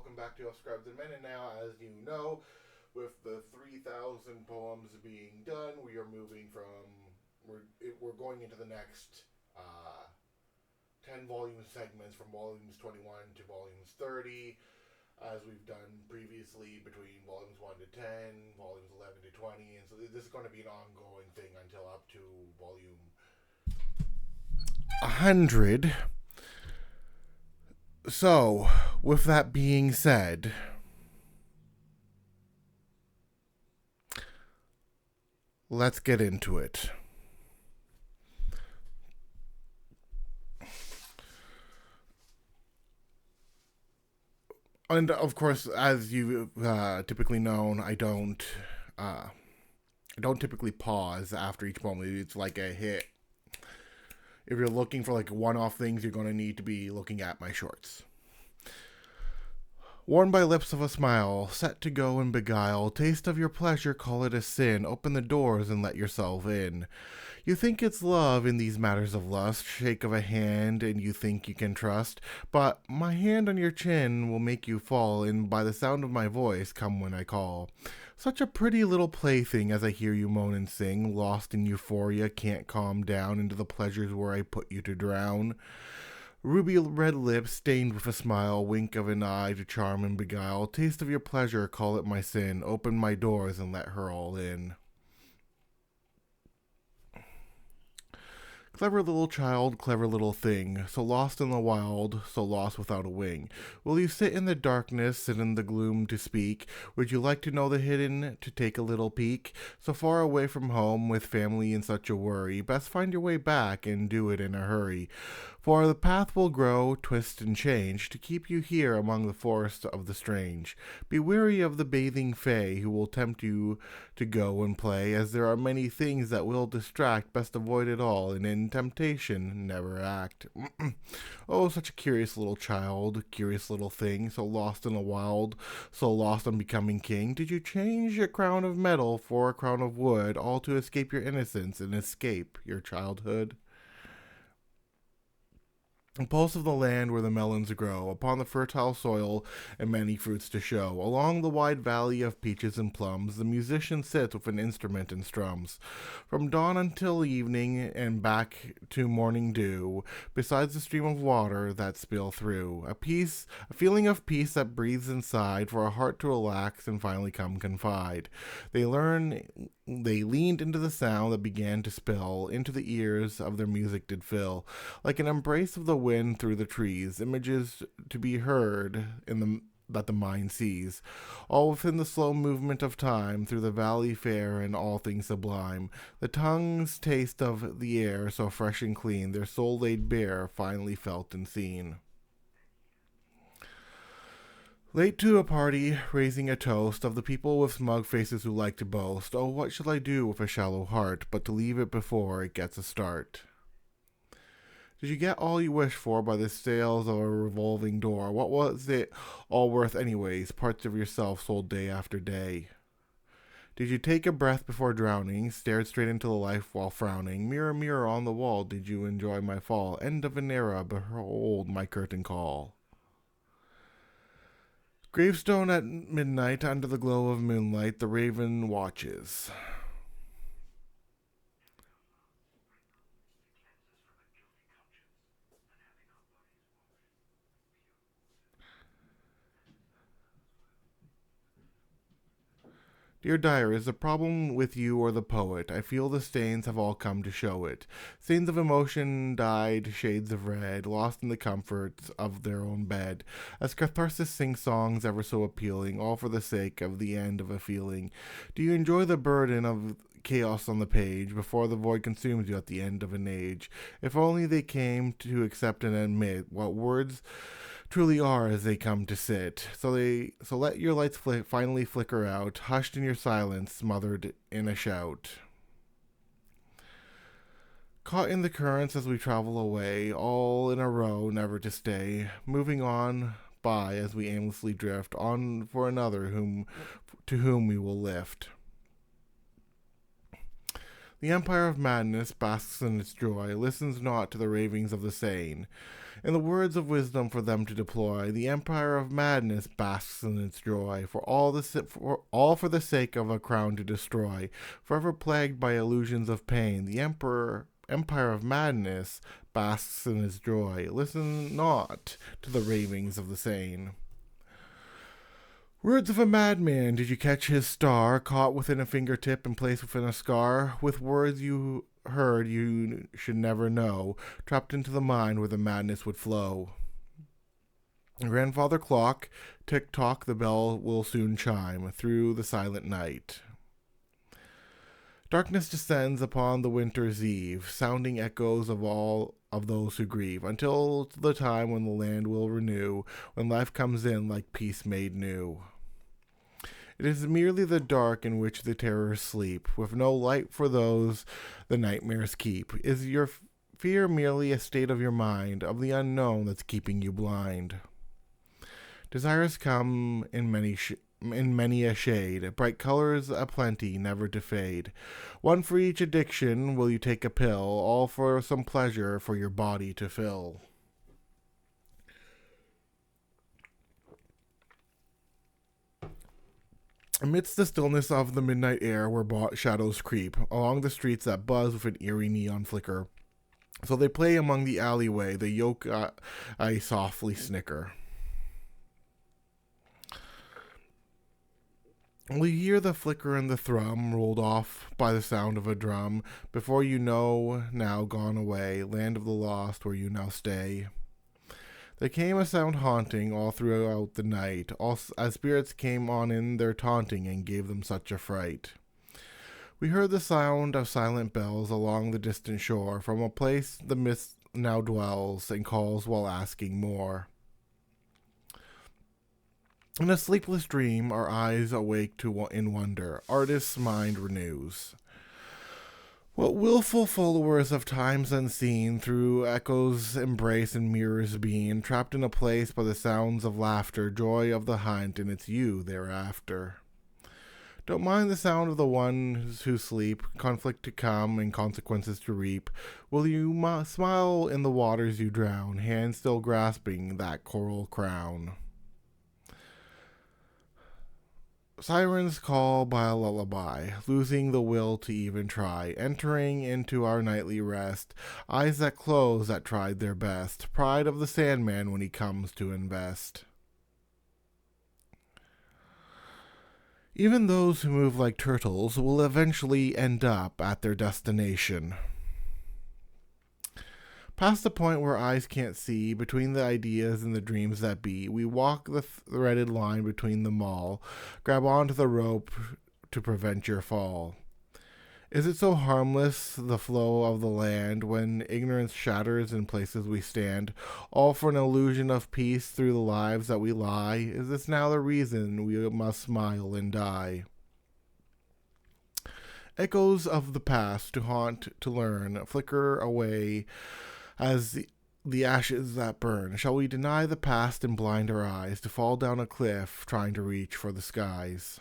welcome back to Scribes and Men. And now, as you know, with the 3,000 poems being done, we are moving from we're going into the next 10 volume segments from volumes 21 to volumes 30, as we've done previously between volumes 1 to 10, volumes 11 to 20, and so this is going to be an ongoing thing until up to volume 100. So, with that being said, let's get into it. And of course, as you typically known, I don't typically pause after each moment. It's like a hit. If you're looking for like one-off things, you're going to need to be looking at my shorts. Worn by lips of a smile, set to go and beguile, taste of your pleasure, call it a sin, open the doors and let yourself in. You think it's love in these matters of lust, shake of a hand and you think you can trust, but my hand on your chin will make you fall, and by the sound of my voice come when I call. Such a pretty little plaything as I hear you moan and sing, lost in euphoria, can't calm down into the pleasures where I put you to drown. Ruby red lips stained with a smile, wink of an eye to charm and beguile. Taste of your pleasure, call it my sin. Open my doors and let her all in. Clever little child, clever little thing, so lost in the wild, so lost without a wing. Will you sit in the darkness, sit in the gloom to speak? Would you like to know the hidden, to take a little peek? So far away from home, with family in such a worry, best find your way back and do it in a hurry. For the path will grow, twist and change, to keep you here among the forest of the strange. Be wary of the bathing fae, who will tempt you to go and play, as there are many things that will distract, best avoid it all, and in temptation never act. Oh, such a curious little child, curious little thing, so lost in the wild, so lost on becoming king. Did you change a crown of metal for a crown of wood, all to escape your innocence and escape your childhood? Pulse of the land where the melons grow, upon the fertile soil, and many fruits to show. Along the wide valley of peaches and plums, the musician sits with an instrument and strums. From dawn until evening, and back to morning dew, besides the stream of water that spill through. A feeling of peace that breathes inside, for a heart to relax and finally come confide. They leaned into the sound that began to spill, into the ears of their music did fill, like an embrace of the wind through the trees, images to be heard in the that the mind sees, all within the slow movement of time, through the valley fair and all things sublime. The tongue's taste of the air so fresh and clean, their soul laid bare, finally felt and seen. Late to a party, raising a toast of the people with smug faces who like to boast. Oh, what shall I do with a shallow heart, but to leave it before it gets a start? Did you get all you wished for by the sales of a revolving door? What was it all worth, anyways? Parts of yourself sold day after day. Did you take a breath before drowning? Stared straight into the life while frowning? Mirror, mirror on the wall, did you enjoy my fall? End of an era, behold my curtain call. Gravestone at midnight, under the glow of moonlight, the raven watches. Dear diary, is the problem with you or the poet? I feel the stains have all come to show it. Stains of emotion dyed shades of red, lost in the comforts of their own bed. As catharsis sing songs ever so appealing, all for the sake of the end of a feeling. Do you enjoy the burden of chaos on the page before the void consumes you at the end of an age? If only they came to accept and admit what words truly are as they come to sit. So let your lights finally flicker out, hushed in your silence, smothered in a shout. Caught in the currents as we travel away, all in a row, never to stay, moving on by as we aimlessly drift on for another whom we will lift. The empire of madness basks in its joy, listens not to the ravings of the sane. In the words of wisdom for them to deploy, the empire of madness basks in its joy, for the sake of a crown to destroy. Forever plagued by illusions of pain, the empire of madness basks in its joy. Listen not to the ravings of the sane. Words of a madman, did you catch his star, caught within a fingertip and placed within a scar? With words you heard you should never know, trapped into the mind where the madness would flow. Grandfather clock, tick-tock, the bell will soon chime through the silent night. Darkness descends upon the winter's eve, sounding echoes of all of those who grieve, until the time when the land will renew, when life comes in like peace made new. It is merely the dark in which the terrors sleep, with no light for those the nightmares keep. Is your fear merely a state of your mind, of the unknown that's keeping you blind? Desires come in many a shade, bright colors aplenty, never to fade. One for each addiction will you take a pill, all for some pleasure for your body to fill. Amidst the stillness of the midnight air where shadows creep, along the streets that buzz with an eerie neon flicker. So they play among the alleyway, the yoke I softly snicker. Will you hear the flicker and the thrum rolled off by the sound of a drum, before you know, now gone away, land of the lost where you now stay? There came a sound haunting all throughout the night, all as spirits came on in their taunting and gave them such a fright. We heard the sound of silent bells along the distant shore, from a place the mist now dwells and calls while asking more. In a sleepless dream, our eyes awake in wonder, artist's mind renews. What willful followers of times unseen, through echoes embrace and mirrors being, trapped in a place by the sounds of laughter, joy of the hunt, and it's you thereafter. Don't mind the sound of the ones who sleep, conflict to come and consequences to reap. Will you smile in the waters you drown, hand still grasping that coral crown? Sirens call by a lullaby, losing the will to even try, entering into our nightly rest, eyes that close that tried their best, pride of the Sandman when he comes to invest. Even those who move like turtles will eventually end up at their destination. Past the point where eyes can't see, between the ideas and the dreams that be, we walk the threaded line between them all, grab onto the rope to prevent your fall. Is it so harmless, the flow of the land, when ignorance shatters in places we stand, all for an illusion of peace through the lives that we lie? Is this now the reason we must smile and die? Echoes of the past to haunt, to learn, flicker away as the ashes that burn. Shall we deny the past and blind our eyes, to fall down a cliff trying to reach for the skies?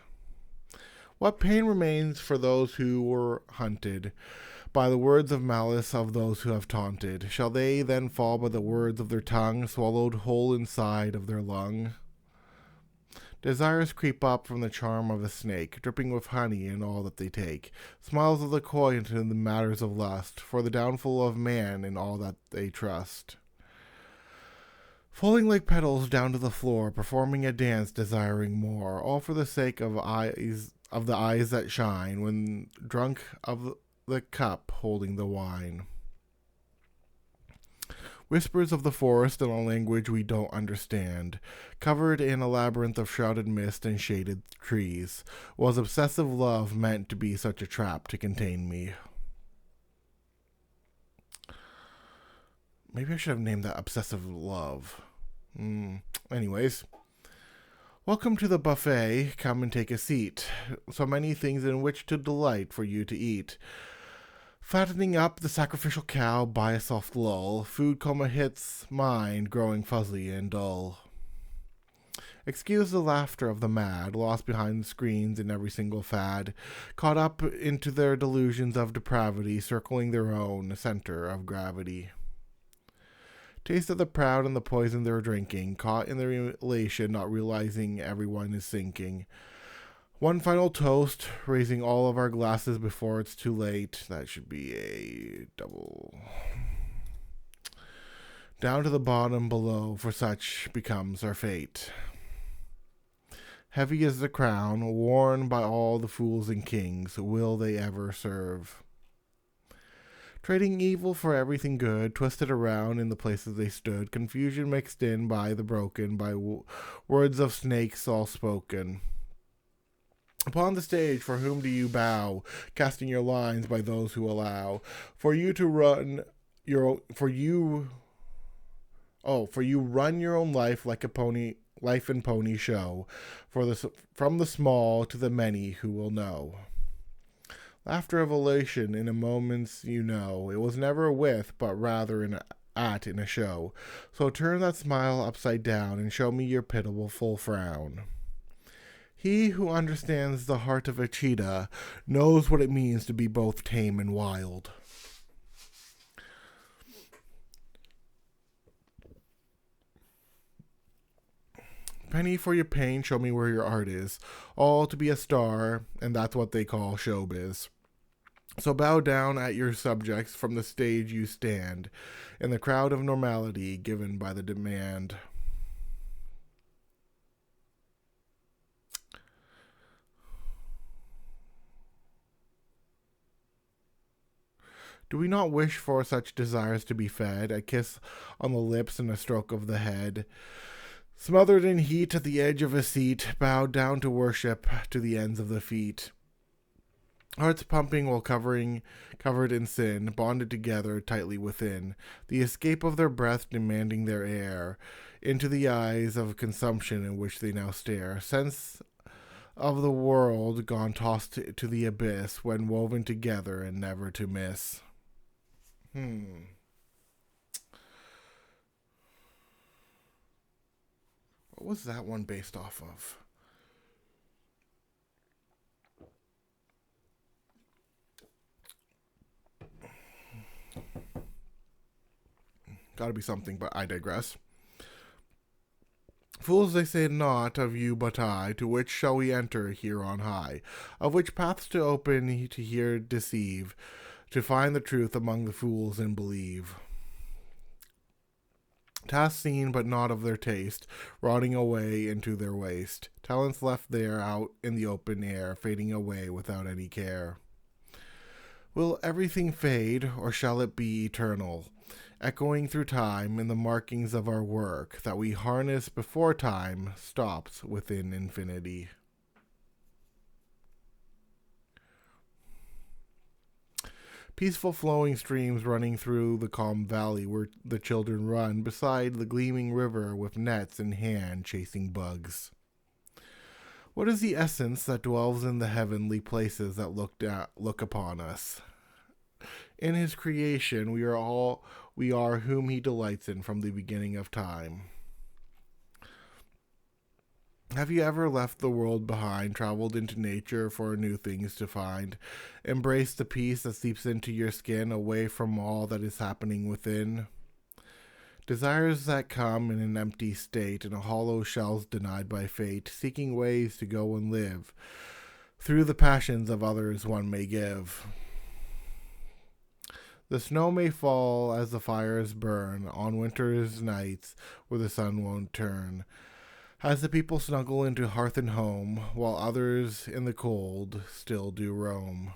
What pain remains for those who were hunted by the words of malice of those who have taunted? Shall they then fall by the words of their tongue, swallowed whole inside of their lung? Desires creep up from the charm of a snake, dripping with honey in all that they take. Smiles of the coy into the matters of lust, for the downfall of man in all that they trust. Falling like petals down to the floor, performing a dance, desiring more, all for the sake of the eyes that shine, when drunk of the cup holding the wine. Whispers of the forest in a language we don't understand, covered in a labyrinth of shrouded mist and shaded trees. Was obsessive love meant to be such a trap to contain me? Maybe I should have named that Obsessive Love. Anyways. Welcome to the buffet. Come and take a seat. So many things in which to delight for you to eat. Fattening up the sacrificial cow by a soft lull, food coma hits mind, growing fuzzy and dull. Excuse the laughter of the mad, lost behind the screens in every single fad, caught up into their delusions of depravity, circling their own center of gravity. Taste of the proud and the poison they're drinking, caught in their elation, not realizing everyone is sinking. One final toast, raising all of our glasses before it's too late. That should be a double. Down to the bottom below, for such becomes our fate. Heavy is the crown, worn by all the fools and kings. Will they ever serve? Trading evil for everything good, twisted around in the places they stood, confusion mixed in by the broken, by words of snakes all spoken. Upon the stage, for whom do you bow, casting your lines by those who allow for you to run your for you run your own life like a pony life and pony show, from the small to the many who will know. Laughter of elation in a moment's it was never with, but rather in a show. So turn that smile upside down and show me your pitiable full frown. He who understands the heart of a cheetah knows what it means to be both tame and wild. Penny for your pain, show me where your art is. All to be a star, and that's what they call showbiz. So bow down at your subjects from the stage you stand, in the crowd of normality given by the demand. Do we not wish for such desires to be fed? A kiss on the lips and a stroke of the head. Smothered in heat at the edge of a seat, bowed down to worship to the ends of the feet. Hearts pumping while covered in sin, bonded together tightly within. The escape of their breath demanding their air. Into the eyes of consumption in which they now stare. Sense of the world gone tossed to the abyss, when woven together and never to miss. What was that one based off of? Gotta be something, but I digress. Fools, they say not of you but I, to which shall we enter here on high? Of which paths to open, to hear deceive, to find the truth among the fools and believe. Tasks seen but not of their taste, rotting away into their waste. Talents left there out in the open air, fading away without any care. Will everything fade, or shall it be eternal? Echoing through time in the markings of our work, that we harness before time stops within infinity. Peaceful flowing streams running through the calm valley where the children run beside the gleaming river with nets in hand chasing bugs. What is the essence that dwells in the heavenly places that look upon us? In his creation we are whom he delights in from the beginning of time. Have you ever left the world behind, traveled into nature for new things to find, embraced the peace that seeps into your skin, away from all that is happening within? Desires that come in an empty state, in a hollow shells denied by fate, seeking ways to go and live. Through the passions of others one may give. The snow may fall as the fires burn on winter's nights where the sun won't turn. As the people snuggle into hearth and home, while others in the cold still do roam.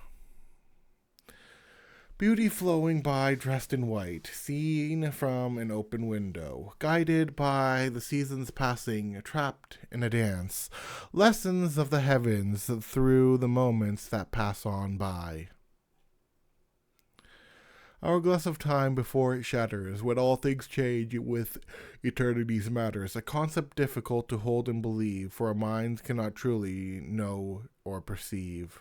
Beauty flowing by dressed in white, seen from an open window, guided by the seasons passing, trapped in a dance. Lessons of the heavens through the moments that pass on by. Hourglass of time before it shatters, when all things change with eternity's matters, a concept difficult to hold and believe, for our minds cannot truly know or perceive.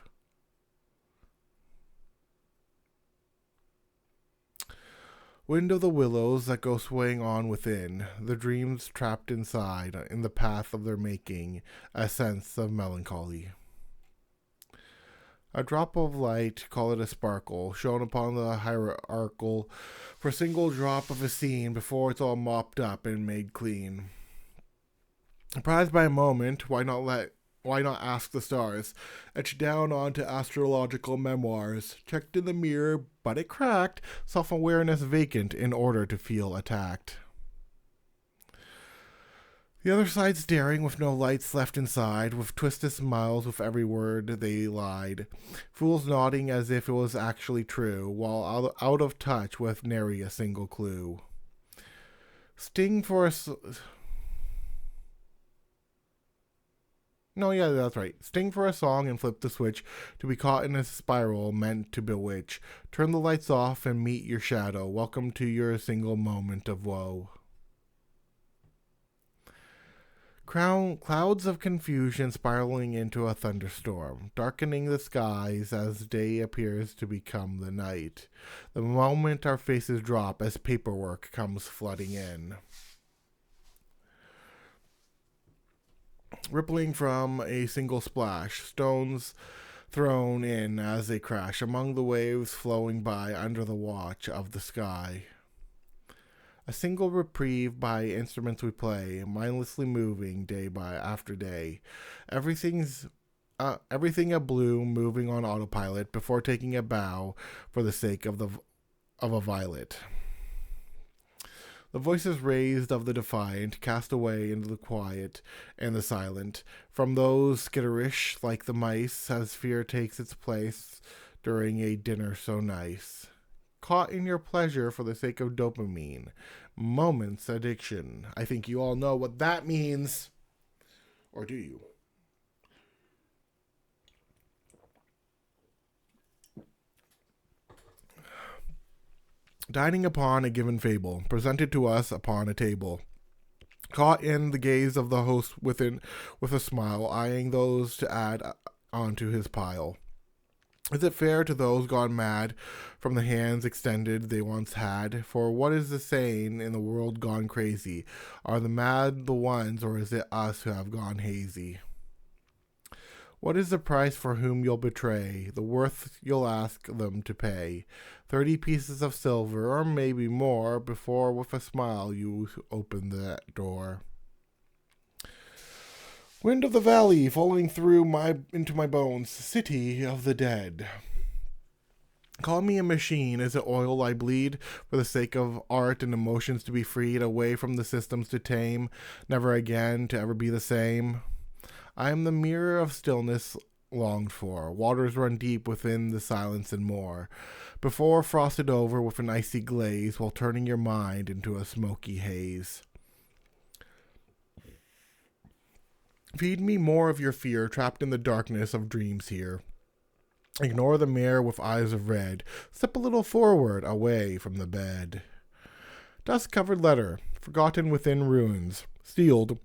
Wind of the willows that go swaying on within, the dreams trapped inside, in the path of their making, a sense of melancholy. A drop of light, call it a sparkle, shone upon the hierarchical for a single drop of a scene before it's all mopped up and made clean. Surprised by a moment, why not ask the stars? Etched down onto astrological memoirs. Checked in the mirror, but it cracked. Self-awareness vacant in order to feel attacked. The other side staring with no lights left inside, with twisted smiles with every word they lied. Fools nodding as if it was actually true, while out of touch with nary a single clue. Sting for a... No, yeah, that's right. Sting for a song and flip the switch to be caught in a spiral meant to bewitch. Turn the lights off and meet your shadow. Welcome to your single moment of woe. Clouds of confusion spiraling into a thunderstorm, darkening the skies as day appears to become the night. The moment our faces drop as paperwork comes flooding in. Rippling from a single splash, stones thrown in as they crash among the waves flowing by under the watch of the sky. A single reprieve by instruments we play, mindlessly moving day by after day. Everything a bloom moving on autopilot before taking a bow for the sake of a violet. The voices raised of the defiant cast away into the quiet and the silent, from those skitterish like the mice as fear takes its place during a dinner so nice. Caught in your pleasure for the sake of dopamine. Moments addiction. I think you all know what that means. Or do you? Dining upon a given fable, presented to us upon a table. Caught in the gaze of the host with a smile, eyeing those to add onto his pile. Is it fair to those gone mad from the hands extended they once had? For what is the saying in the world gone crazy? Are the mad the ones, or is it us who have gone hazy? What is the price for whom you'll betray, the worth you'll ask them to pay? 30 pieces of silver, or maybe more, before with a smile you open that door. Wind of the valley falling through into my bones, city of the dead. Call me a machine, is it oil I bleed, for the sake of art and emotions to be freed, away from the systems to tame, never again to ever be the same? I am the mirror of stillness longed for, waters run deep within the silence and more, before frosted over with an icy glaze, while turning your mind into a smoky haze. Feed me more of your fear, trapped in the darkness of dreams here. Ignore the mirror with eyes of red. Step a little forward, away from the bed. Dust-covered letter, forgotten within ruins. Sealed,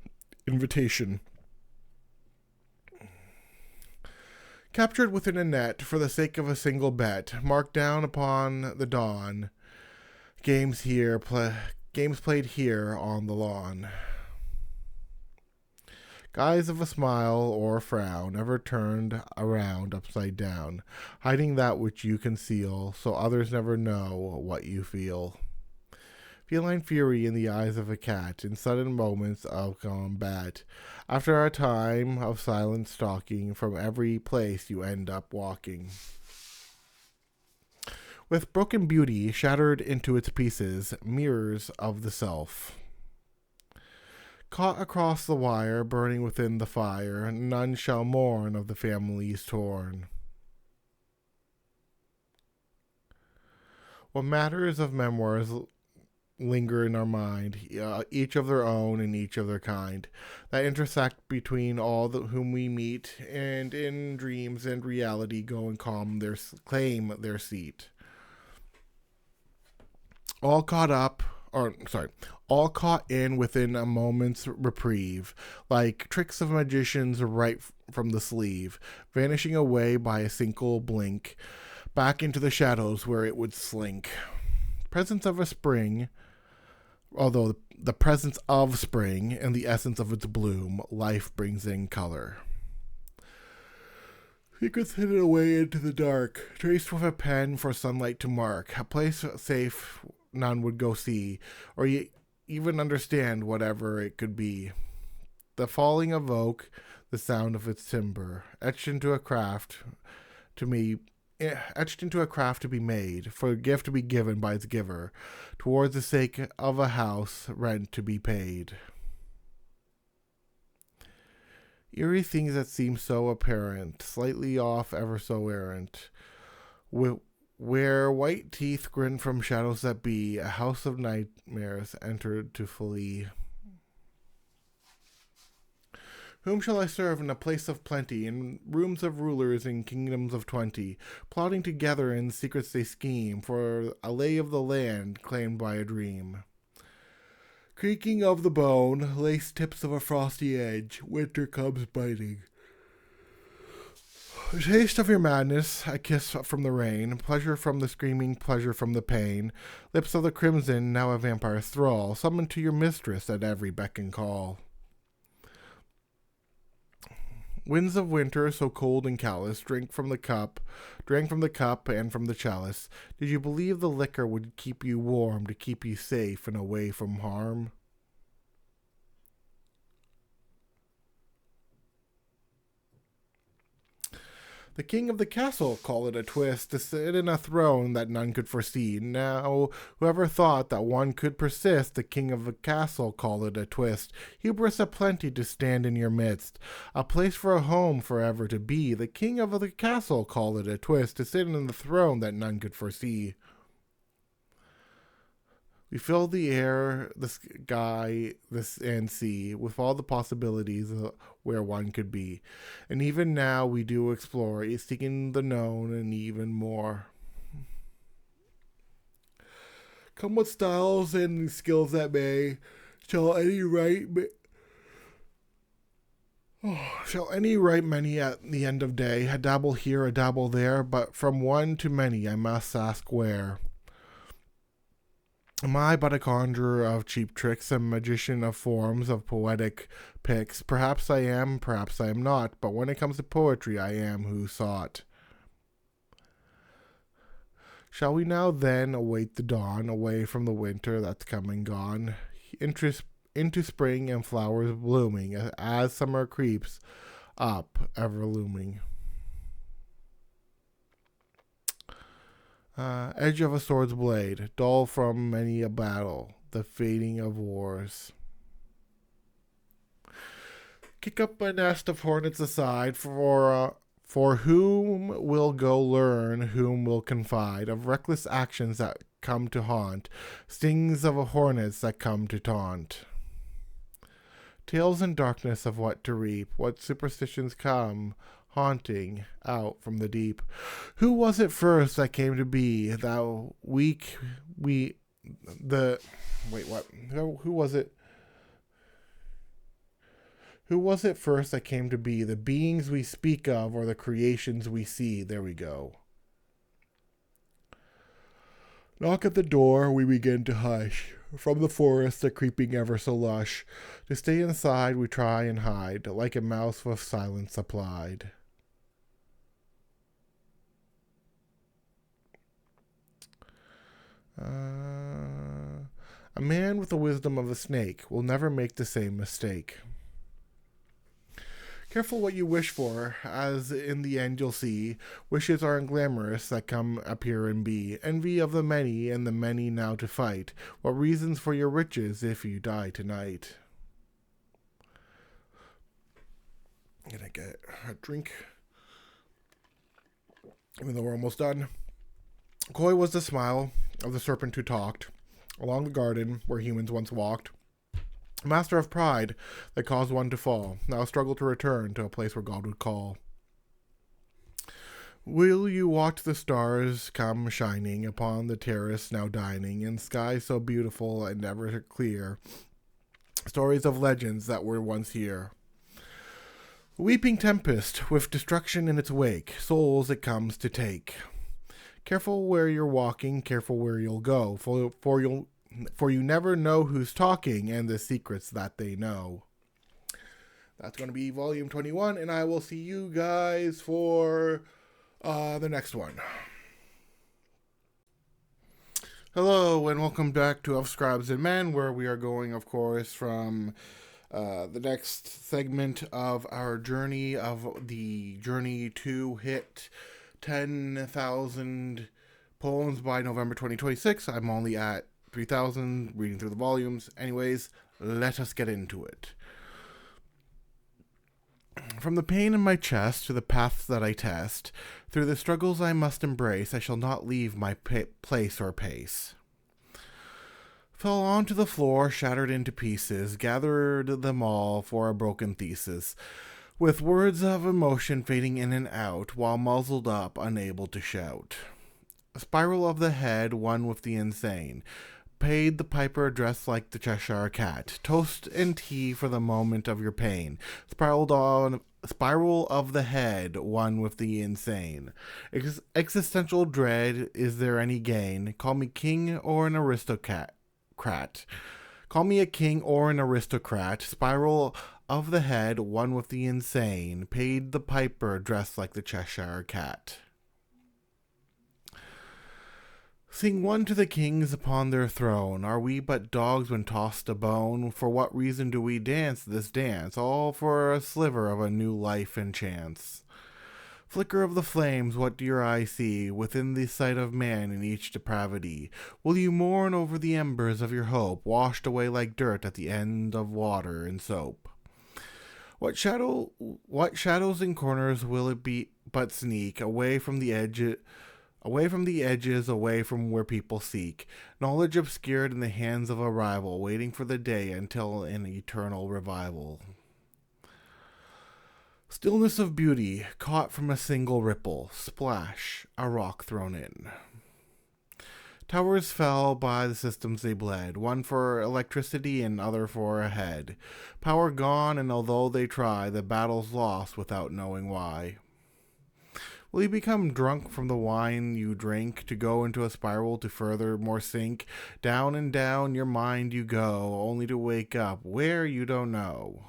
invitation. Captured within a net for the sake of a single bet. Marked down upon the dawn. Games played here on the lawn. Guise of a smile or a frown, ever turned around upside down, hiding that which you conceal, so others never know what you feel. Feline fury in the eyes of a cat, in sudden moments of combat. After a time of silent stalking, from every place you end up walking. With broken beauty shattered into its pieces, mirrors of the self. Caught across the wire, burning within the fire, none shall mourn of the families torn. What matters of memoirs linger in our mind, each of their own and each of their kind, that intersect between all whom we meet, and in dreams and reality go and claim their seat. All caught in within a moment's reprieve, like tricks of magicians right from the sleeve, vanishing away by a single blink, back into the shadows where it would slink. Presence of a spring, although the presence of spring and the essence of its bloom, life brings in color. Secrets hidden away into the dark, traced with a pen for sunlight to mark, a place safe none would go see, or even understand whatever it could be. The falling of oak, the sound of its timber, etched into a craft to be made, for a gift to be given by its giver, towards the sake of a house, rent to be paid. Eerie things that seem so apparent, slightly off, ever so errant, where white teeth grin from shadows that be, a house of nightmares entered to flee. Whom shall I serve in a place of plenty, in rooms of rulers in kingdoms of 20, plotting together in secrets they scheme, for a lay of the land claimed by a dream? Creaking of the bone, lace tips of a frosty edge, winter comes biting. A taste of your madness, a kiss from the rain, pleasure from the screaming, pleasure from the pain, lips of the crimson, now a vampire's thrall, summoned to your mistress at every beck and call. Winds of winter, so cold and callous, drank from the cup and from the chalice. Did you believe the liquor would keep you warm, to keep you safe and away from harm? The king of the castle called it a twist, to sit in a throne that none could foresee. Now, whoever thought that one could persist, the king of the castle called it a twist. Hubris aplenty to stand in your midst, a place for a home forever to be. The king of the castle called it a twist, to sit in the throne that none could foresee. We fill the air, the sky, and sea with all the possibilities where one could be. And even now we do explore, seeking the known and even more. Come what styles and skills that may, shall any write many at the end of day, a dabble here, a dabble there, but from one to many I must ask where. Am I but a conjurer of cheap tricks, a magician of forms, of poetic pics? Perhaps I am, perhaps I am not, but when it comes to poetry, I am who sought. Shall we now then await the dawn, away from the winter that's come and gone, into spring and flowers blooming, as summer creeps up, ever looming? Edge of a sword's blade, dull from many a battle, the fading of wars. Kick up a nest of hornets aside, for whom will go learn, whom will confide, of reckless actions that come to haunt, stings of hornets that come to taunt. Tales in darkness of what to reap, what superstitions come, haunting out from the deep. Who was it first that came to be? Who was it? Who was it first that came to be? The beings we speak of, or the creations we see? There we go. Knock at the door, we begin to hush. From the forest, the creeping ever so lush. To stay inside, we try and hide, like a mouse with silence applied. A man with the wisdom of a snake will never make the same mistake. Careful what you wish for, as in the end you'll see, wishes are unglamorous that come appear and be, envy of the many and the many now to fight, what reasons for your riches if you die tonight? I'm gonna get a drink, even though we're almost done. Coy was the smile of the serpent who talked along the garden where humans once walked. A master of pride that caused one to fall, now struggle to return to a place where God would call. Will you watch the stars come shining upon the terrace now dining, in skies so beautiful and ever clear, stories of legends that were once here? A weeping tempest with destruction in its wake, souls it comes to take. Careful where you're walking, careful where you'll go, for you never know who's talking and the secrets that they know. That's going to be volume 21, and I will see you guys for the next one. Hello, and welcome back to Of Scribes and Men, where we are going, of course, from the next segment of our journey to hit 10,000 poems by November 2026. I'm only at 3,000, reading through the volumes. Anyways, let us get into it. From the pain in my chest to the paths that I test, through the struggles I must embrace, I shall not leave my place or pace. Fell onto the floor, shattered into pieces, gathered them all for a broken thesis, with words of emotion fading in and out, while muzzled up, unable to shout. A spiral of the head, one with the insane. Paid the piper dressed like the Cheshire Cat. Toast and tea for the moment of your pain. Spiral of the head, one with the insane. Existential dread, is there any gain? Call me king or an aristocrat. Call me a king or an aristocrat. Spiral of the head, one with the insane. Paid the piper dressed like the Cheshire Cat. Sing one to the kings upon their throne. Are we but dogs when tossed a bone? For what reason do we dance this dance? All for a sliver of a new life and chance. Flicker of the flames, what do your eyes see within the sight of man in each depravity? Will you mourn over the embers of your hope, washed away like dirt at the end of water and soap? What shadows and corners will it be but sneak away from the edges, away from where people seek, knowledge obscured in the hands of a rival, waiting for the day until an eternal revival. Stillness of beauty, caught from a single ripple, splash, a rock thrown in. Towers fell by the systems they bled, one for electricity and other for a head. Power gone, and although they try, the battle's lost without knowing why. Will you become drunk from the wine you drink, to go into a spiral to further more sink? Down and down your mind you go, only to wake up where you don't know.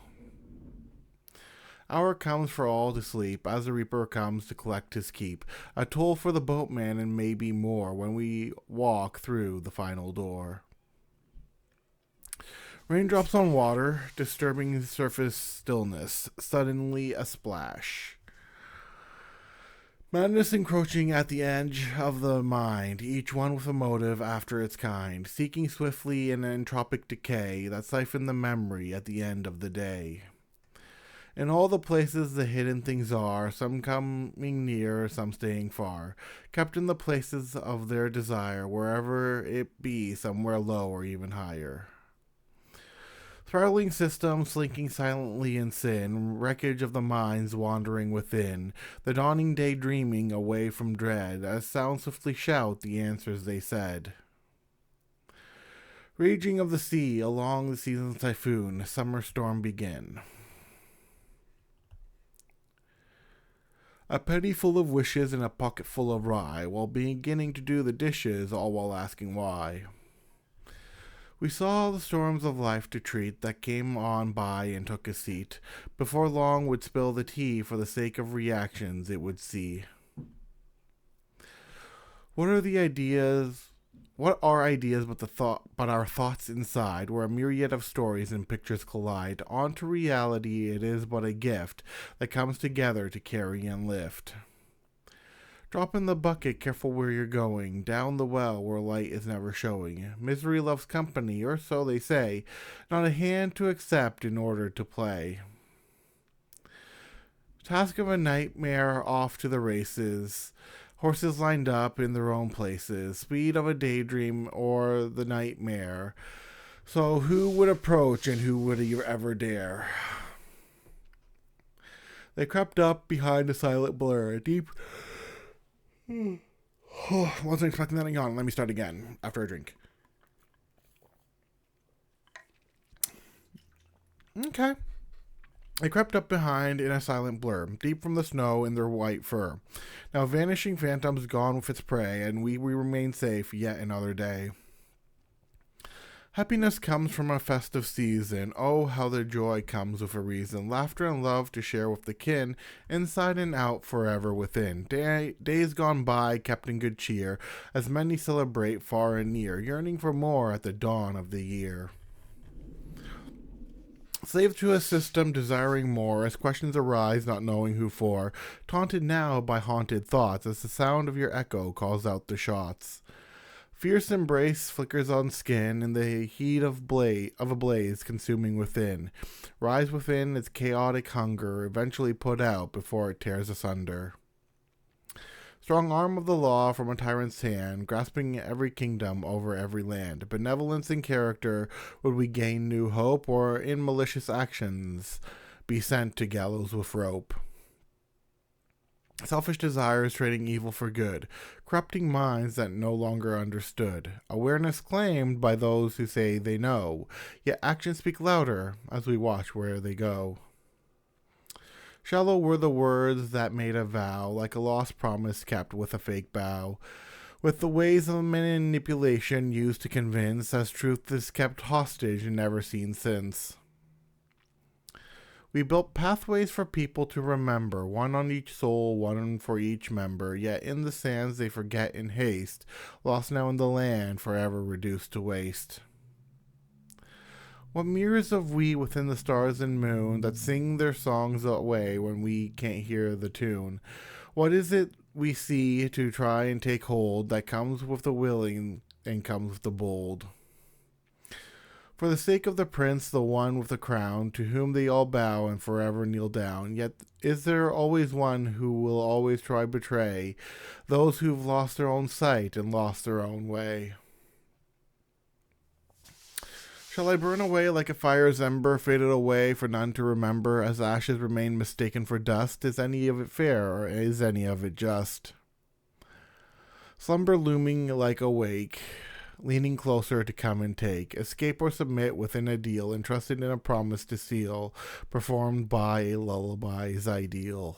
Hour comes for all to sleep, as the reaper comes to collect his keep, a toll for the boatman and maybe more, when we walk through the final door. Raindrops on water, disturbing the surface stillness, suddenly a splash. Madness encroaching at the edge of the mind, each one with a motive after its kind, seeking swiftly an entropic decay that siphon the memory at the end of the day. In all the places the hidden things are, some coming near, some staying far, kept in the places of their desire, wherever it be, somewhere low or even higher. Spiraling systems slinking silently in sin, wreckage of the minds wandering within, the dawning day dreaming away from dread, as sounds swiftly shout the answers they said. Raging of the sea, along the season's typhoon, summer storm begin. A penny full of wishes and a pocket full of rye, while beginning to do the dishes, all while asking why. We saw the storms of life to treat, that came on by and took a seat, before long would spill the tea for the sake of reactions it would see. What are ideas but our thoughts inside, where a myriad of stories and pictures collide? On to reality it is but a gift that comes together to carry and lift. Drop in the bucket, careful where you're going, down the well where light is never showing. Misery loves company, or so they say, not a hand to accept in order to play. Task of a nightmare, off to the races, horses lined up in their own places, speed of a daydream or the nightmare. So who would approach and who would ever dare? They crept up behind a silent blur, a deep... Wasn't expecting that to yawn. Let me start again after a drink. Okay. They crept up behind in a silent blur, deep from the snow in their white fur. Now vanishing phantoms gone with its prey, and we remain safe yet another day. Happiness comes from a festive season. Oh, how the joy comes with a reason. Laughter and love to share with the kin, inside and out, forever within. Days gone by, kept in good cheer, as many celebrate far and near, yearning for more at the dawn of the year. Slave to a system, desiring more, as questions arise, not knowing who for. Taunted now by haunted thoughts, as the sound of your echo calls out the shots. Fierce embrace flickers on skin in the heat of a blaze consuming within. Rise within its chaotic hunger, eventually put out before it tears asunder. Strong arm of the law from a tyrant's hand, grasping every kingdom over every land. Benevolence in character, would we gain new hope, or in malicious actions be sent to gallows with rope? Selfish desires trading evil for good, corrupting minds that no longer understood. Awareness claimed by those who say they know, yet actions speak louder as we watch where they go. Shallow were the words that made a vow, like a lost promise kept with a fake bow. With the ways of manipulation used to convince, as truth is kept hostage and never seen since. We built pathways for people to remember, one on each soul, one for each member, yet in the sands they forget in haste, lost now in the land, forever reduced to waste. What mirrors of we within the stars and moon that sing their songs away when we can't hear the tune? What is it we see to try and take hold that comes with the willing and comes with the bold? For the sake of the prince, the one with the crown, to whom they all bow and forever kneel down, yet is there always one who will always try betray those who've lost their own sight and lost their own way. Shall I burn away like a fire's ember, faded away for none to remember, as ashes remain mistaken for dust? Is any of it fair, or is any of it just? Slumber looming like a wake, leaning closer to come and take, escape or submit within a deal, entrusted in a promise to seal, performed by a lullaby's ideal.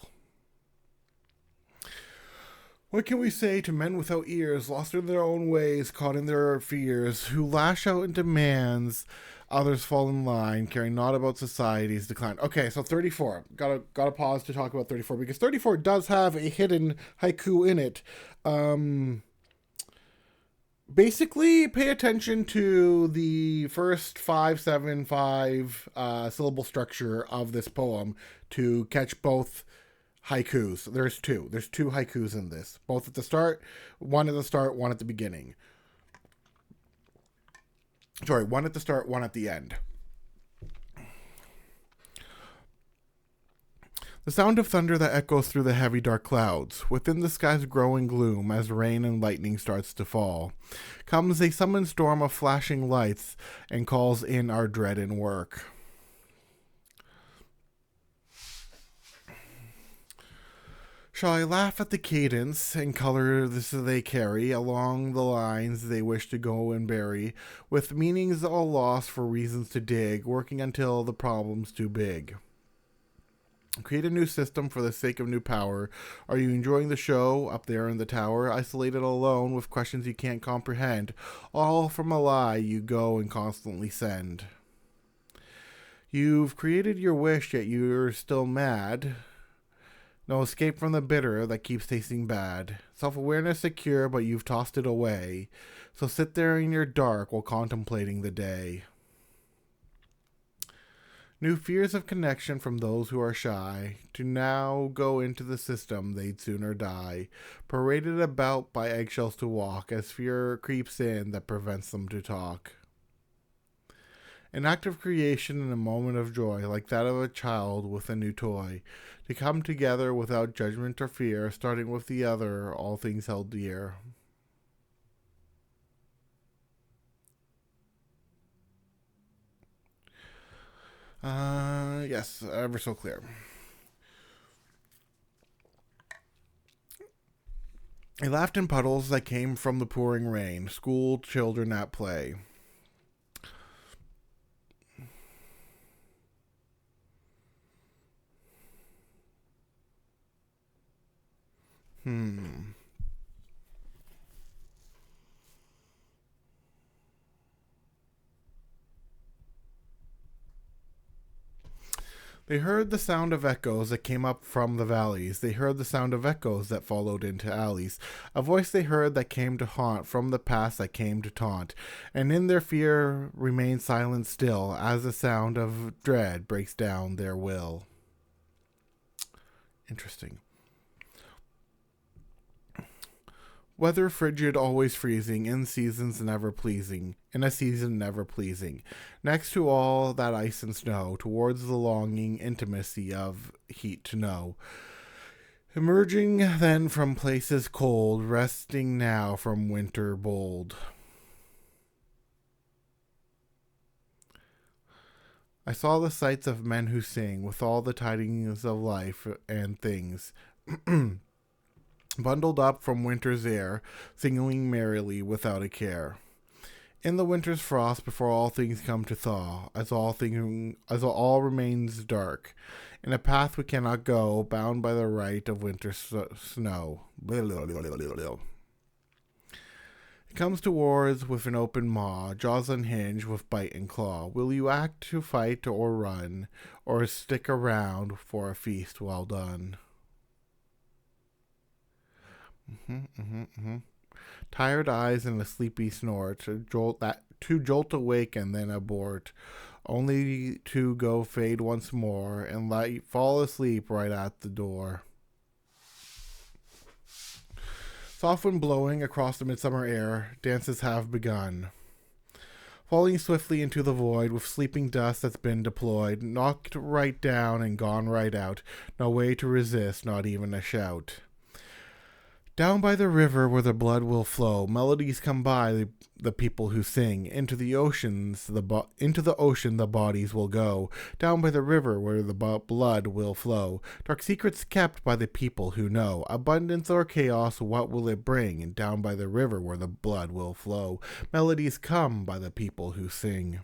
What can we say to men without ears, lost in their own ways, caught in their fears, who lash out in demands, others fall in line, caring not about society's decline? Okay, so 34. Gotta pause to talk about 34, because 34 does have a hidden haiku in it. Basically, pay attention to the first 5, 7, 5 syllable structure of this poem to catch both haikus. There's two haikus in this, both at the start, one at the start, one at the beginning. Sorry, one at the start, one at the end. The sound of thunder that echoes through the heavy dark clouds, within the sky's growing gloom as rain and lightning starts to fall, comes a summoned storm of flashing lights and calls in our dread and work. Shall I laugh at the cadence and color this they carry along the lines they wish to go and bury, with meanings all lost for reasons to dig, working until the problem's too big? Create a new system for the sake of new power. Are you enjoying the show up there in the tower, isolated alone with questions you can't comprehend, all from a lie you go and constantly send? You've created your wish, yet you're still mad. No escape from the bitter that keeps tasting bad. Self-awareness secure, but you've tossed it away. So sit there in your dark while contemplating the day. New fears of connection from those who are shy, to now go into the system they'd sooner die, paraded about by eggshells to walk, as fear creeps in that prevents them to talk. An act of creation and a moment of joy, like that of a child with a new toy, to come together without judgment or fear, starting with the other, all things held dear. Yes, ever so clear. I laughed in puddles that came from the pouring rain, school children at play. They heard the sound of echoes that came up from the valleys. They heard the sound of echoes that followed into alleys. A voice they heard that came to haunt from the past that came to taunt. And in their fear remained silent still as the sound of dread breaks down their will. Interesting. Weather frigid, always freezing, in seasons never pleasing, in a season never pleasing. Next to all that ice and snow, towards the longing intimacy of heat to know. Emerging then from places cold, resting now from winter bold. I saw the sights of men who sing, with all the tidings of life and things. Bundled up from winter's air, singing merrily without a care. In the winter's frost, before all things come to thaw, as all remains dark, in a path we cannot go, bound by the right of winter snow. It comes towards with an open maw, jaws unhinged with bite and claw. Will you act to fight or run, or stick around for a feast well done? Tired eyes and a sleepy snort, to jolt awake and then abort, only to go fade once more and fall asleep right at the door. Soft wind blowing across the midsummer air, dances have begun. Falling swiftly into the void with sleeping dust that's been deployed, knocked right down and gone right out, no way to resist, not even a shout. Down by the river where the blood will flow, melodies come by the people who sing. Into the ocean the bodies will go. Down by the river where the blood will flow. Dark secrets kept by the people who know. Abundance or chaos, what will it bring? And down by the river where the blood will flow, melodies come by the people who sing.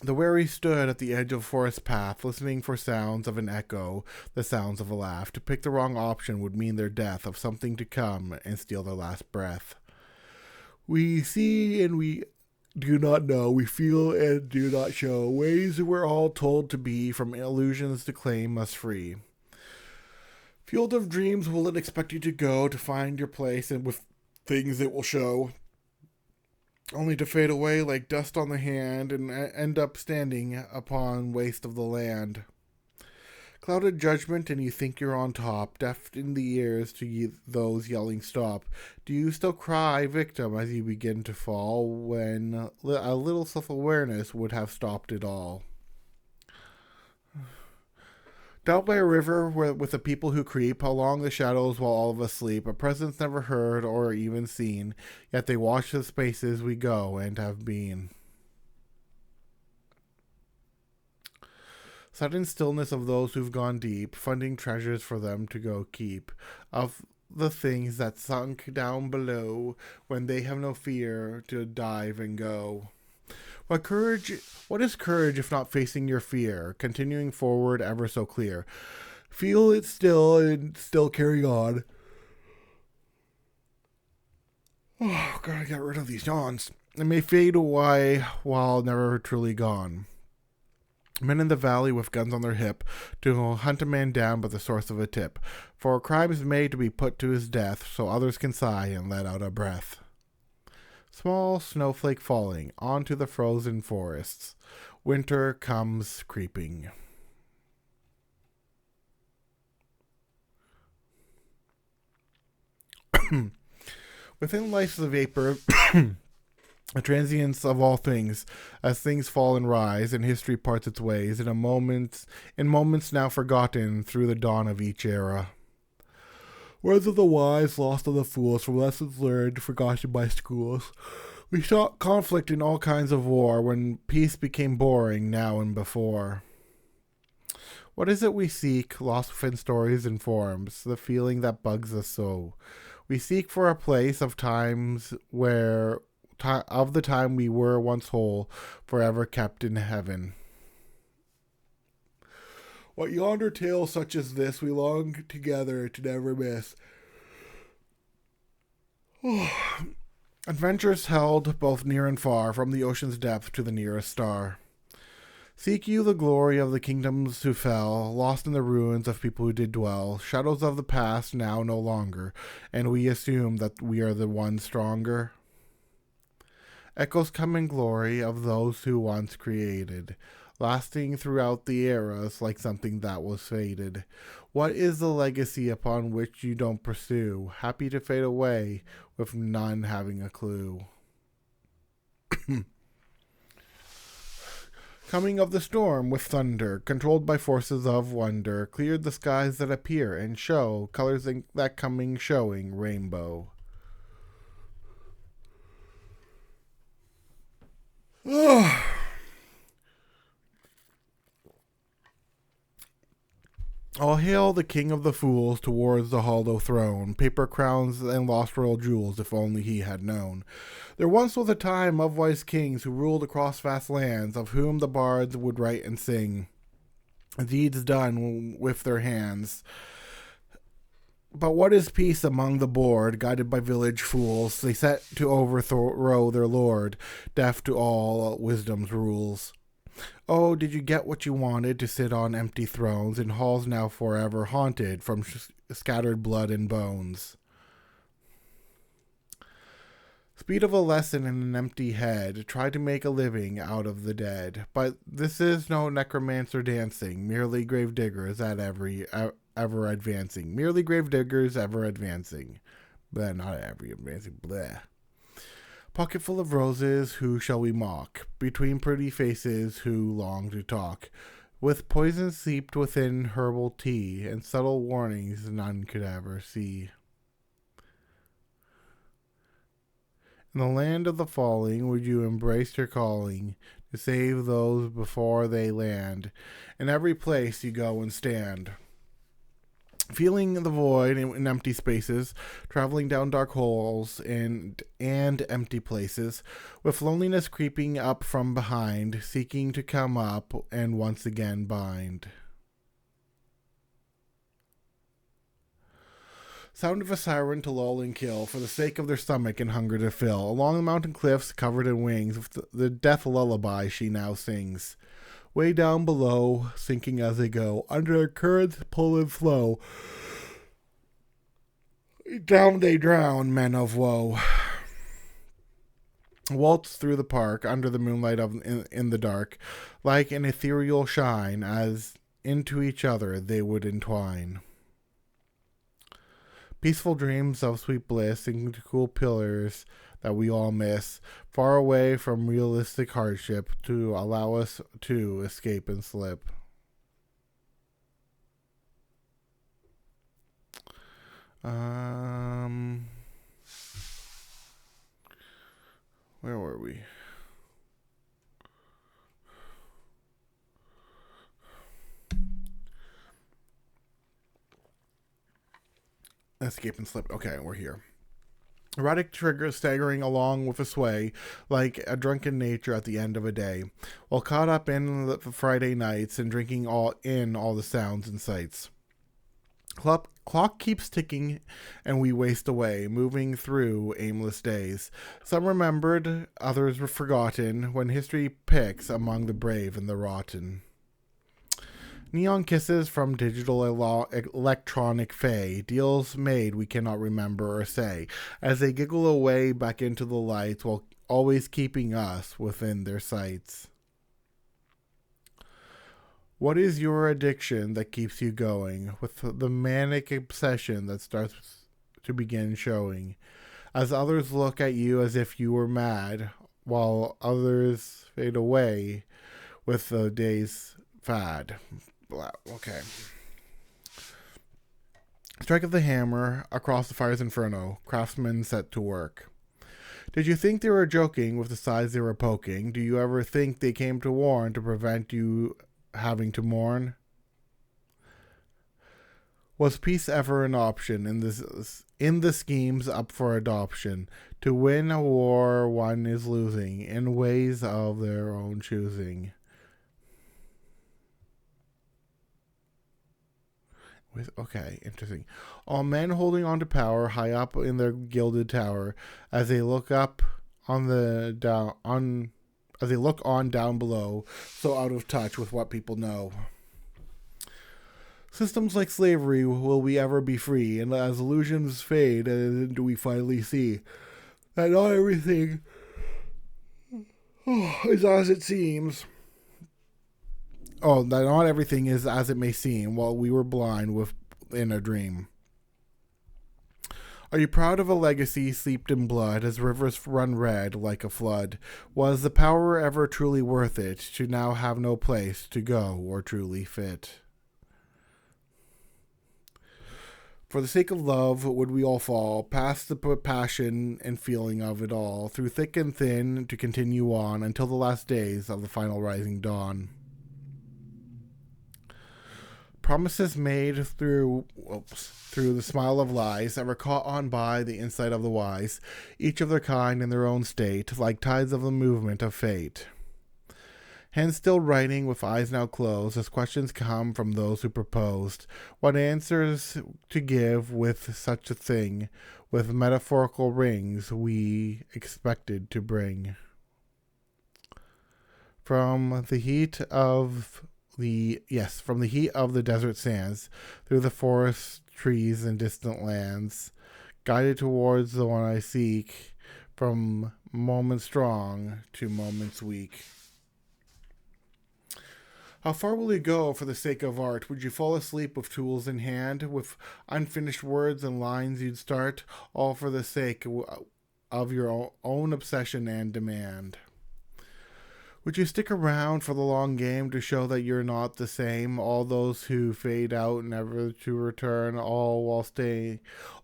The wary stood at the edge of a forest path, listening for sounds of an echo, the sounds of a laugh. To pick the wrong option would mean their death, of something to come, and steal their last breath. We see and we do not know, we feel and do not show, ways we're all told to be, from illusions to claim us free. Field of dreams, will it expect you to go, to find your place, and with things it will show, only to fade away like dust on the hand and end up standing upon waste of the land. Clouded judgment and you think you're on top, deaf in the ears to those yelling stop. Do you still cry victim as you begin to fall when a little self-awareness would have stopped it all? Down by a river with the people who creep along the shadows while all of us sleep, a presence never heard or even seen, yet they watch the spaces we go and have been. Sudden stillness of those who've gone deep, funding treasures for them to go keep, of the things that sunk down below when they have no fear to dive and go. What is courage if not facing your fear, continuing forward ever so clear? Feel it still and still carry on. Oh, gotta get rid of these yawns. It may fade away while never truly gone. Men in the valley with guns on their hip to hunt a man down by the source of a tip. For a crime is made to be put to his death, so others can sigh and let out a breath. Small snowflake falling onto the frozen forests. Winter comes creeping. Within life's the vapor, a transience of all things, as things fall and rise, and history parts its ways, in moments now forgotten through the dawn of each era. Words of the wise, lost on the fools, from lessons learned, forgotten by schools. We saw conflict in all kinds of war, when peace became boring now and before. What is it we seek, lost within stories and forms, the feeling that bugs us so? We seek for a place of times of the time we were once whole, forever kept in heaven. What yonder tale such as this we long together to never miss. Adventures held both near and far, from the ocean's depth to the nearest star. Seek you the glory of the kingdoms who fell, lost in the ruins of people who did dwell, shadows of the past now no longer, and we assume that we are the ones stronger. Echoes come in glory of those who once created, lasting throughout the eras like something that was faded. What is the legacy upon which you don't pursue, happy to fade away with none having a clue? Coming of the storm with thunder, controlled by forces of wonder, cleared the skies that appear and show colors that coming showing rainbow. All hail the king of the fools towards the hollow throne, paper crowns and lost royal jewels, if only he had known. There once was a time of wise kings who ruled across vast lands, of whom the bards would write and sing, deeds done with their hands. But what is peace among the bored, guided by village fools? They set to overthrow their lord, deaf to all wisdom's rules. Oh, did you get what you wanted, to sit on empty thrones in halls now forever haunted from scattered blood and bones? Speed of a lesson in an empty head, try to make a living out of the dead. But this is no necromancer dancing, merely grave diggers at ever advancing. Merely grave diggers ever advancing. But not every advancing, bleh. Pocket full of roses, who shall we mock? Between pretty faces, who long to talk? With poison seeped within herbal tea, and subtle warnings none could ever see. In the land of the falling, would you embrace your calling to save those before they land? In every place you go and stand, feeling the void in empty spaces, traveling down dark holes and empty places, with loneliness creeping up from behind, seeking to come up and once again bind. Sound of a siren to lull and kill, for the sake of their stomach and hunger to fill. Along the mountain cliffs, covered in wings, with the death lullaby she now sings. Way down below, sinking as they go, under a current's pull and flow. Down they drown, men of woe. Waltz through the park, under the moonlight in the dark, like an ethereal shine, as into each other they would entwine. Peaceful dreams of sweet bliss, sinking to cool pillars that we all miss, far away from realistic hardship, to allow us to escape and slip. Where were we? Escape and slip. Okay, we're here. Erratic trigger staggering along with a sway, like a drunken nature at the end of a day, while caught up in the Friday nights and drinking all the sounds and sights. Clock keeps ticking, and we waste away, moving through aimless days. Some remembered, others were forgotten, when history picks among the brave and the rotten. Neon kisses from digital electronic fey, deals made we cannot remember or say, as they giggle away back into the lights while always keeping us within their sights. What is your addiction that keeps you going, with the manic obsession that starts to begin showing, as others look at you as if you were mad, while others fade away with the day's fad? Okay. Strike of the hammer across the fire's inferno, craftsmen set to work. Did you think they were joking with the size they were poking? Do you ever think they came to warn to prevent you having to mourn? Was peace ever an option in the schemes up for adoption? To win a war one is losing in ways of their own choosing. Okay, interesting. All men holding on to power high up in their gilded tower, as they look up on the as they look on down below, so out of touch with what people know. Systems like slavery, will we ever be free? And as illusions fade, do we finally see that not everything is as it seems. Oh, that not everything is as it may seem, while we were blind within a dream. Are you proud of a legacy steeped in blood, as rivers run red like a flood? Was the power ever truly worth it, to now have no place to go or truly fit? For the sake of love, would we all fall, past the passion and feeling of it all, through thick and thin, to continue on, until the last days of the final rising dawn? Promises made through the smile of lies, ever caught on by the insight of the wise, each of their kind in their own state, like tides of the movement of fate. Hands still writing, with eyes now closed, as questions come from those who proposed what answers to give with such a thing, with metaphorical rings we expected to bring. From the heat of the desert sands, through the forest trees and distant lands, guided towards the one I seek, from moments strong to moments weak. How far will you go for the sake of art? Would you fall asleep with tools in hand, with unfinished words and lines you'd start, all for the sake of your own obsession and demand? Would you stick around for the long game to show that you're not the same? All those who fade out never to return, all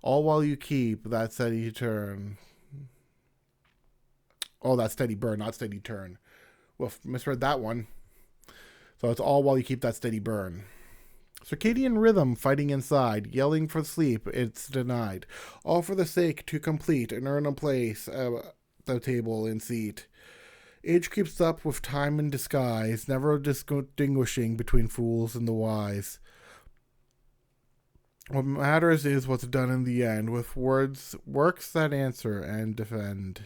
while you keep that steady turn. Oh, that steady burn, not steady turn. Well, misread that one. So it's all while you keep that steady burn. Circadian rhythm fighting inside, yelling for sleep, it's denied. All for the sake to complete and earn a place at the table and seat. Age creeps up with time in disguise, never distinguishing between fools and the wise. What matters is what's done in the end, with works that answer and defend.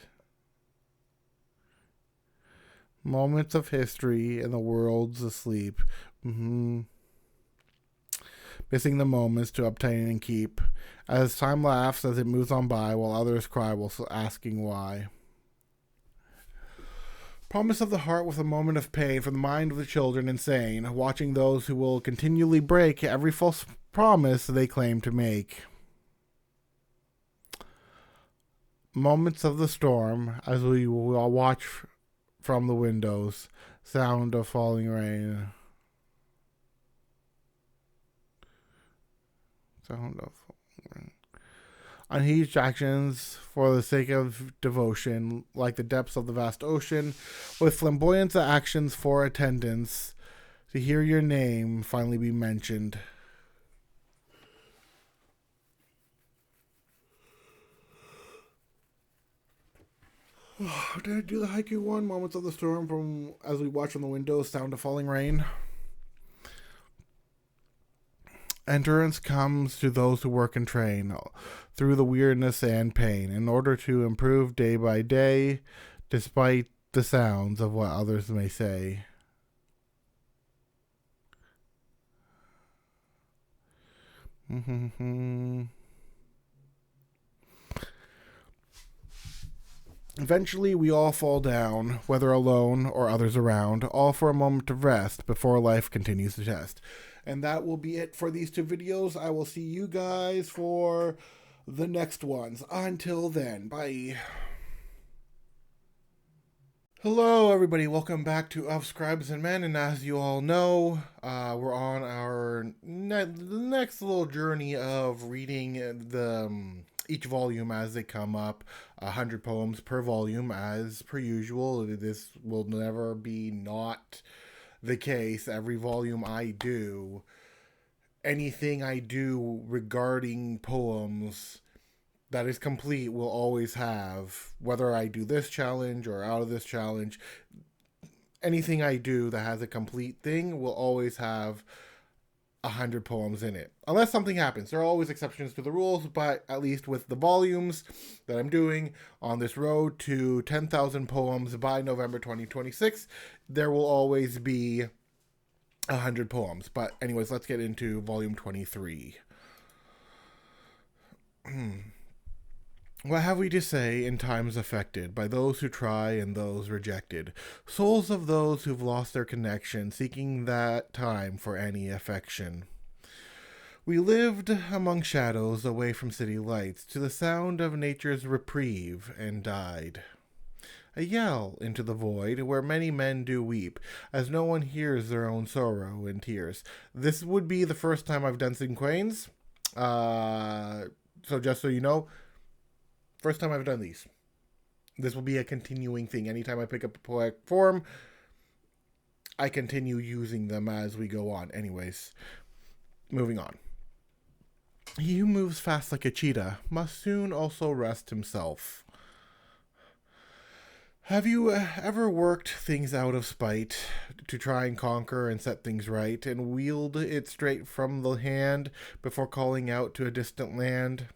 Moments of history and the world's asleep. Missing the moments to obtain and keep. As time laughs as it moves on by, while others cry while asking why. Promise of the heart with a moment of pain for the mind of the children insane, watching those who will continually break every false promise they claim to make. Moments of the storm as we will all watch from the windows, sound of falling rain. Unhinged actions for the sake of devotion, like the depths of the vast ocean, with flamboyant actions for attendance, to hear your name finally be mentioned. Did I do the haiku one? Moments of the storm from as we watch from the windows, sound of falling rain. Endurance comes to those who work and train through the weirdness and pain in order to improve day by day, despite the sounds of what others may say. Eventually, we all fall down, whether alone or others around, all for a moment of rest before life continues to test. And that will be it for these two videos. I will see you guys for the next ones. Until then, bye. Hello, everybody. Welcome back to Of Scribes and Men. And as you all know, we're on our next little journey of reading each volume as they come up. 100 poems per volume, as per usual. This will never be not the case. Every volume I do, anything I do regarding poems that is complete will always have, whether I do this challenge or out of this challenge, anything I do that has a complete thing will always have 100 poems in it. Unless something happens. There are always exceptions to the rules, but at least with the volumes that I'm doing on this road to 10,000 poems by November 2026, there will always be 100 poems. But anyways, let's get into volume 23. What have we to say in times affected by those who try and those rejected? Souls of those who've lost their connection, seeking that time for any affection. We lived among shadows, away from city lights, to the sound of nature's reprieve, and died. A yell into the void, where many men do weep, as no one hears their own sorrow and tears. This would be the first time I've done cinquains. So just so you know, first time I've done these. This will be a continuing thing. Anytime I pick up a poetic form, I continue using them as we go on. Anyways, moving on. He who moves fast like a cheetah must soon also rest himself. Have you ever worked things out of spite to try and conquer and set things right, and wield it straight from the hand before calling out to a distant land?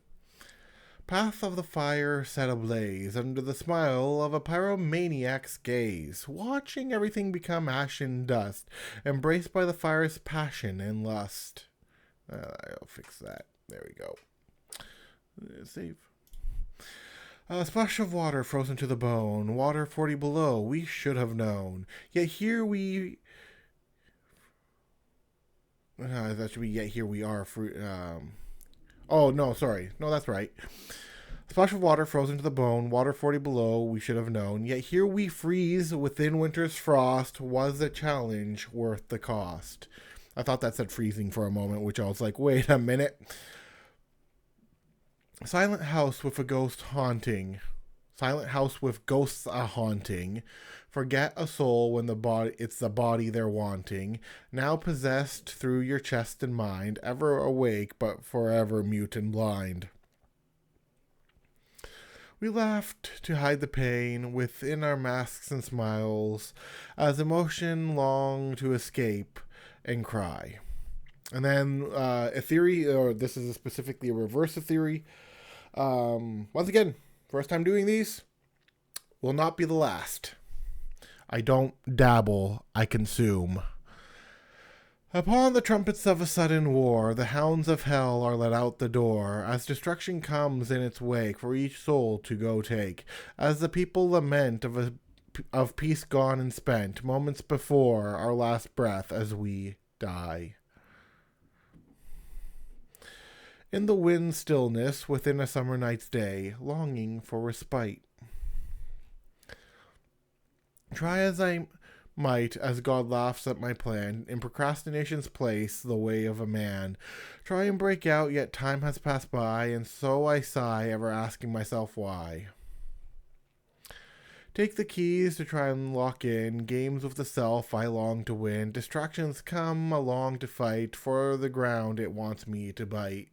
Path of the fire set ablaze under the smile of a pyromaniac's gaze, watching everything become ash and dust, embraced by the fire's passion and lust. I'll fix that. There we go. Save. A splash of water frozen to the bone, water 40 below, we should have known. Yet here we... that should be yet here we are. Oh, no, sorry. No, that's right. Splash of water frozen to the bone, water 40 below, we should have known. Yet here we freeze within winter's frost, was the challenge worth the cost? I thought that said freezing for a moment, which I was like, wait a minute. Silent house with a ghost haunting. Silent house with ghosts a haunting. Forget a soul when it's the body they're wanting. Now possessed through your chest and mind, ever awake but forever mute and blind. We laughed to hide the pain within our masks and smiles, as emotion longed to escape and cry. And then a theory, or this is specifically a reverse of theory. Once again, first time doing these, will not be the last. I don't dabble, I consume. Upon the trumpets of a sudden war, the hounds of hell are let out the door, as destruction comes in its wake for each soul to go take, as the people lament of peace gone and spent, moments before our last breath as we die. In the wind stillness, within a summer night's day, longing for respite. Try as I might, as God laughs at my plan, in procrastination's place, the way of a man. Try and break out, yet time has passed by, and so I sigh, ever asking myself why. Take the keys to try and lock in, games with the self I long to win. Distractions come along to fight, for the ground it wants me to bite.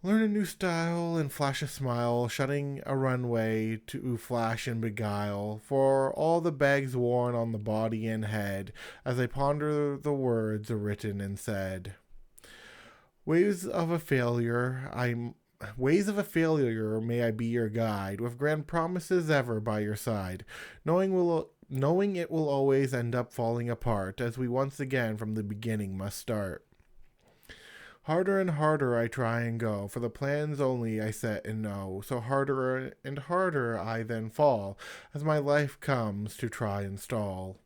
Learn a new style and flash a smile, shutting a runway to flash and beguile, for all the bags worn on the body and head, as I ponder the words written and said. Ways of a failure, may I be your guide, with grand promises ever by your side, knowing it will always end up falling apart, as we once again from the beginning must start. Harder and harder I try and go, for the plans only I set and know, so harder and harder I then fall, as my life comes to try and stall.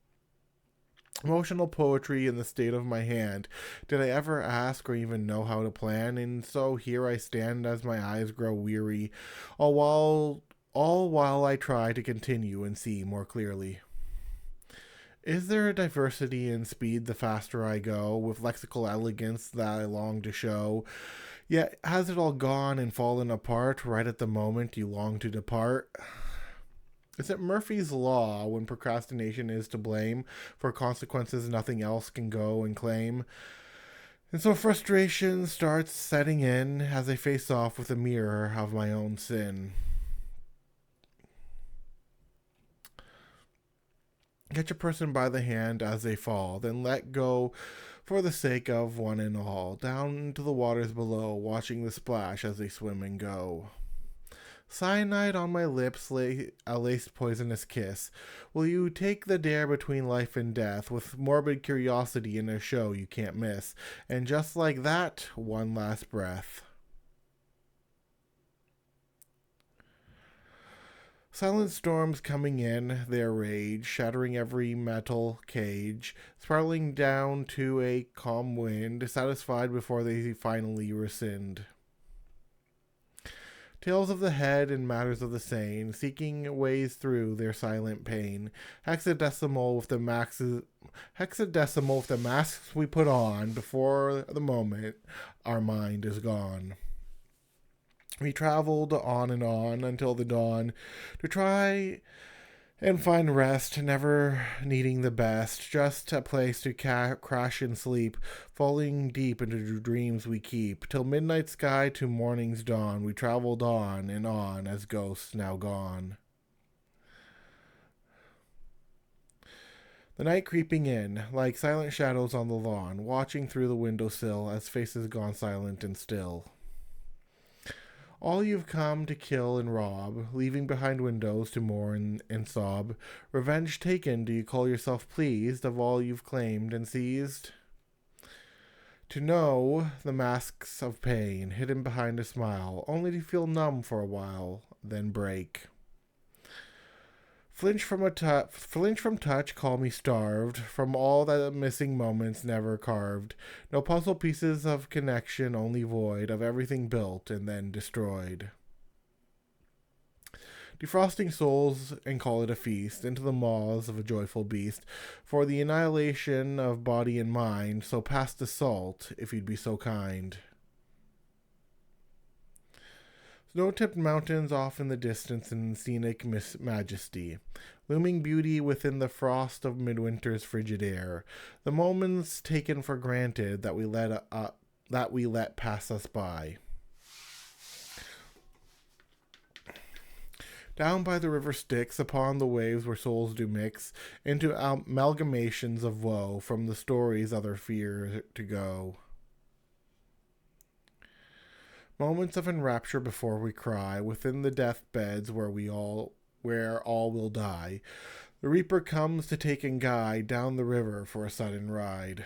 Emotional poetry in the state of my hand, did I ever ask or even know how to plan? And so here I stand as my eyes grow weary, all while I try to continue and see more clearly. Is there a diversity in speed the faster I go, with lexical elegance that I long to show? Yet has it all gone and fallen apart right at the moment you long to depart? Is it Murphy's Law when procrastination is to blame for consequences nothing else can go and claim? And so frustration starts setting in as I face off with a mirror of my own sin. Catch a person by the hand as they fall, then let go for the sake of one and all, down to the waters below, watching the splash as they swim and go. Cyanide on my lips, a laced poisonous kiss. Will you take the dare between life and death, with morbid curiosity in a show you can't miss? And just like that, one last breath. Silent storms coming in, their rage, shattering every metal cage, spiraling down to a calm wind, satisfied before they finally rescind. Tales of the head and matters of the sane, seeking ways through their silent pain. Hexadecimal with the masks we put on before the moment our mind is gone. We traveled on and on until the dawn to try and find rest, never needing the best, just a place to crash and sleep, falling deep into dreams we keep. Till midnight sky to morning's dawn, we traveled on and on as ghosts now gone. The night creeping in, like silent shadows on the lawn, watching through the windowsill as faces gone silent and still. All you've come to kill and rob, leaving behind windows to mourn and sob. Revenge taken, do you call yourself pleased of all you've claimed and seized? To know the masks of pain hidden behind a smile, only to feel numb for a while, then break. Flinch from touch, call me starved, from all the missing moments never carved. No puzzle pieces of connection, only void of everything built and then destroyed. Defrosting souls and call it a feast, into the maws of a joyful beast, for the annihilation of body and mind, so past assault, if you'd be so kind. Snow-tipped mountains off in the distance in scenic majesty, looming beauty within the frost of midwinter's frigid air. The moments taken for granted that we let pass us by. Down by the river Styx, upon the waves where souls do mix into amalgamations of woe, from the stories other fear to go. Moments of enrapture before we cry, within the deathbeds where all will die. The reaper comes to take and guide down the river for a sudden ride.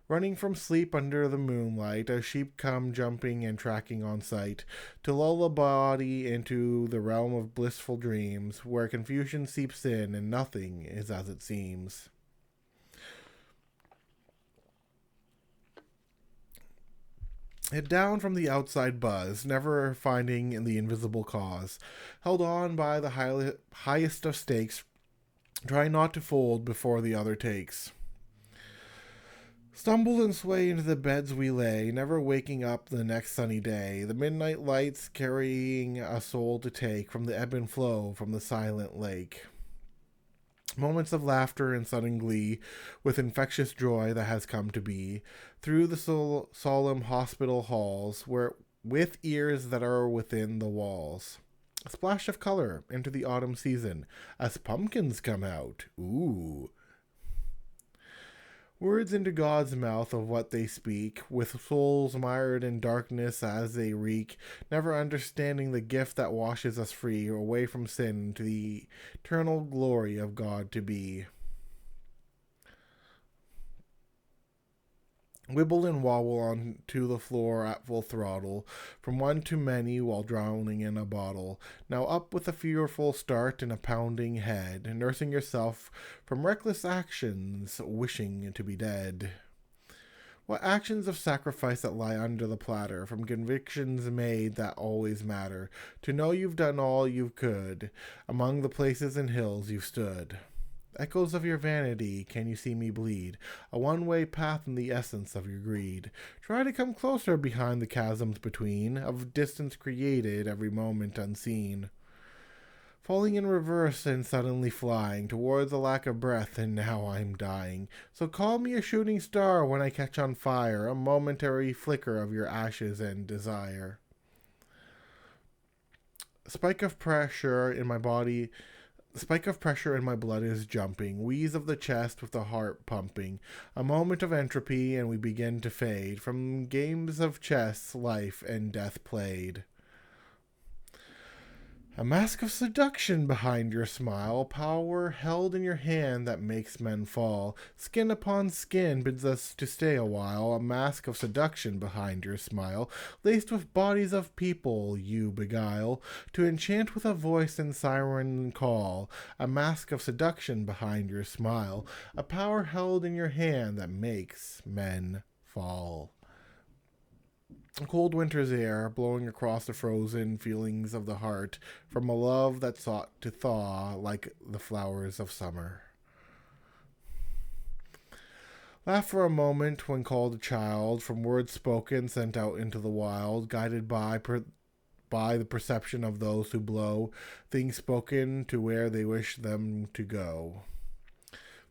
Running from sleep under the moonlight, as sheep come jumping and tracking on sight, to lull a body into the realm of blissful dreams, where confusion seeps in and nothing is as it seems. Head down from the outside buzz, never finding the invisible cause. Held on by the highest of stakes, try not to fold before the other takes. Stumble and sway into the beds we lay, never waking up the next sunny day. The midnight lights carrying a soul to take from the ebb and flow from the silent lake. Moments of laughter and sudden glee, with infectious joy that has come to be, through the solemn hospital halls, where with ears that are within the walls. A splash of color into the autumn season, as pumpkins come out. Ooh. Words into God's mouth of what they speak, with souls mired in darkness as they reek, never understanding the gift that washes us free, away from sin, to the eternal glory of God to be. Wibble and wobble onto the floor at full throttle, from one to many while drowning in a bottle. Now up with a fearful start and a pounding head, nursing yourself from reckless actions, wishing to be dead. What actions of sacrifice that lie under the platter, from convictions made that always matter, to know you've done all you could, among the places and hills you've stood. Echoes of your vanity, can you see me bleed? A one-way path in the essence of your greed. Try to come closer behind the chasms between, of distance created every moment unseen. Falling in reverse and suddenly flying, towards a lack of breath, and now I'm dying. So call me a shooting star when I catch on fire, a momentary flicker of your ashes and desire. A spike of pressure in my body Spike of pressure in my blood is jumping, wheeze of the chest with the heart pumping. A moment of entropy, and we begin to fade from games of chess, life and death played. A mask of seduction behind your smile, power held in your hand that makes men fall. Skin upon skin bids us to stay a while, a mask of seduction behind your smile, laced with bodies of people you beguile, to enchant with a voice and siren call. A mask of seduction behind your smile, a power held in your hand that makes men fall. A cold winter's air blowing across the frozen feelings of the heart from a love that sought to thaw like the flowers of summer. Laugh for a moment when called a child, from words spoken sent out into the wild, guided by the perception of those who blow things spoken to where they wish them to go.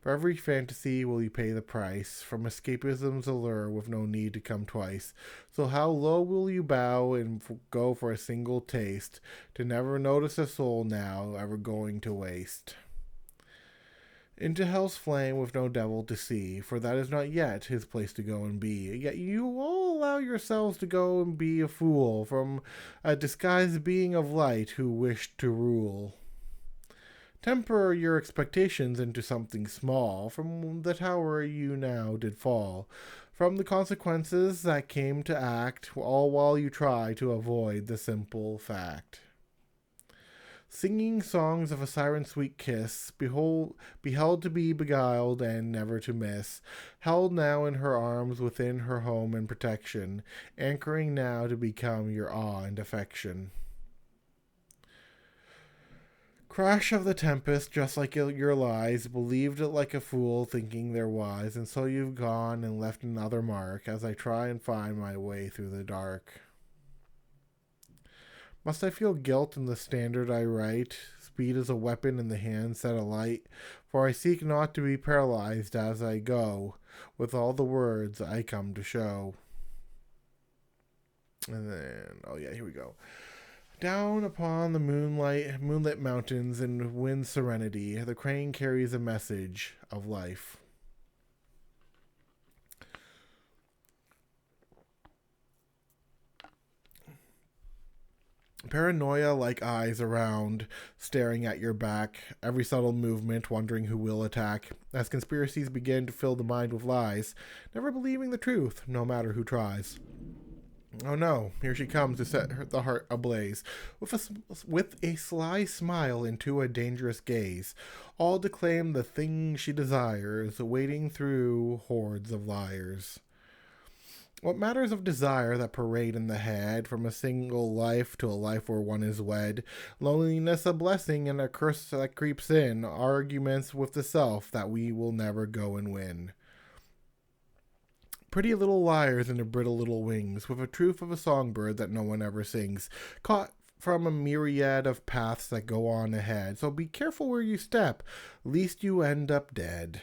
For every fantasy will you pay the price, from escapism's allure with no need to come twice. So how low will you bow and go for a single taste, to never notice a soul now ever going to waste? Into hell's flame with no devil to see, for that is not yet his place to go and be. Yet you all allow yourselves to go and be a fool, from a disguised being of light who wished to rule. Temper your expectations into something small, from the tower you now did fall, from the consequences that came to act, all while you try to avoid the simple fact. Singing songs of a siren's sweet kiss, beheld to be beguiled and never to miss, held now in her arms within her home and protection, anchoring now to become your awe and affection. Crash of the tempest, just like your lies, believed it like a fool, thinking they're wise, and so you've gone and left another mark, as I try and find my way through the dark. Must I feel guilt in the standard I write? Speed is a weapon in the hand set alight, for I seek not to be paralyzed as I go, with all the words I come to show. And then, here we go. Down upon the moonlit mountains in wind serenity, the crane carries a message of life. Paranoia like eyes around, staring at your back, every subtle movement, wondering who will attack, as conspiracies begin to fill the mind with lies, never believing the truth, no matter who tries. Oh no, here she comes to set the heart ablaze, with a sly smile into a dangerous gaze. All declaim the thing she desires, wading through hordes of liars. What matters of desire that parade in the head, from a single life to a life where one is wed? Loneliness a blessing and a curse that creeps in, arguments with the self that we will never go and win. Pretty little liars and their brittle little wings, with a truth of a songbird that no one ever sings, caught from a myriad of paths that go on ahead. So be careful where you step, lest you end up dead.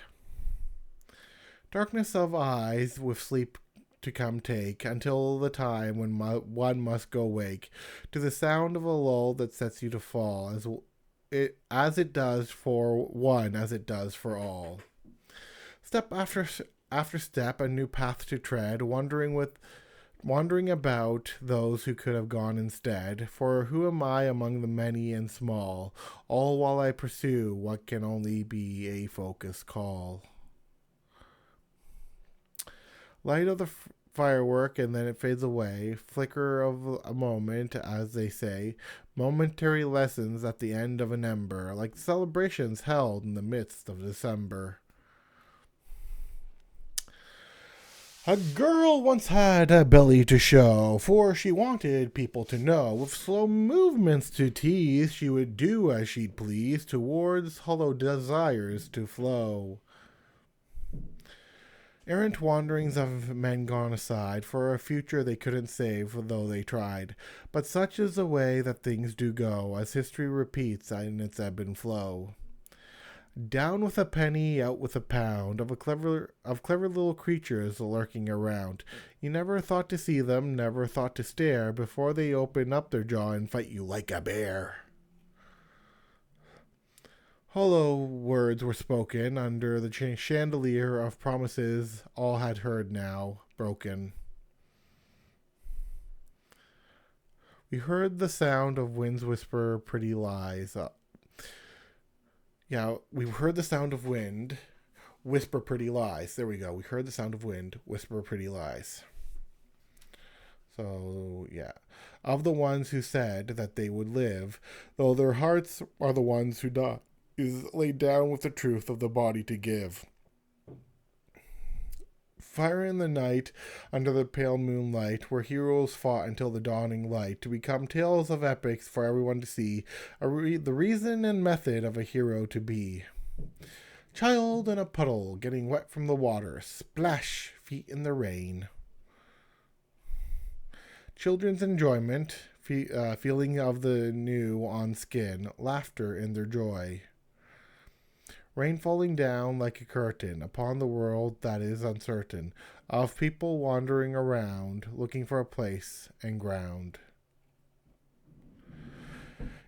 Darkness of eyes with sleep to come take, until the time when one must go wake, to the sound of a lull that sets you to fall, as it does for one, as it does for all. Step after step, a new path to tread, wandering about those who could have gone instead. For who am I among the many and small, all while I pursue what can only be a focused call? Light of the firework, and then it fades away. Flicker of a moment, as they say. Momentary lessons at the end of an ember, like celebrations held in the midst of December. A girl once had a belly to show, for she wanted people to know. With slow movements to tease, she would do as she'd please, towards hollow desires to flow. Errant wanderings of men gone aside, for a future they couldn't save, though they tried. But such is the way that things do go, as history repeats in its ebb and flow. Down with a penny, out with a pound, of clever little creatures lurking around. You never thought to see them, never thought to stare, before they open up their jaw and fight you like a bear. Hollow words were spoken under the chandelier of promises all had heard now, broken. We heard the sound of winds whisper pretty lies. We heard the sound of wind whisper pretty lies. There we go. We heard the sound of wind whisper pretty lies. So, yeah. Of the ones who said that they would live, though their hearts are the ones who die, is laid down with the truth of the body to give. Fire in the night, under the pale moonlight, where heroes fought until the dawning light, to become tales of epics for everyone to see, the reason and method of a hero to be. Child in a puddle, getting wet from the water, splash, feet in the rain. Children's enjoyment, feeling of the new on skin, laughter in their joy. Rain falling down like a curtain upon the world that is uncertain, of people wandering around, looking for a place and ground.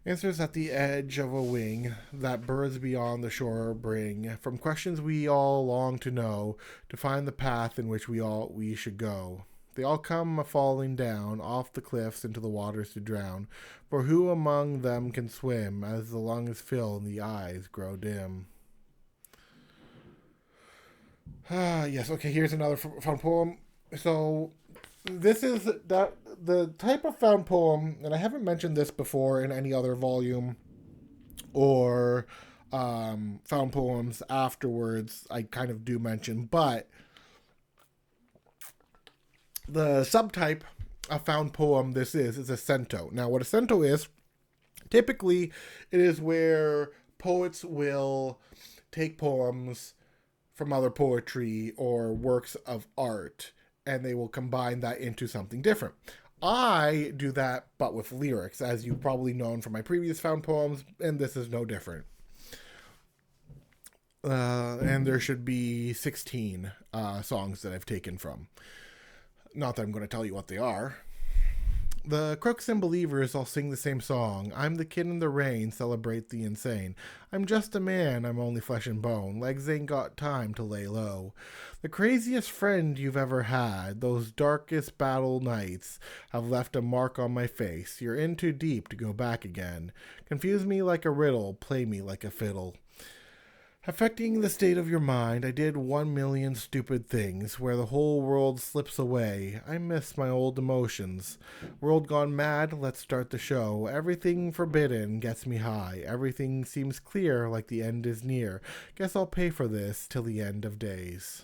Answers at the edge of a wing that birds beyond the shore bring, from questions we all long to know, to find the path in which we should go. They all come a-falling down off the cliffs into the waters to drown, for who among them can swim as the lungs fill and the eyes grow dim? Yes, okay, here's another found poem. So, this is the type of found poem, and I haven't mentioned this before in any other volume or found poems afterwards. I kind of do mention, but the subtype of found poem this is a cento. Now, what a cento is, typically, it is where poets will take poems from other poetry or works of art, and they will combine that into something different. I do that, but with lyrics, as you've probably known from my previous found poems, and this is no different. And there should be 16 songs that I've taken from. Not that I'm going to tell you what they are. The crooks and believers all sing the same song. I'm the kid in the rain, celebrate the insane. I'm just a man, I'm only flesh and bone. Legs ain't got time to lay low. The craziest friend you've ever had, those darkest battle nights, have left a mark on my face. You're in too deep to go back again. Confuse me like a riddle, play me like a fiddle. Affecting the state of your mind, I did 1,000,000 stupid things, where the whole world slips away. I miss my old emotions. World gone mad, let's start the show. Everything forbidden gets me high. Everything seems clear, like the end is near. Guess I'll pay for this till the end of days.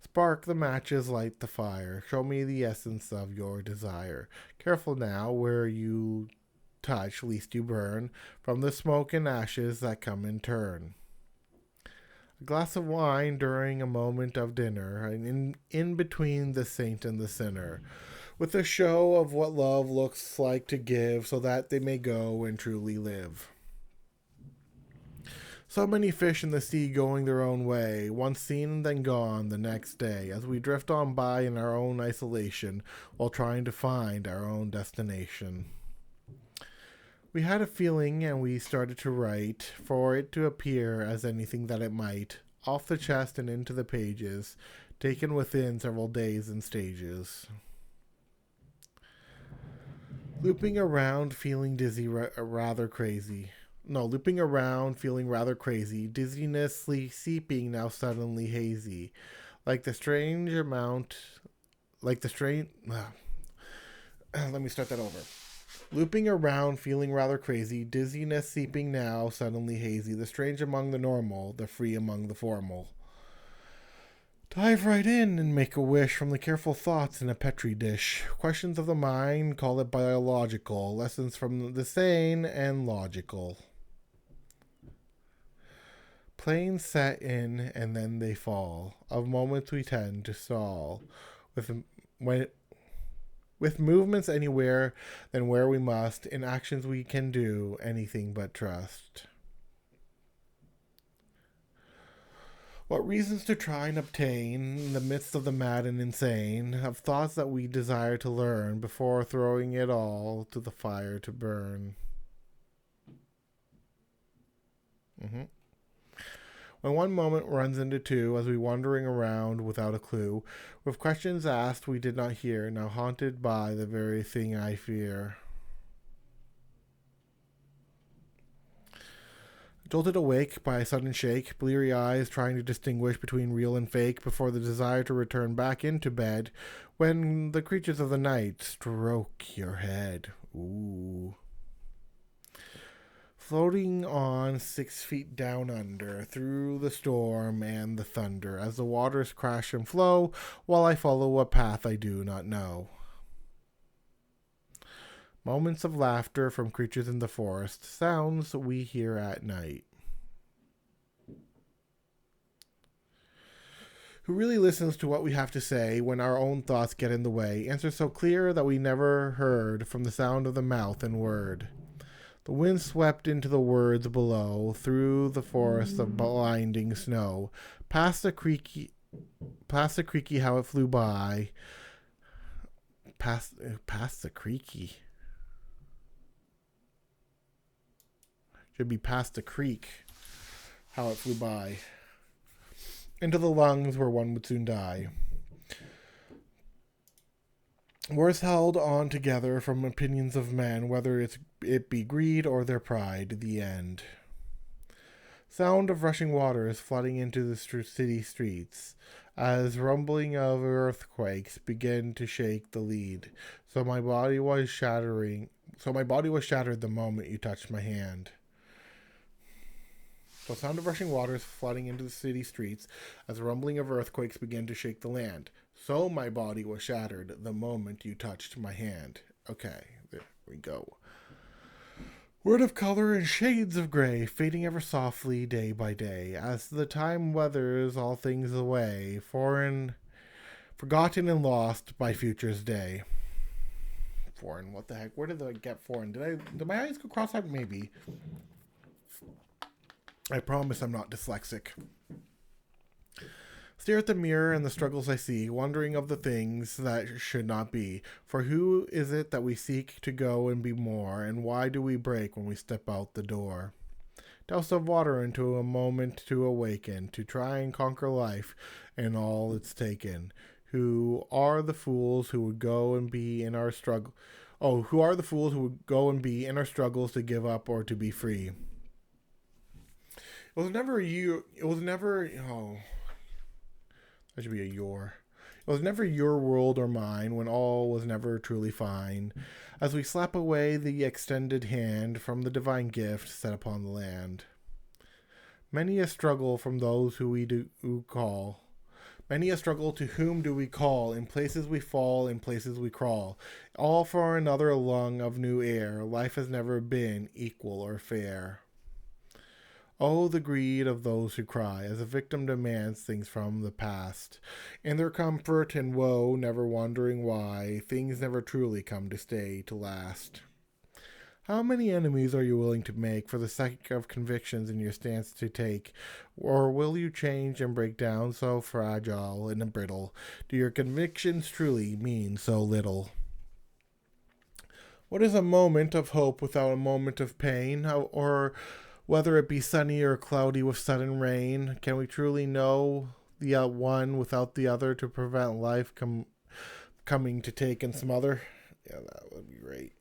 Spark the matches, light the fire. Show me the essence of your desire. Careful now where you touch, lest you burn, from the smoke and ashes that come in turn. A glass of wine during a moment of dinner, and in between the saint and the sinner, with a show of what love looks like to give, so that they may go and truly live. So many fish in the sea going their own way, once seen and then gone the next day, as we drift on by in our own isolation, while trying to find our own destination. We had a feeling and we started to write, for it to appear as anything that it might, off the chest and into the pages, taken within several days and stages. Looping around, feeling dizzy, rather crazy. No, looping around, feeling rather crazy, dizziness seeping now suddenly hazy, like the strange amount, like the strange, let me start that over. Looping around, feeling rather crazy, dizziness seeping now, suddenly hazy, the strange among the normal, the free among the formal. Dive right in and make a wish from the careful thoughts in a petri dish. Questions of the mind, call it biological, lessons from the sane and logical. Planes set in and then they fall, of moments we tend to stall, with movements anywhere than where we must, in actions we can do anything but trust. What reasons to try and obtain in the midst of the mad and insane, of thoughts that we desire to learn before throwing it all to the fire to burn. Mm-hmm. When one moment runs into two, as we wandering around without a clue, with questions asked we did not hear, now haunted by the very thing I fear. Jolted awake by a sudden shake, bleary eyes trying to distinguish between real and fake before the desire to return back into bed, when the creatures of the night stroke your head. Ooh. Floating on 6 feet down under, through the storm and the thunder, as the waters crash and flow, while I follow a path I do not know. Moments of laughter from creatures in the forest, sounds we hear at night. Who really listens to what we have to say when our own thoughts get in the way? Answer so clear that we never heard from the sound of the mouth and word. The wind swept into the words below, through the forest of blinding snow, past the creaky how it flew by. Past the creaky. Should be past the creek, how it flew by. Into the lungs where one would soon die. Words held on together from opinions of men, whether it be greed or their pride, the end. Sound of rushing waters flooding into the city streets, as rumbling of earthquakes begin to shake the lead. So my body was shattered the moment you touched my hand. So sound of rushing waters flooding into the city streets, as the rumbling of earthquakes began to shake the land. So my body was shattered the moment you touched my hand. Okay, there we go. Word of color and shades of gray, fading ever softly day by day, as the time weathers all things away, forgotten and lost by future's day. Foreign, what the heck? Where did I get foreign? Did my eyes go cross-eyed? Maybe. I promise I'm not dyslexic. Stare at the mirror and the struggles I see, wondering of the things that should not be. For who is it that we seek to go and be more, and why do we break when we step out the door? Douse of water into a moment to awaken, to try and conquer life and all it's taken. Who are the fools who would go and be in our struggle? Oh, who are the fools who would go and be in our struggles to give up or to be free? It was never you. It was never. Oh, that should be a your. It was never your world or mine when all was never truly fine. As we slap away the extended hand from the divine gift set upon the land. Many a struggle from those who call. Many a struggle to whom do we call? In places we fall, in places we crawl. All for another lung of new air. Life has never been equal or fair. Oh, the greed of those who cry, as a victim demands things from the past. In their comfort and woe, never wondering why, things never truly come to stay, to last. How many enemies are you willing to make for the sake of convictions in your stance to take? Or will you change and break down so fragile and brittle? Do your convictions truly mean so little? What is a moment of hope without a moment of pain? Or whether it be sunny or cloudy with sudden rain, can we truly know the one without the other to prevent life coming to take and smother? Yeah, that would be great.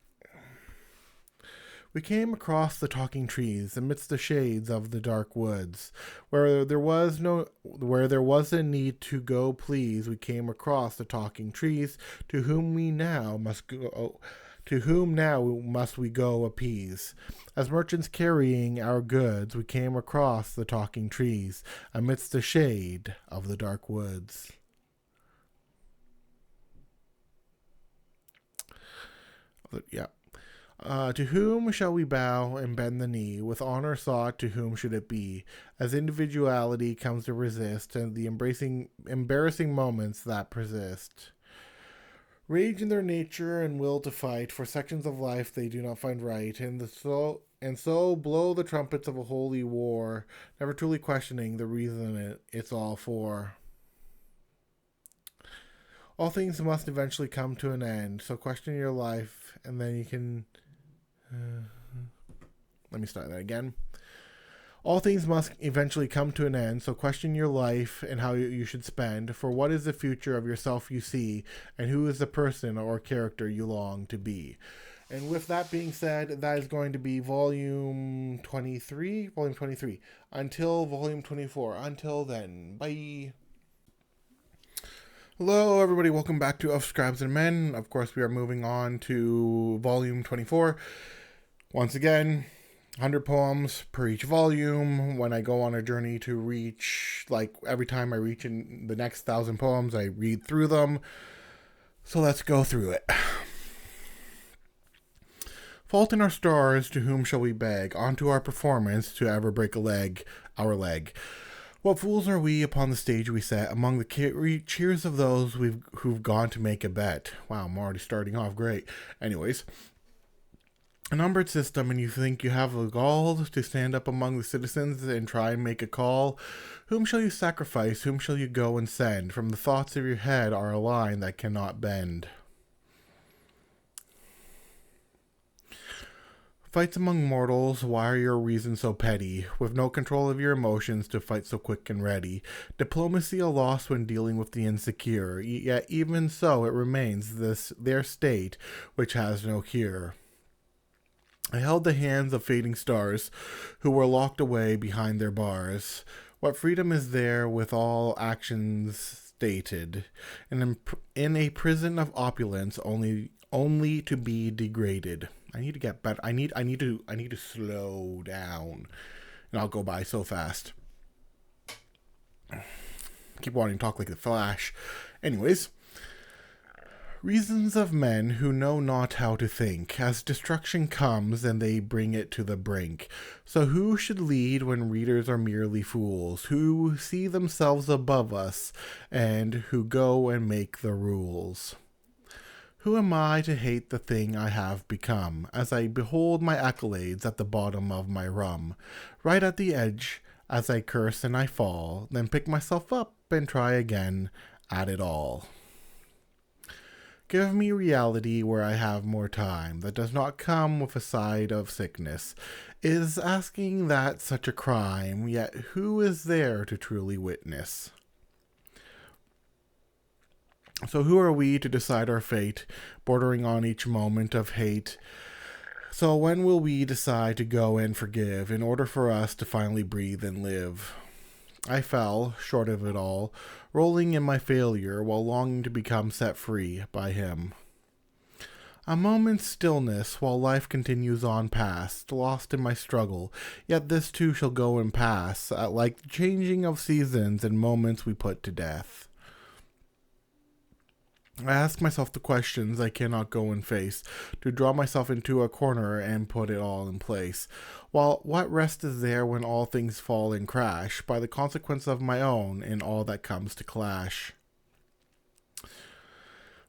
We came across the talking trees amidst the shades of the dark woods, where there was a need to go please. We came across the talking trees, to whom now must we go appease? As merchants carrying our goods, we came across the talking trees, amidst the shade of the dark woods. Yeah. To whom shall we bow and bend the knee? With honor sought, to whom should it be? As individuality comes to resist, and the embarrassing moments that persist. Rage in their nature and will to fight for sections of life they do not find right, and so blow the trumpets of a holy war, never truly questioning the reason it's all for. All things must eventually come to an end, so question your life, and then you can... let me start that again. All things must eventually come to an end, so question your life and how you should spend. For what is the future of yourself you see, and who is the person or character you long to be? And with that being said, that is going to be volume 23. Volume 23. Until volume 24. Until then, bye. Hello, everybody. Welcome back to Of Scribes and Men. Of course, we are moving on to volume 24. Once again, 100 poems per each volume. When I go on a journey to reach, like every time I reach in the next 1,000 poems, I read through them. So let's go through it. Fault in our stars, to whom shall we beg? Onto our performance, to ever break a leg, our leg. What fools are we upon the stage we set, among the cheers of those who've gone to make a bet. Wow, I'm already starting off great. Anyways, a numbered system, and you think you have the gall to stand up among the citizens and try and make a call? Whom shall you sacrifice? Whom shall you go and send? From the thoughts of your head are a line that cannot bend. Fights among mortals, why are your reasons so petty? With no control of your emotions to fight so quick and ready. Diplomacy a loss when dealing with the insecure, yet even so it remains their state which has no cure. I held the hands of fading stars, who were locked away behind their bars. What freedom is there with all actions stated? In a prison of opulence, only to be degraded. I need to get better. I need to slow down, and I'll go by so fast. Keep wanting to talk like the Flash. Anyways, reasons of men who know not how to think, as destruction comes and they bring it to the brink. So who should lead when readers are merely fools, who see themselves above us, and who go and make the rules? Who am I to hate the thing I have become, as I behold my accolades at the bottom of my rum, right at the edge, as I curse and I fall, then pick myself up and try again at it all. Give me reality where I have more time, that does not come with a side of sickness. Is asking that such a crime, yet who is there to truly witness? So who are we to decide our fate, bordering on each moment of hate? So when will we decide to go and forgive, in order for us to finally breathe and live? I fell, short of it all, rolling in my failure, while longing to become set free by him. A moment's stillness, while life continues on past, lost in my struggle, yet this too shall go and pass, like the changing of seasons and moments we put to death. I ask myself the questions I cannot go and face, to draw myself into a corner and put it all in place. While what rest is there when all things fall and crash, by the consequence of my own in all that comes to clash?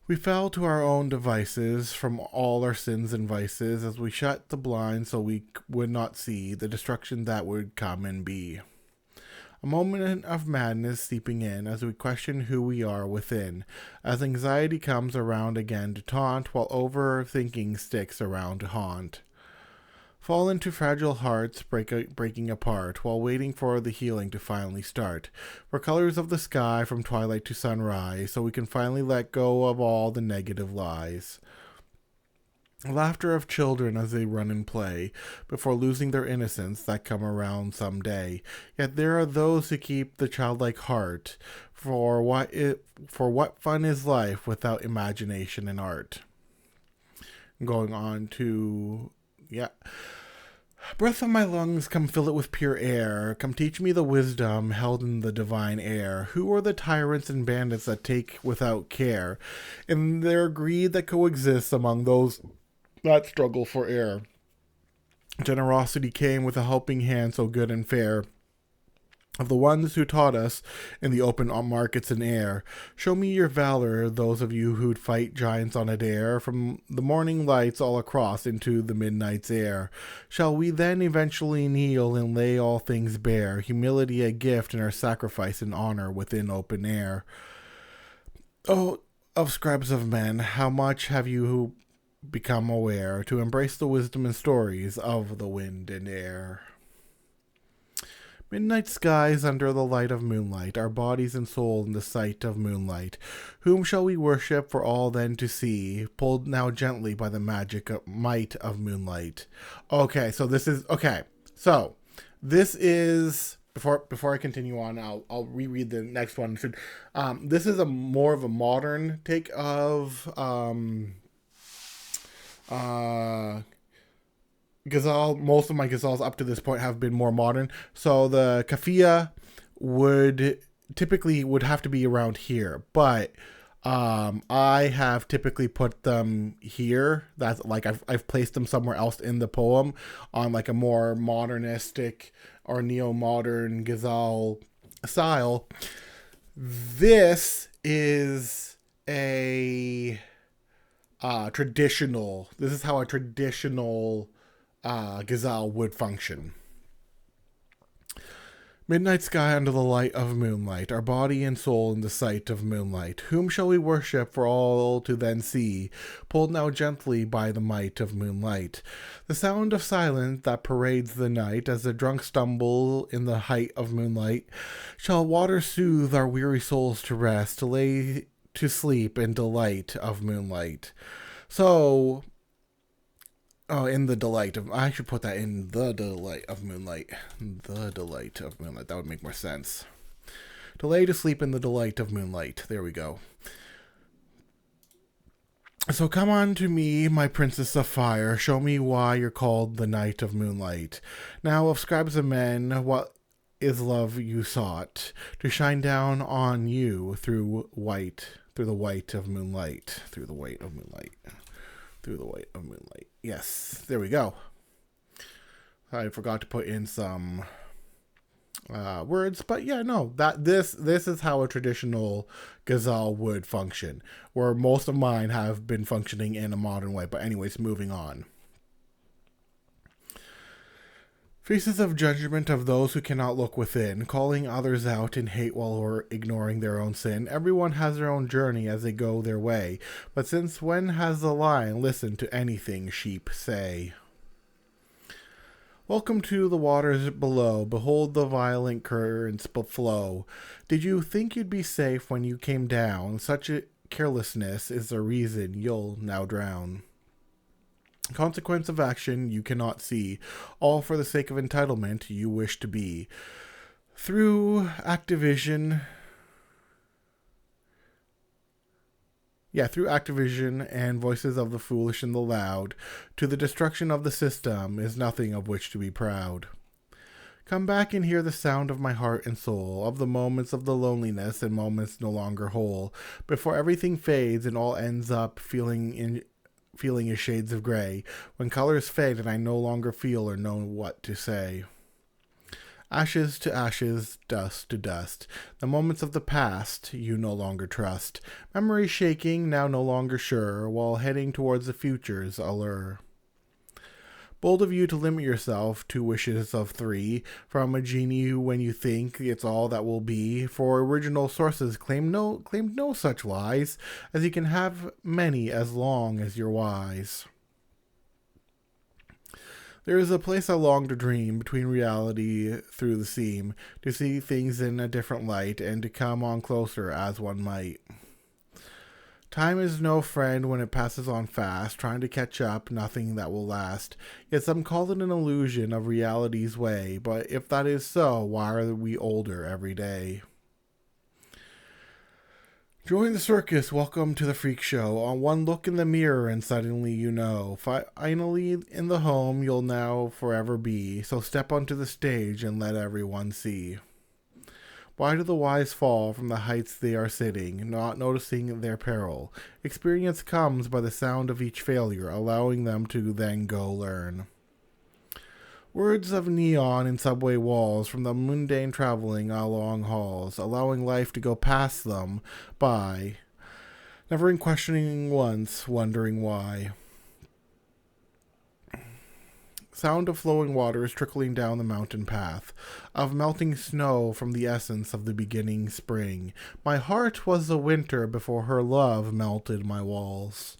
We fell to our own devices from all our sins and vices, as we shut the blind so we would not see the destruction that would come and be. A moment of madness seeping in as we question who we are within, as anxiety comes around again to taunt, while overthinking sticks around to haunt. Fall into fragile hearts breaking apart, while waiting for the healing to finally start. For colors of the sky from twilight to sunrise, so we can finally let go of all the negative lies. Laughter of children as they run and play, before losing their innocence that come around some day. Yet there are those who keep the childlike heart, for what fun is life without imagination and art? Going on to, Breath of my lungs, come fill it with pure air. Come teach me the wisdom held in the divine air. Who are the tyrants and bandits that take without care, in their greed that coexists among those that struggle for air? Generosity came with a helping hand so good and fair, of the ones who taught us in the open markets and air. Show me your valor, those of you who'd fight giants on a dare, from the morning lights all across into the midnight's air. Shall we then eventually kneel and lay all things bare, humility a gift and our sacrifice and honor within open air? Oh, of scribes of men, how much have you become aware to embrace the wisdom and stories of the wind and air? Midnight skies under the light of moonlight, our bodies and soul in the sight of moonlight. Whom shall we worship for all then to see, pulled now gently by the magic might of moonlight? Okay, so this is before I continue on, I'll reread the next one. This is a more of a modern take of ghazal. Most of my ghazals up to this point have been more modern. So the kafia would have to be around here, but I have typically put them here. That's like I've placed them somewhere else in the poem on like a more modernistic or neo-modern ghazal style. This is a traditional. This is how a traditional ghazal would function. Midnight sky under the light of moonlight, our body and soul in the sight of moonlight. Whom shall we worship for all to then see, pulled now gently by the might of moonlight? The sound of silence that parades the night, as the drunk stumble in the height of moonlight. Shall water soothe our weary souls to rest, to lay to sleep in delight of moonlight? So, in the delight of... I should put that in the delight of moonlight. The delight of moonlight. That would make more sense. To lay to sleep in the delight of moonlight. There we go. So come on to me, my princess of fire. Show me why you're called the night of moonlight. Now of scribes of men, what is love you sought? To shine down on you through the white of moonlight. Through the white of moonlight. Through the white of moonlight. Yes, there we go. I forgot to put in some words, but yeah, no, this is how a traditional ghazal would function, where most of mine have been functioning in a modern way. But anyways, moving on. Faces of judgment of those who cannot look within, calling others out in hate while ignoring their own sin. Everyone has their own journey as they go their way, but since when has the lion listened to anything sheep say? Welcome to the waters below, behold the violent currents flow. Did you think you'd be safe when you came down? Such a carelessness is the reason you'll now drown. Consequence of action you cannot see, all for the sake of entitlement you wish to be. Through activision and voices of the foolish and the loud, to the destruction of the system is nothing of which to be proud. Come back and hear the sound of my heart and soul, of the moments of the loneliness and moments no longer whole, before everything fades and all ends up feeling as shades of gray, when colors fade and I no longer feel or know what to say. Ashes to ashes, dust to dust, the moments of the past you no longer trust, memory shaking, now no longer sure, while heading towards the future's allure. Bold of you to limit yourself to wishes of 3, from a genie when you think it's all that will be, for original sources claim no such lies, as you can have many as long as you're wise. There is a place I long to dream, between reality through the seam, to see things in a different light, and to come on closer as one might. Time is no friend when it passes on fast, trying to catch up, nothing that will last. Yet some call it an illusion of reality's way, but if that is so, why are we older every day? Join the circus, welcome to the freak show. On one look in the mirror and suddenly you know. Finally in the home you'll now forever be, so step onto the stage and let everyone see. Why do the wise fall from the heights they are sitting, not noticing their peril? Experience comes by the sound of each failure, allowing them to then go learn. Words of neon in subway walls, from the mundane traveling along halls, allowing life to go past them by, never in questioning once, wondering why. Sound of flowing waters trickling down the mountain path, of melting snow from the essence of the beginning spring. My heart was the winter before her love melted my walls.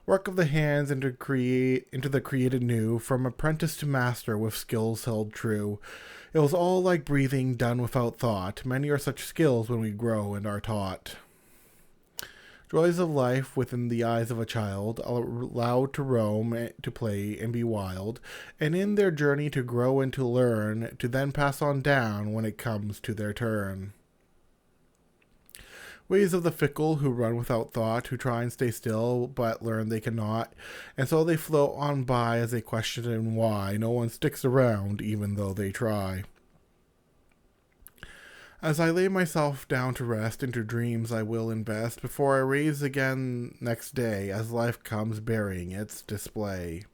Work of the hands into the created new, from apprentice to master with skills held true. It was all like breathing, done without thought. Many are such skills when we grow and are taught. Joys of life within the eyes of a child, allowed to roam, to play, and be wild, and in their journey to grow and to learn, to then pass on down when it comes to their turn. Ways of the fickle who run without thought, who try and stay still, but learn they cannot, and so they float on by as they question why no one sticks around even though they try. As I lay myself down to rest, into dreams I will invest, before I rise again next day, as life comes bearing its display.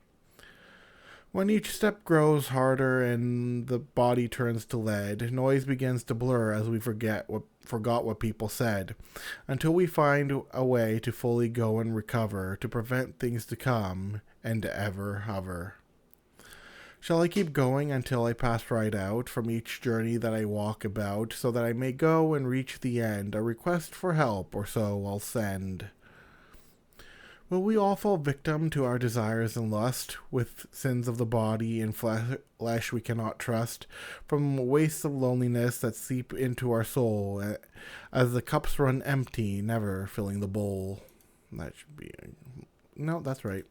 When each step grows harder and the body turns to lead, noise begins to blur as we forgot what people said, until we find a way to fully go and recover, to prevent things to come and to ever hover. Shall I keep going until I pass right out from each journey that I walk about, so that I may go and reach the end, a request for help or so I'll send? Will we all fall victim to our desires and lust, with sins of the body and flesh we cannot trust, from wastes of loneliness that seep into our soul, as the cups run empty, never filling the bowl? That should be... No, that's right.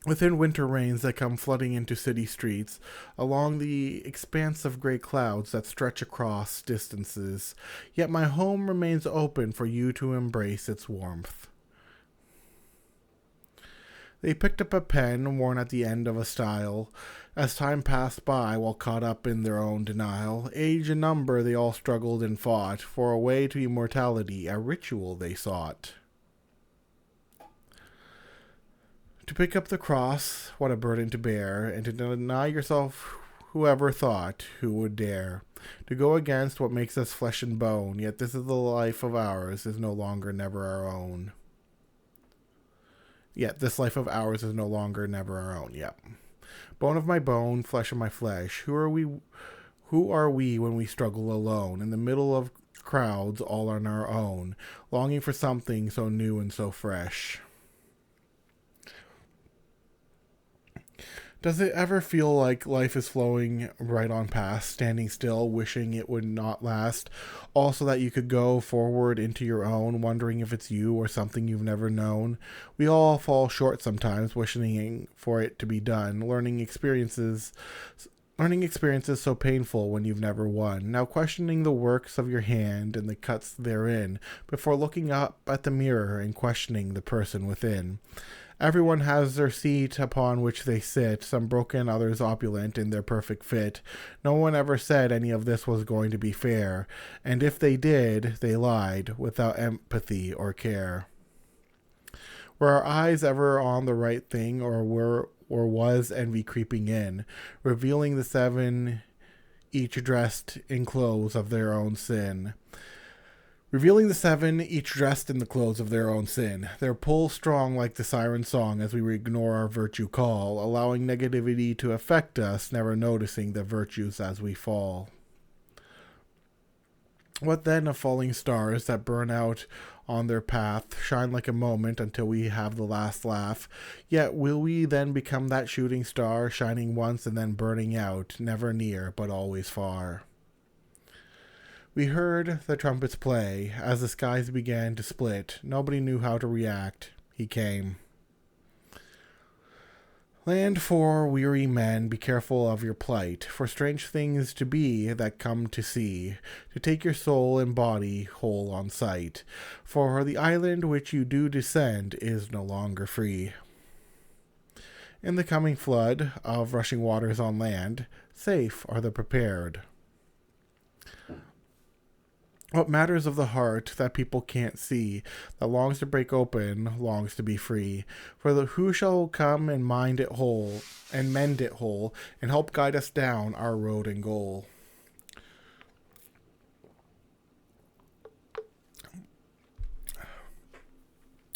Within winter rains that come flooding into city streets, along the expanse of gray clouds that stretch across distances, yet my home remains open for you to embrace its warmth. They picked up a pen worn at the end of a style, as time passed by while caught up in their own denial. Age and number they all struggled and fought, for a way to immortality, a ritual they sought. To pick up the cross, what a burden to bear, and to deny yourself whoever thought, who would dare, to go against what makes us flesh and bone, yet this is the life of ours, is no longer never our own. Yet this life of ours is no longer never our own, yep. Bone of my bone, flesh of my flesh, who are we when we struggle alone, in the middle of crowds all on our own, longing for something so new and so fresh? Does it ever feel like life is flowing right on past, standing still, wishing it would not last, all so that you could go forward into your own, wondering if it's you or something you've never known? We all fall short sometimes, wishing for it to be done, learning experiences so painful when you've never won, now questioning the works of your hand and the cuts therein, before looking up at the mirror and questioning the person within. Everyone has their seat upon which they sit, some broken, others opulent in their perfect fit. No one ever said any of this was going to be fair, and if they did, they lied, without empathy or care. Were our eyes ever on the right thing, or was envy creeping in, revealing the seven, each dressed in clothes of their own sin? Revealing the seven, each dressed in the clothes of their own sin. Their pull strong like the siren song as we ignore our virtue call, allowing negativity to affect us, never noticing the virtues as we fall. What then of falling stars that burn out on their path, shine like a moment until we have the last laugh? Yet will we then become that shooting star, shining once and then burning out, never near but always far? We heard the trumpets play as the skies began to split. Nobody knew how to react. He came. Land for weary men, be careful of your plight, for strange things to be that come to see, to take your soul and body whole on sight. For the island which you do descend is no longer free. In the coming flood of rushing waters on land, safe are the prepared. What matters of the heart that people can't see, that longs to break open, longs to be free? For who shall come and mend it whole, and help guide us down our road and goal?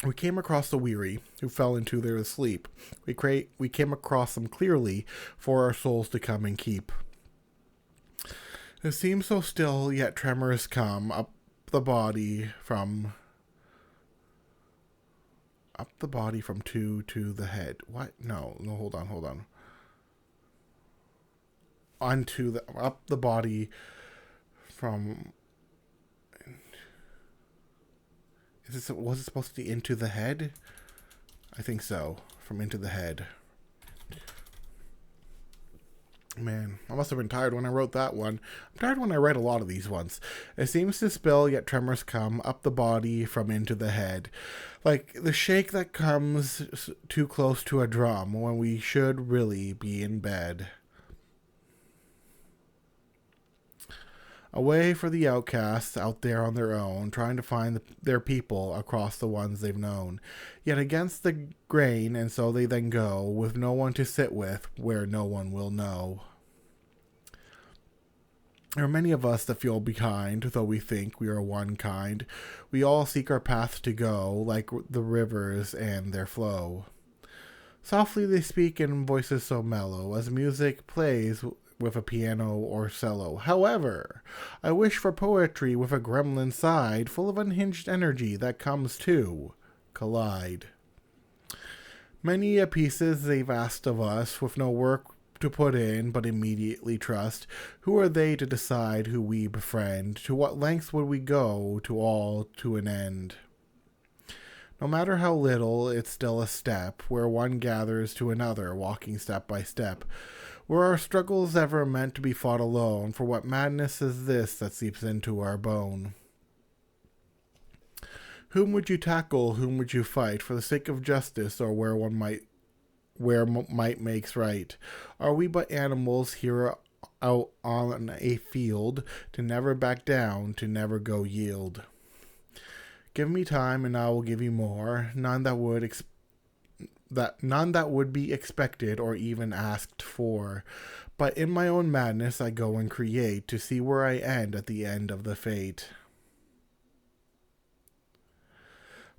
We came across the weary who fell into their sleep. We came across them clearly for our souls to come and keep. It seems so still, yet tremors come up the body from Up the body from two to the head. What? No, hold on. Up the body from. Was it supposed to be into the head? I think so. From into the head. Man, I must have been tired when I wrote that one. I'm tired when I write a lot of these ones. It seems to spill, yet tremors come up the body from into the head. Like the shake that comes too close to a drum when we should really be in bed. A way for the outcasts out there on their own, trying to find their people across the ones they've known. Yet against the grain, and so they then go, with no one to sit with, where no one will know. There are many of us that feel behind, though we think we are one kind. We all seek our path to go, like the rivers and their flow. Softly they speak in voices so mellow, as music plays with a piano or cello. However, I wish for poetry with a gremlin side, full of unhinged energy that comes to collide. Many a pieces they've asked of us, with no work to put in, but immediately trust. Who are they to decide who we befriend? To what lengths would we go, to all to an end? No matter how little, it's still a step, where one gathers to another, walking step by step. Were our struggles ever meant to be fought alone? For what madness is this that seeps into our bone? Whom would you tackle? Whom would you fight? For the sake of justice, or where might makes right? Are we but animals here out on a field, to never back down, to never go yield? Give me time, and I will give you more, none that would be expected or even asked for. But in my own madness I go and create, to see where I end at the end of the fate.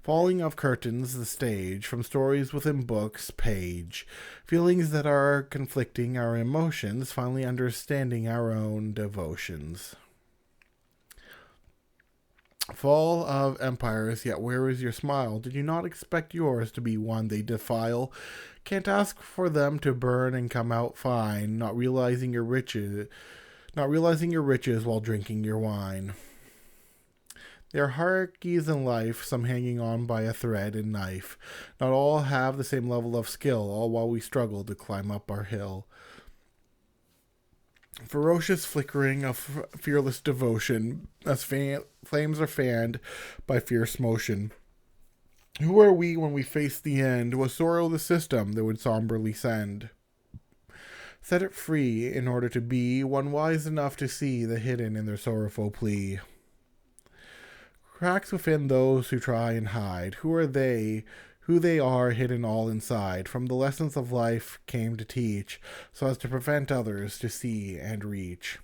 Falling of curtains, the stage, from stories within books, page. Feelings that are conflicting our emotions, finally understanding our own devotions. Fall of empires, yet where is your smile? Did you not expect yours to be one they defile? Can't ask for them to burn and come out fine, not realizing your riches while drinking your wine. There are hierarchies in life, some hanging on by a thread and knife. Not all have the same level of skill, all while we struggle to climb up our hill. Ferocious flickering of fearless devotion, as flames are fanned by fierce motion. Who are we when we face the end? Was sorrow the system that would somberly send? Set it free in order to be one wise enough to see the hidden in their sorrowful plea. Cracks within those who try and hide. Who are they? Who they are hidden all inside, from the lessons of life came to teach, so as to prevent others to see and reach.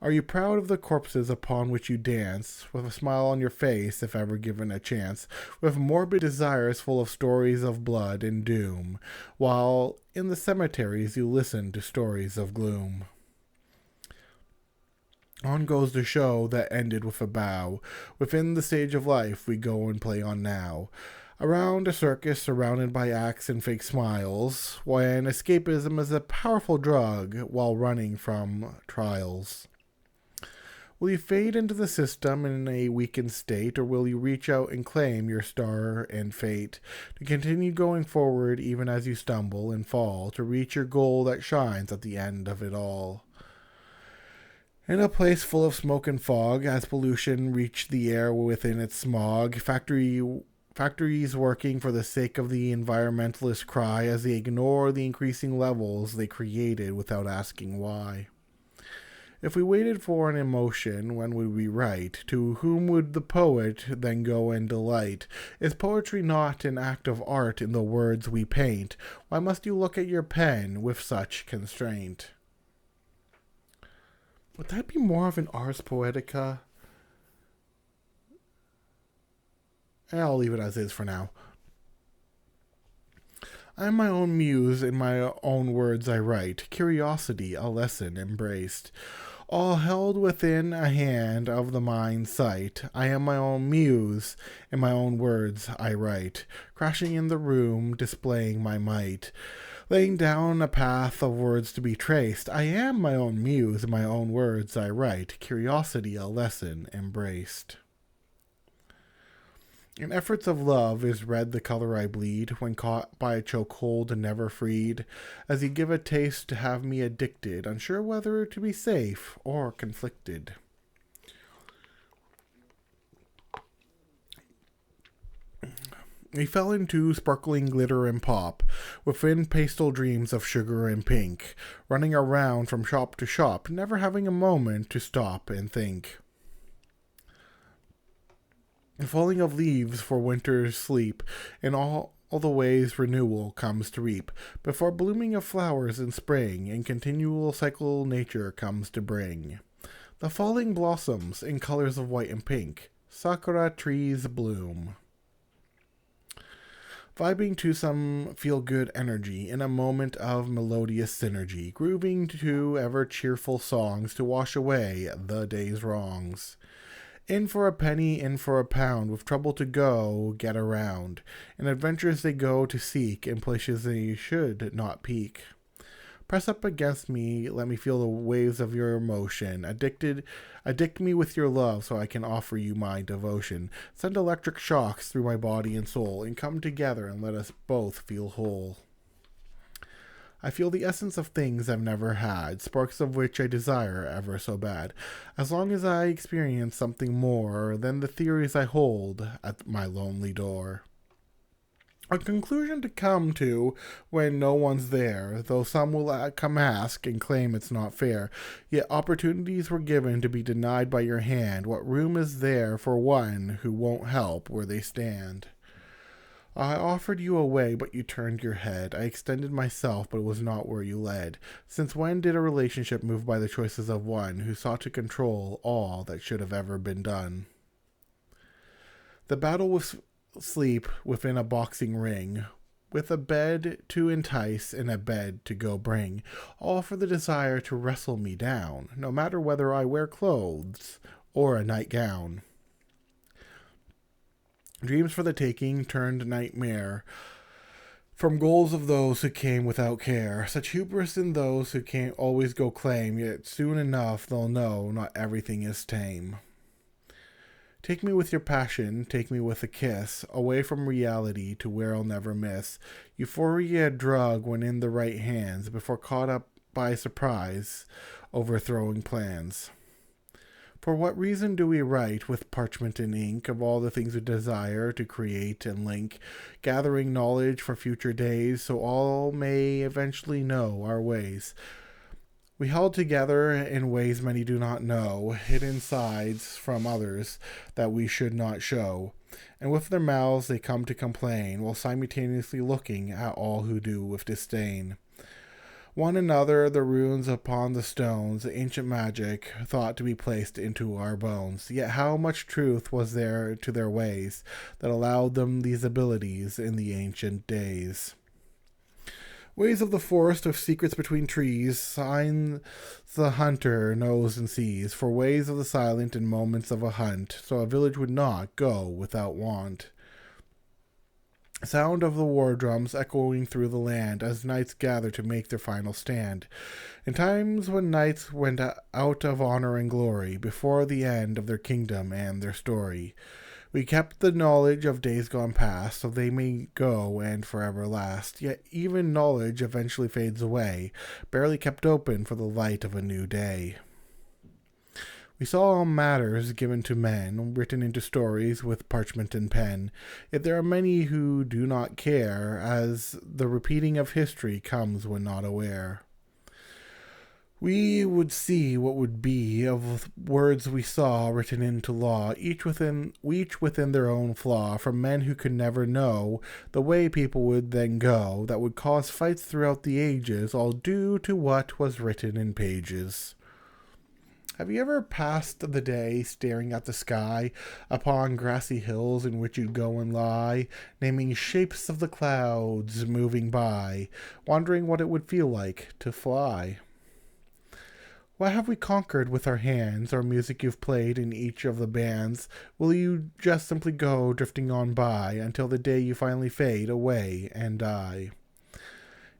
Are you proud of the corpses upon which you dance, with a smile on your face if ever given a chance, with morbid desires full of stories of blood and doom, while in the cemeteries you listen to stories of gloom? On goes the show that ended with a bow. Within the stage of life we go and play on now. Around a circus surrounded by acts and fake smiles, when escapism is a powerful drug while running from trials. Will you fade into the system in a weakened state, or will you reach out and claim your star and fate, to continue going forward even as you stumble and fall, to reach your goal that shines at the end of it all? In a place full of smoke and fog, as pollution reached the air within its smog, factories working for the sake of the environmentalists cry as they ignore the increasing levels they created without asking why. If we waited for an emotion, when would we write? To whom would the poet then go and delight? Is poetry not an act of art in the words we paint? Why must you look at your pen with such constraint? Would that be more of an ars poetica? I'll leave it as is for now. I am my own muse, in my own words I write, curiosity, a lesson embraced. all held within a hand of the mind's sight. I am my own muse, in my own words I write, crashing in the room, displaying my might, laying down a path of words to be traced. I am my own muse, in my own words I write, curiosity a lesson embraced. In efforts of love is red the color I bleed, when caught by a chokehold and never freed, as you give a taste to have me addicted, unsure whether to be safe or conflicted. We fell into sparkling glitter and pop, within pastel dreams of sugar and pink, running around from shop to shop, never having a moment to stop and think. The falling of leaves for winter's sleep, in all the ways renewal comes to reap, before blooming of flowers in spring, in continual cycle nature comes to bring. The falling blossoms in colors of white and pink, sakura trees bloom. Vibing to some feel-good energy in a moment of melodious synergy, grooving to ever-cheerful songs to wash away the day's wrongs. In for a penny, in for a pound, with trouble to go, get around. In adventures they go to seek, in places they should not peek. Press up against me, let me feel the waves of your emotion. Addict me with your love so I can offer you my devotion. Send electric shocks through my body and soul, and come together and let us both feel whole. I feel the essence of things I've never had, sparks of which I desire ever so bad, as long as I experience something more than the theories I hold at my lonely door. A conclusion to come to when no one's there, though some will come ask and claim it's not fair, yet opportunities were given to be denied by your hand. What room is there for one who won't help where they stand? I offered you a way, but you turned your head. I extended myself, but it was not where you led. Since when did a relationship move by the choices of one who sought to control all that should have ever been done? The battle with sleep within a boxing ring, with a bed to entice and a bed to go bring, all for the desire to wrestle me down, no matter whether I wear clothes or a nightgown. Dreams for the taking turned nightmare from goals of those who came without care. Such hubris in those who can't always go claim, yet soon enough they'll know not everything is tame. Take me with your passion, take me with a kiss, away from reality to where I'll never miss. Euphoria drug when in the right hands, before caught up by surprise, overthrowing plans. For what reason do we write with parchment and ink of all the things we desire to create and link, gathering knowledge for future days so all may eventually know our ways? We held together in ways many do not know, hidden sides from others that we should not show, and with their mouths they come to complain, while simultaneously looking at all who do with disdain. One another, the runes upon the stones, the ancient magic thought to be placed into our bones. Yet how much truth was there to their ways that allowed them these abilities in the ancient days? Ways of the forest of secrets between trees, signs the hunter knows and sees, for ways of the silent in moments of a hunt, so a village would not go without want. Sound of the war drums echoing through the land as knights gather to make their final stand. In times when knights went out of honor and glory, before the end of their kingdom and their story, we kept the knowledge of days gone past, so they may go and forever last. Yet even knowledge eventually fades away, barely kept open for the light of a new day. We saw all matters given to men, written into stories with parchment and pen, yet there are many who do not care, as the repeating of history comes when not aware. We would see what would be of words we saw written into law, each within their own flaw, from men who could never know the way people would then go, that would cause fights throughout the ages, all due to what was written in pages. Have you ever passed the day staring at the sky upon grassy hills in which you'd go and lie, naming shapes of the clouds moving by, wondering what it would feel like to fly? What have we conquered with our hands, or music you've played in each of the bands? Will you just simply go drifting on by until the day you finally fade away and die?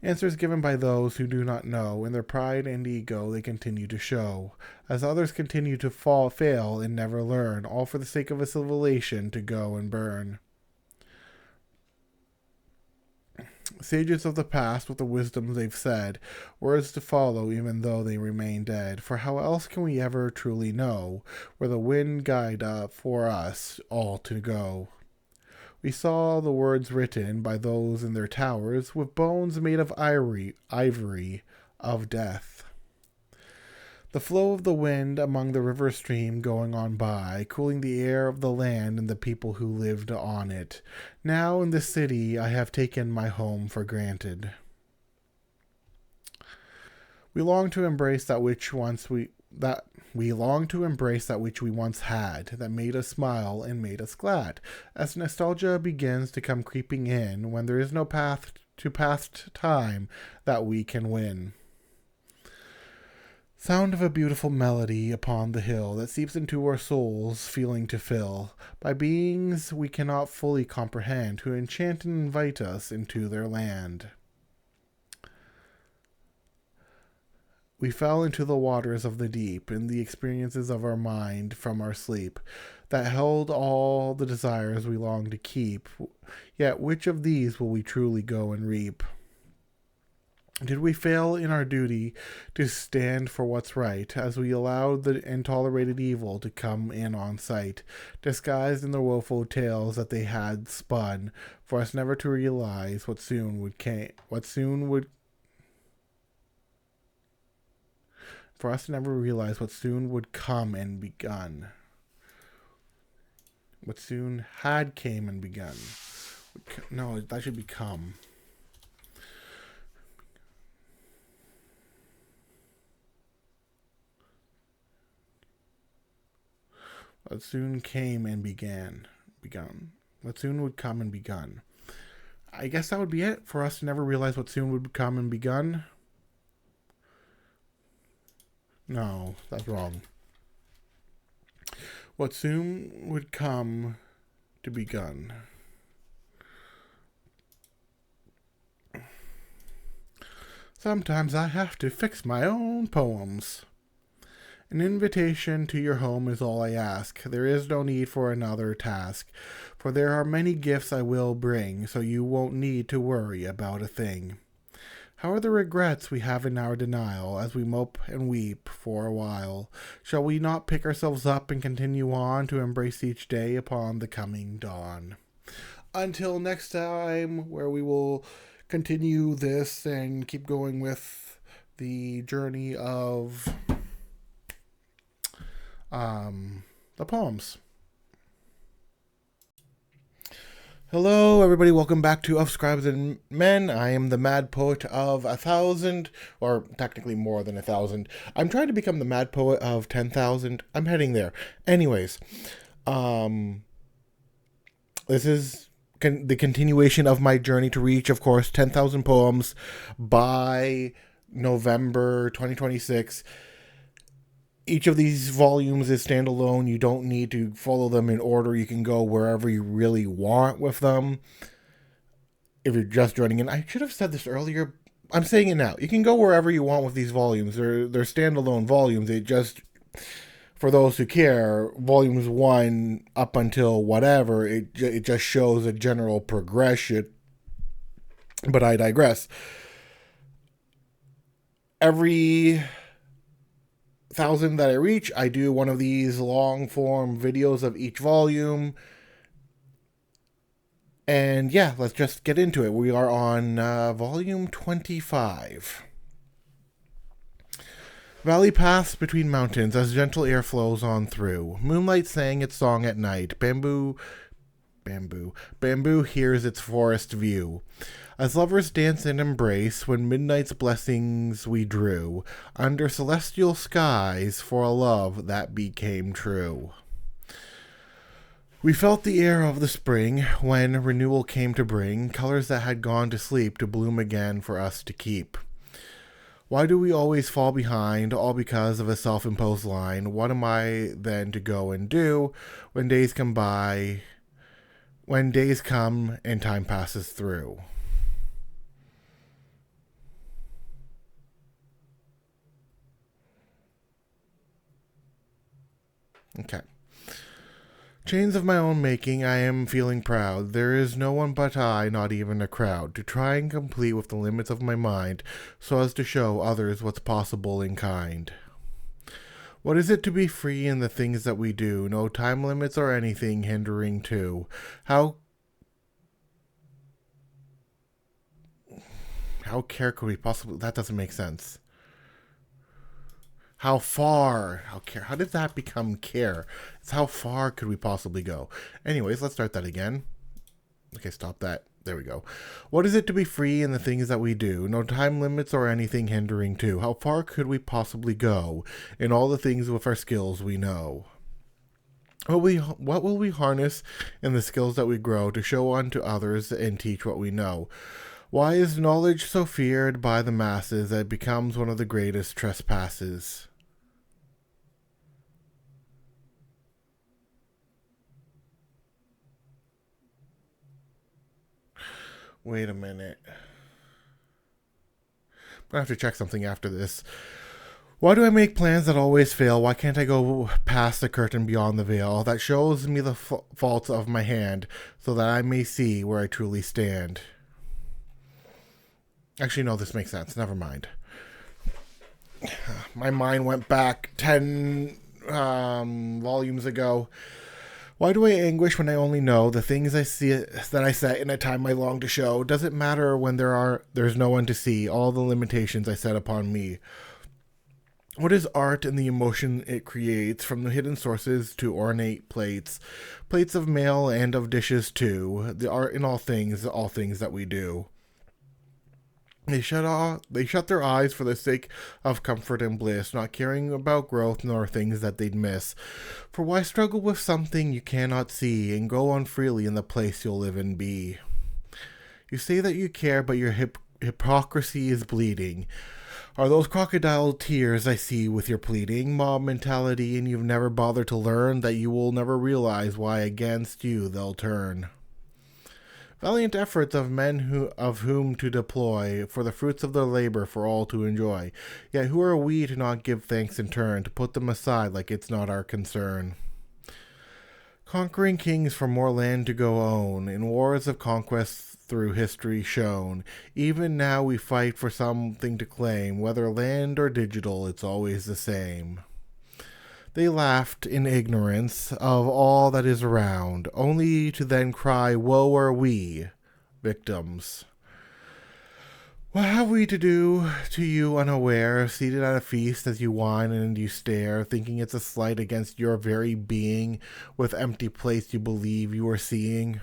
Answers given by those who do not know, in their pride and ego they continue to show, as others continue to fail, and never learn, all for the sake of a civilization to go and burn. Sages of the past, with the wisdom they've said, words to follow even though they remain dead. For how else can we ever truly know where the wind guide up for us all to go? We saw the words written by those in their towers, with bones made of ivory of death. The flow of the wind among the river stream going on by, cooling the air of the land and the people who lived on it. Now in this city I have taken my home for granted. We long to embrace that which we long to embrace that which we once had, that made us smile and made us glad, as nostalgia begins to come creeping in, when there is no path to past time that we can win. Sound of a beautiful melody upon the hill that seeps into our souls, feeling to fill by beings we cannot fully comprehend, who enchant and invite us into their land. We fell into the waters of the deep, in the experiences of our mind from our sleep, that held all the desires we long to keep. Yet which of these will we truly go and reap? Did we fail in our duty to stand for what's right, as we allowed the intolerated evil to come in on sight, disguised in the woeful tales that they had spun, for us never to realize what soon would come and begun. What soon had came and begun. No, that should be come. What soon came and begun. What soon would come and begun. I guess that would be it, for us to never realize what soon would come and begun. No, that's wrong. What soon would come to begun. Sometimes I have to fix my own poems. An invitation to your home is all I ask. There is no need for another task, for there are many gifts I will bring, so you won't need to worry about a thing. How are the regrets we have in our denial, as we mope and weep for a while? Shall we not pick ourselves up and continue on to embrace each day upon the coming dawn? Until next time, where we will continue this and keep going with the journey of the poems. Hello, everybody. Welcome back to Of Scribes and Men. I am the mad poet of 1,000, or technically more than 1,000. I'm trying to become the mad poet of 10,000. I'm heading there. Anyways, this is the continuation of my journey to reach, of course, 10,000 poems by November 2026. Each of these volumes is standalone. You don't need to follow them in order. You can go wherever you really want with them. If you're just joining in, I should have said this earlier. I'm saying it now. You can go wherever you want with these volumes. They're standalone volumes. It just, for those who care, volumes 1 up until whatever, it just shows a general progression. But I digress. Every 1,000 that I reach, I do one of these long form videos of each volume. And yeah, let's just get into it. We are on volume 25. Valley paths between mountains as gentle air flows on through. Moonlight sang its song at night. Bamboo hears its forest view. As lovers dance and embrace, when midnight's blessings we drew, under celestial skies for a love that became true. We felt the air of the spring, when renewal came to bring colors that had gone to sleep to bloom again for us to keep. Why do we always fall behind, all because of a self-imposed line? What am I then to go and do when days come by, when days come and time passes through? Okay. Chains of my own making, I am feeling proud. There is no one but I, not even a crowd, to try and complete with the limits of my mind, so as to show others what's possible in kind. What is it to be free in the things that we do? No time limits or anything hindering to. How care could we possibly? That doesn't make sense. How far? How care? How did that become care? It's how far could we possibly go? Anyways, let's start that again. Okay, stop that. There we go. What is it to be free in the things that we do? No time limits or anything hindering to. How far could we possibly go in all the things with our skills we know? What will we harness in the skills that we grow to show unto others and teach what we know? Why is knowledge so feared by the masses that it becomes one of the greatest trespasses? Wait a minute. I'm gonna have to check something after this. Why do I make plans that always fail? Why can't I go past the curtain beyond the veil that shows me the faults of my hand so that I may see where I truly stand? Actually, no, this makes sense. Never mind. My mind went back 10 volumes ago. Why do I anguish when I only know the things I see that I set in a time I long to show? Does it matter when there's no one to see all the limitations I set upon me? What is art and the emotion it creates, from the hidden sources to ornate plates of mail and of dishes too, the art in all things that we do. They shut their eyes for the sake of comfort and bliss, not caring about growth nor things that they'd miss. For why struggle with something you cannot see, and go on freely in the place you'll live and be? You say that you care, but your hypocrisy is bleeding. Are those crocodile tears I see with your pleading? Mob mentality, and you've never bothered to learn that you will never realize why against you they'll turn. Valiant efforts of men of whom to deploy, for the fruits of their labor for all to enjoy. Yet who are we to not give thanks in turn, to put them aside like it's not our concern? Conquering kings for more land to go own, in wars of conquest through history shown. Even now we fight for something to claim, whether land or digital, it's always the same. They laughed in ignorance of all that is around, only to then cry, woe are we, victims. What have we to do to you unaware, seated at a feast as you whine and you stare, thinking it's a slight against your very being, with empty plates you believe you are seeing?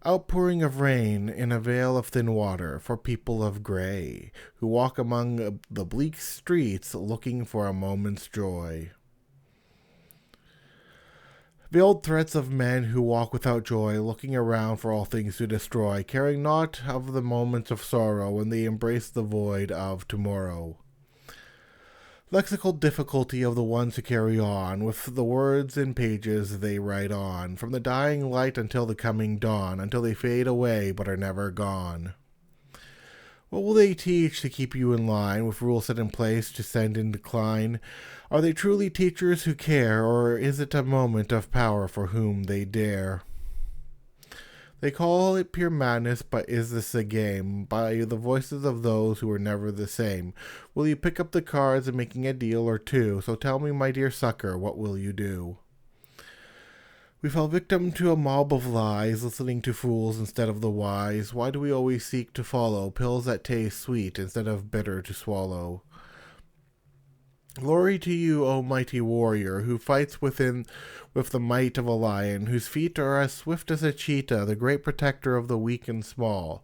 Outpouring of rain in a veil of thin water for people of gray, who walk among the bleak streets looking for a moment's joy. Veiled threats of men who walk without joy, looking around for all things to destroy, caring not of the moments of sorrow when they embrace the void of tomorrow. Lexical difficulty of the ones who carry on, with the words and pages they write on, from the dying light until the coming dawn, until they fade away but are never gone. What will they teach to keep you in line, with rules set in place to send in decline? Are they truly teachers who care, or is it a moment of power for whom they dare? They call it pure madness, but is this a game? By the voices of those who are never the same. Will you pick up the cards and making a deal or two? So tell me, my dear sucker, what will you do? We fell victim to a mob of lies, listening to fools instead of the wise. Why do we always seek to follow pills that taste sweet instead of bitter to swallow? Glory to you, O mighty warrior, who fights with the might of a lion, whose feet are as swift as a cheetah, the great protector of the weak and small.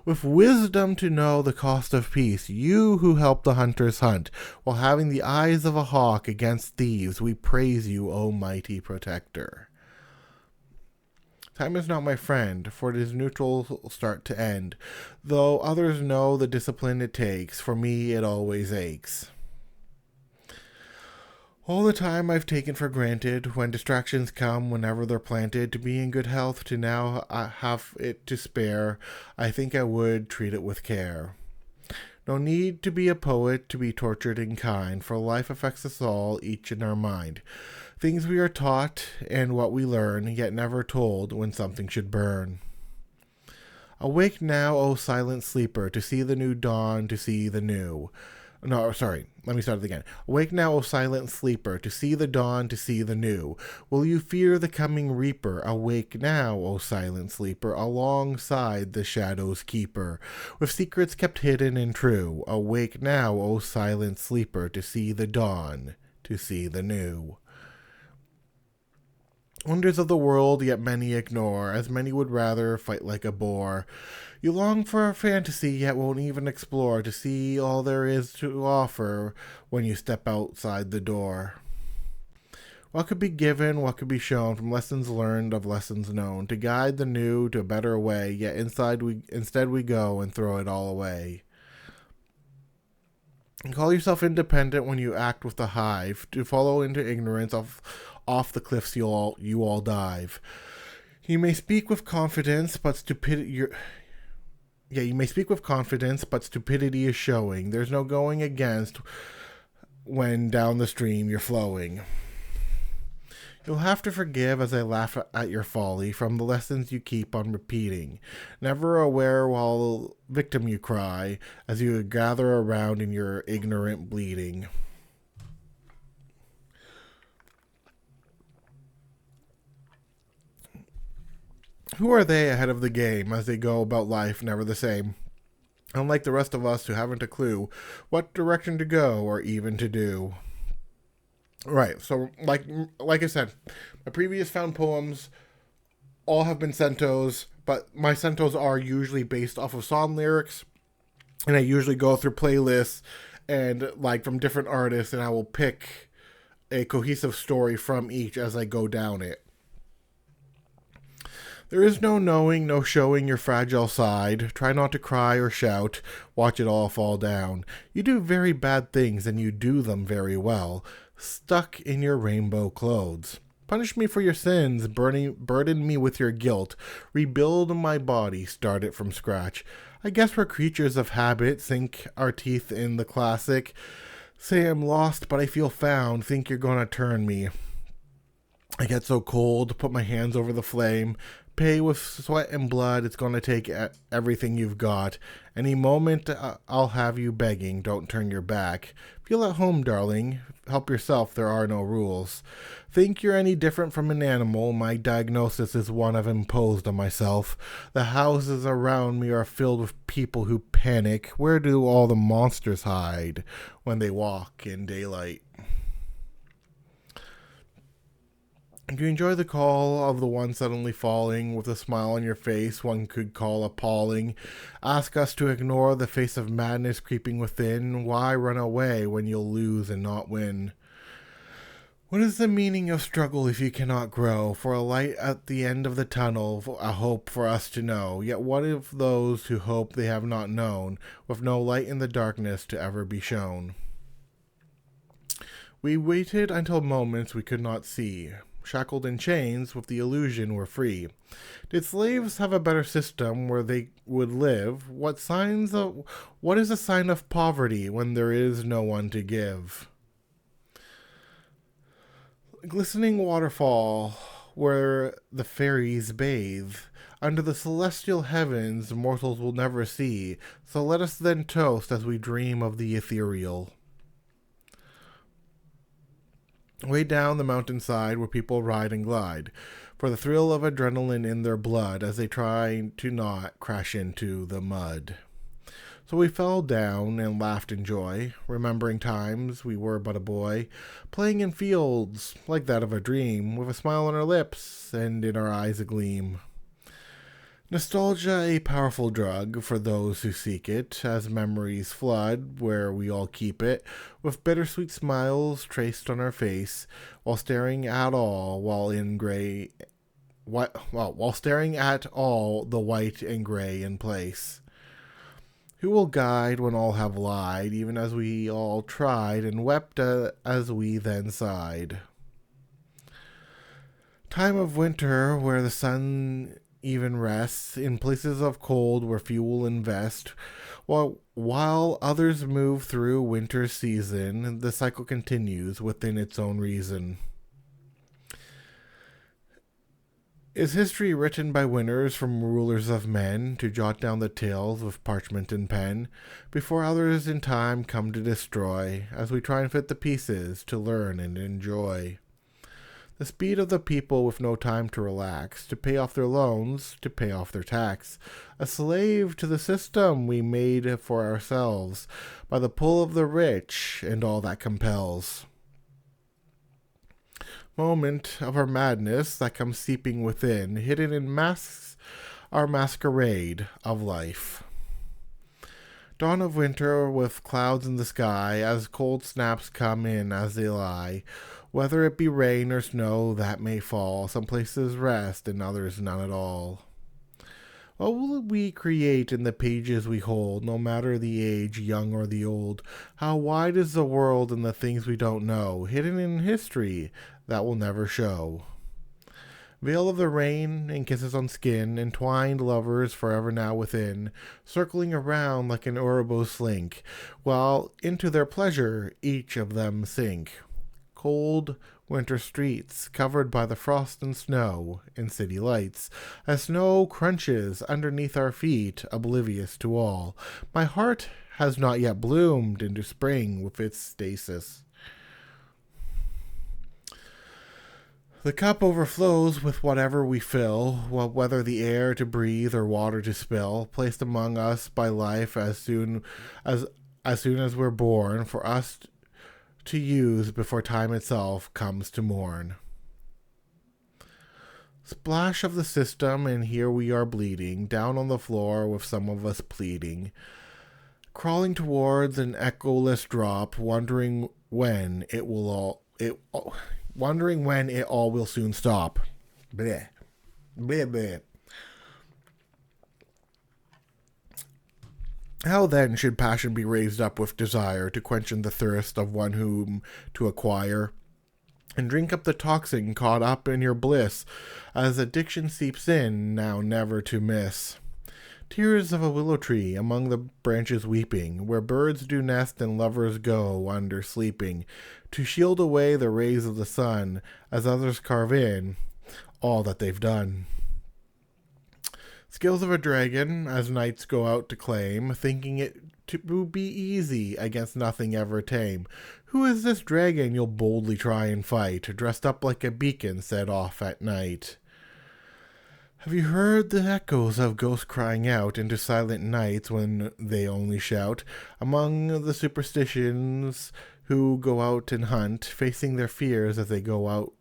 With wisdom to know the cost of peace, you who help the hunters hunt, while having the eyes of a hawk against thieves, we praise you, O mighty protector. Time is not my friend, for it is neutral start to end. Though others know the discipline it takes, for me it always aches. All the time I've taken for granted, when distractions come whenever they're planted, to be in good health, to now have it to spare, I think I would treat it with care. No need to be a poet to be tortured in kind, for life affects us all, each in our mind. Things we are taught and what we learn, yet never told when something should burn. Awake now, O silent sleeper, to see the new dawn, to see the new. No, sorry, let me start it again. Awake now, O silent sleeper, to see the dawn, to see the new. Will you fear the coming reaper? Awake now, O silent sleeper, alongside the shadow's keeper, with secrets kept hidden and true. Awake now, O silent sleeper, to see the dawn, to see the new. Wonders of the world, yet many ignore, as many would rather fight like a boar. You long for a fantasy, yet won't even explore to see all there is to offer when you step outside the door. What could be given, what could be shown from lessons learned of lessons known, to guide the new to a better way, yet instead we go and throw it all away. And call yourself independent when you act with the hive, to follow into ignorance off the cliffs you all dive. You may speak with confidence, but stupidity is showing. There's no going against when down the stream you're flowing. You'll have to forgive as I laugh at your folly from the lessons you keep on repeating. Never aware while victim you cry as you gather around in your ignorant bleeding. Who are they ahead of the game as they go about life never the same? Unlike the rest of us who haven't a clue what direction to go or even to do. Right, so like I said, my previous found poems all have been centos, but my centos are usually based off of song lyrics, and I usually go through playlists and like from different artists, and I will pick a cohesive story from each as I go down it. There is no knowing, no showing your fragile side. Try not to cry or shout. Watch it all fall down. You do very bad things, and you do them very well. Stuck in your rainbow clothes. Punish me for your sins, burden me with your guilt. Rebuild my body, start it from scratch. I guess we're creatures of habit, sink our teeth in the classic. Say I'm lost, but I feel found, think you're gonna turn me. I get so cold, put my hands over the flame. Pay with sweat and blood, it's going to take everything you've got. Any moment I'll have you begging, don't turn your back. Feel at home, darling. Help yourself, there are no rules. Think you're any different from an animal, my diagnosis is one I've imposed on myself. The houses around me are filled with people who panic. Where do all the monsters hide when they walk in daylight? Do you enjoy the call of the one suddenly falling with a smile on your face one could call appalling? Ask us to ignore the face of madness creeping within. Why run away when you'll lose and not win? What is the meaning of struggle if you cannot grow? For a light at the end of the tunnel, a hope for us to know. Yet what of those who hope they have not known, with no light in the darkness to ever be shown? We waited until moments we could not see. Shackled in chains, with the illusion we're free. Did slaves have a better system where they would live? What is a sign of poverty when there is no one to give? Glistening waterfall where the fairies bathe. Under the celestial heavens mortals will never see. So let us then toast as we dream of the ethereal. Way down the mountainside where people ride and glide, for the thrill of adrenaline in their blood as they try to not crash into the mud. So we fell down and laughed in joy, remembering times we were but a boy, playing in fields like that of a dream, with a smile on our lips and in our eyes a gleam. Nostalgia, a powerful drug for those who seek it, as memories flood where we all keep it, with bittersweet smiles traced on our face, while staring at all while while staring at all the white and gray in place. Who will guide when all have lied, even as we all tried and wept as we then sighed? Time of winter, where the sun even rests, in places of cold where few will invest, while others move through winter's season, the cycle continues within its own reason. Is history written by winners from rulers of men to jot down the tales with parchment and pen, before others in time come to destroy, as we try and fit the pieces to learn and enjoy? The speed of the people with no time to relax, to pay off their loans, to pay off their tax, a slave to the system we made for ourselves, by the pull of the rich and all that compels. Moment of our madness that comes seeping within, hidden in masks, our masquerade of life. Dawn of winter with clouds in the sky, as cold snaps come in as they lie, whether it be rain or snow that may fall, some places rest and others none at all. What will we create in the pages we hold, no matter the age, young or the old? How wide is the world and the things we don't know, hidden in history that will never show? Veil of the rain and kisses on skin, entwined lovers forever now within, circling around like an Ouroboros slink, while into their pleasure each of them sink. Cold winter streets, covered by the frost and snow, and city lights, as snow crunches underneath our feet, oblivious to all. My heart has not yet bloomed into spring with its stasis. The cup overflows with whatever we fill, whether the air to breathe or water to spill, placed among us by life as soon as we're born, for us to use before time itself comes to mourn. Splash of the system, and here we are bleeding, down on the floor with some of us pleading, crawling towards an echoless drop, wondering when it all will soon stop. Bleh. Bleh, bleh. How then should passion be raised up with desire to quench in the thirst of one whom to acquire, and drink up the toxin caught up in your bliss, as addiction seeps in, now never to miss? Tears of a willow tree among the branches weeping, where birds do nest and lovers go under sleeping, to shield away the rays of the sun, as others carve in all that they've done. Skills of a dragon, as knights go out to claim, thinking it to be easy against nothing ever tame. Who is this dragon you'll boldly try and fight, dressed up like a beacon set off at night? Have you heard the echoes of ghosts crying out into silent nights when they only shout, among the superstitions who go out and hunt, facing their fears as they go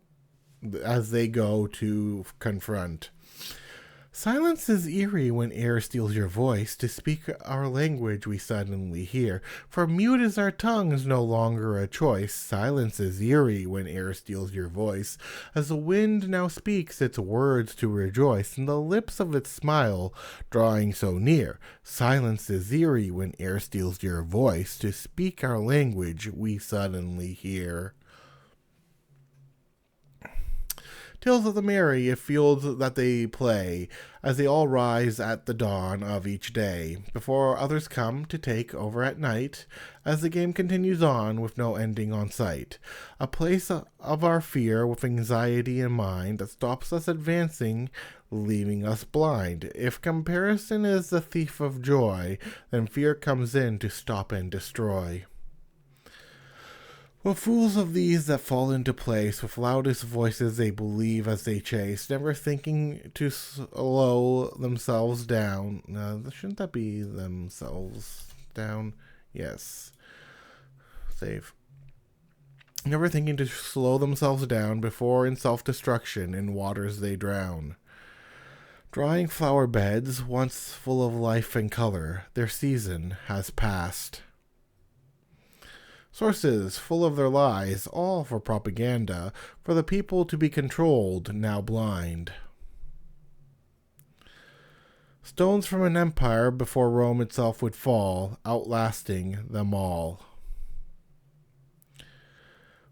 to confront? Silence is eerie when air steals your voice, to speak our language we suddenly hear, for mute is our tongues no longer a choice. Silence is eerie when air steals your voice, as the wind now speaks its words to rejoice, and the lips of its smile drawing so near. Silence is eerie when air steals your voice, to speak our language we suddenly hear. Tales of the merry, if fields that they play, as they all rise at the dawn of each day, before others come to take over at night, as the game continues on with no ending on sight. A place of our fear with anxiety in mind that stops us advancing, leaving us blind. If comparison is the thief of joy, then fear comes in to stop and destroy. What fools of these that fall into place, with loudest voices they believe as they chase, never thinking to slow themselves down. Shouldn't that be themselves down? Yes. Save. Never thinking to slow themselves down before in self-destruction in waters they drown. Drawing flower beds, once full of life and color, their season has passed. Sources full of their lies, all for propaganda, for the people to be controlled, now blind. Stones from an empire before Rome itself would fall, outlasting them all.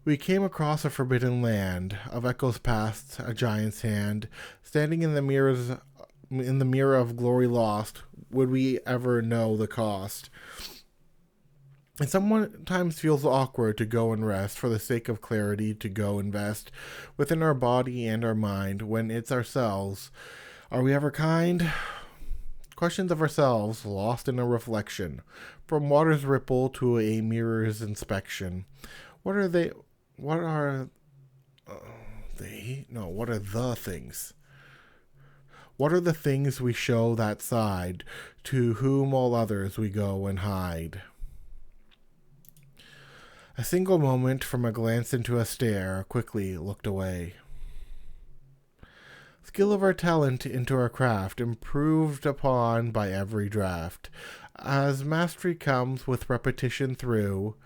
We came across a forbidden land, of echoes past, a giant's hand, standing in the mirror of glory lost, would we ever know the cost? It sometimes feels awkward to go and rest, for the sake of clarity to go invest within our body and our mind, when it's ourselves. Are we ever kind? Questions of ourselves, lost in a reflection, from water's ripple to a mirror's inspection. What are they? What are they? No, what are the things? What are the things we show that side, to whom all others we go and hide? A single moment from a glance into a stare, quickly looked away. Skill of our talent into our craft, improved upon by every draft, as mastery comes with repetition through,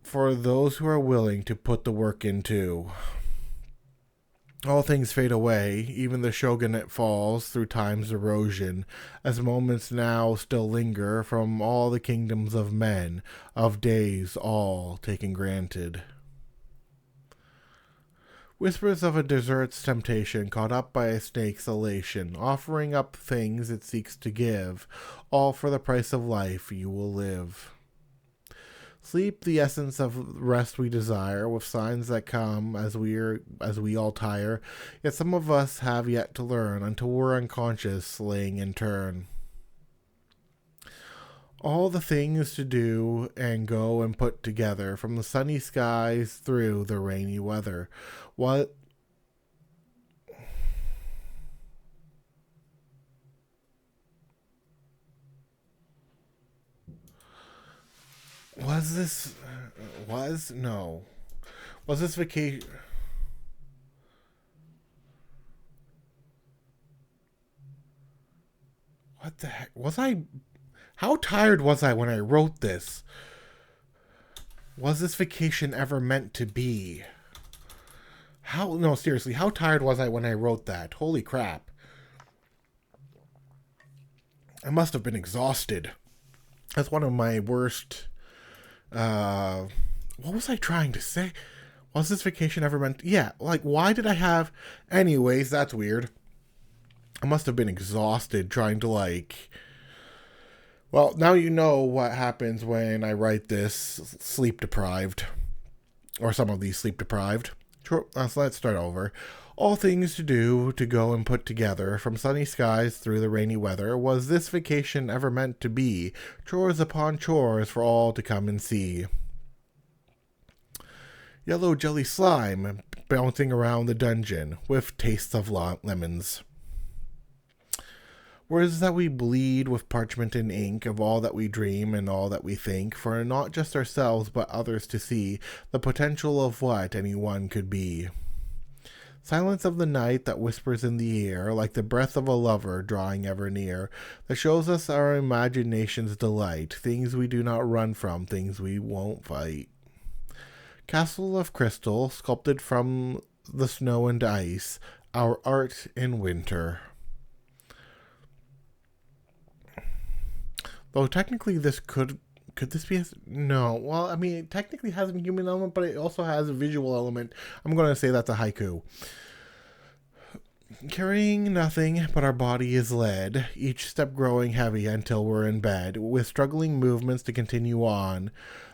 for those who are willing to put the work into. All things fade away, even the shogunate falls through time's erosion, as moments now still linger from all the kingdoms of men, of days all taken granted. Whispers of a desert's temptation, caught up by a snake's elation, offering up things it seeks to give, all for the price of life you will live. Sleep, the essence of rest we desire, with signs that come as we all tire, yet some of us have yet to learn, until we're unconscious, laying in turn. All the things to do and go and put together, from the sunny skies through the rainy weather. What was this? Was this vacation? What the heck? How tired was I when I wrote this? Was this vacation ever meant to be? No, seriously, how tired was I when I wrote that? Holy crap. I must have been exhausted. That's one of my worst. What was I trying to say? Was this vacation ever meant? Yeah, like, why did I have. Anyways, that's weird. I must have been exhausted trying to, like. Well, now you know what happens when I write this sleep deprived. Or some of these sleep deprived. So let's start over. All things to do, to go and put together, from sunny skies through the rainy weather, was this vacation ever meant to be? Chores upon chores for all to come and see. Yellow jelly slime bouncing around the dungeon, with tastes of lemons. Words that we bleed with parchment and ink, of all that we dream and all that we think, for not just ourselves but others to see the potential of what anyone could be. Silence of the night that whispers in the ear, like the breath of a lover drawing ever near, that shows us our imagination's delight, things we do not run from, things we won't fight. Castle of crystal, sculpted from the snow and ice, our art in winter. Though technically this could this be no, well, I mean, it technically has a human element, but it also has a visual element. I'm going to say that's a haiku. Carrying nothing but our body is led, each step growing heavy until we're in bed, with struggling movements to continue on,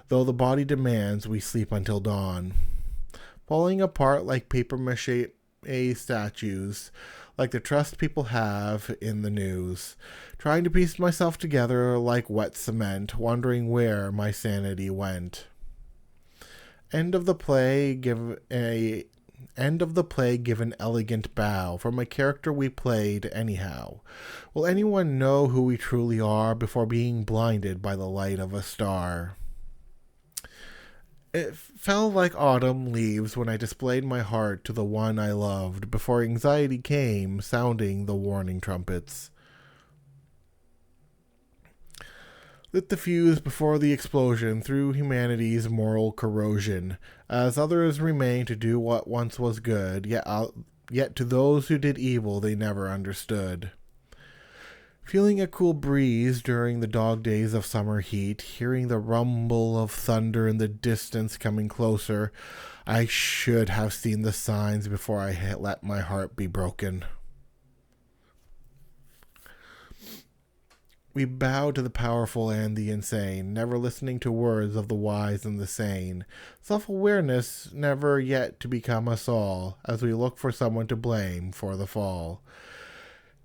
though the body demands we sleep until dawn. Falling apart like paper mache statues, like the trust people have in the news. Trying to piece myself together like wet cement, wondering where my sanity went. End of the play, give an elegant bow from a character we played anyhow. Will anyone know who we truly are before being blinded by the light of a star? It fell like autumn leaves when I displayed my heart to the one I loved, before anxiety came, sounding the warning trumpets. Lit the fuse before the explosion through humanity's moral corrosion, as others remain to do what once was good, yet to those who did evil they never understood. Feeling a cool breeze during the dog days of summer heat, hearing the rumble of thunder in the distance coming closer, I should have seen the signs before I had let my heart be broken. We bow to the powerful and the insane, never listening to words of the wise and the sane. Self-awareness never yet to become us all, as we look for someone to blame for the fall.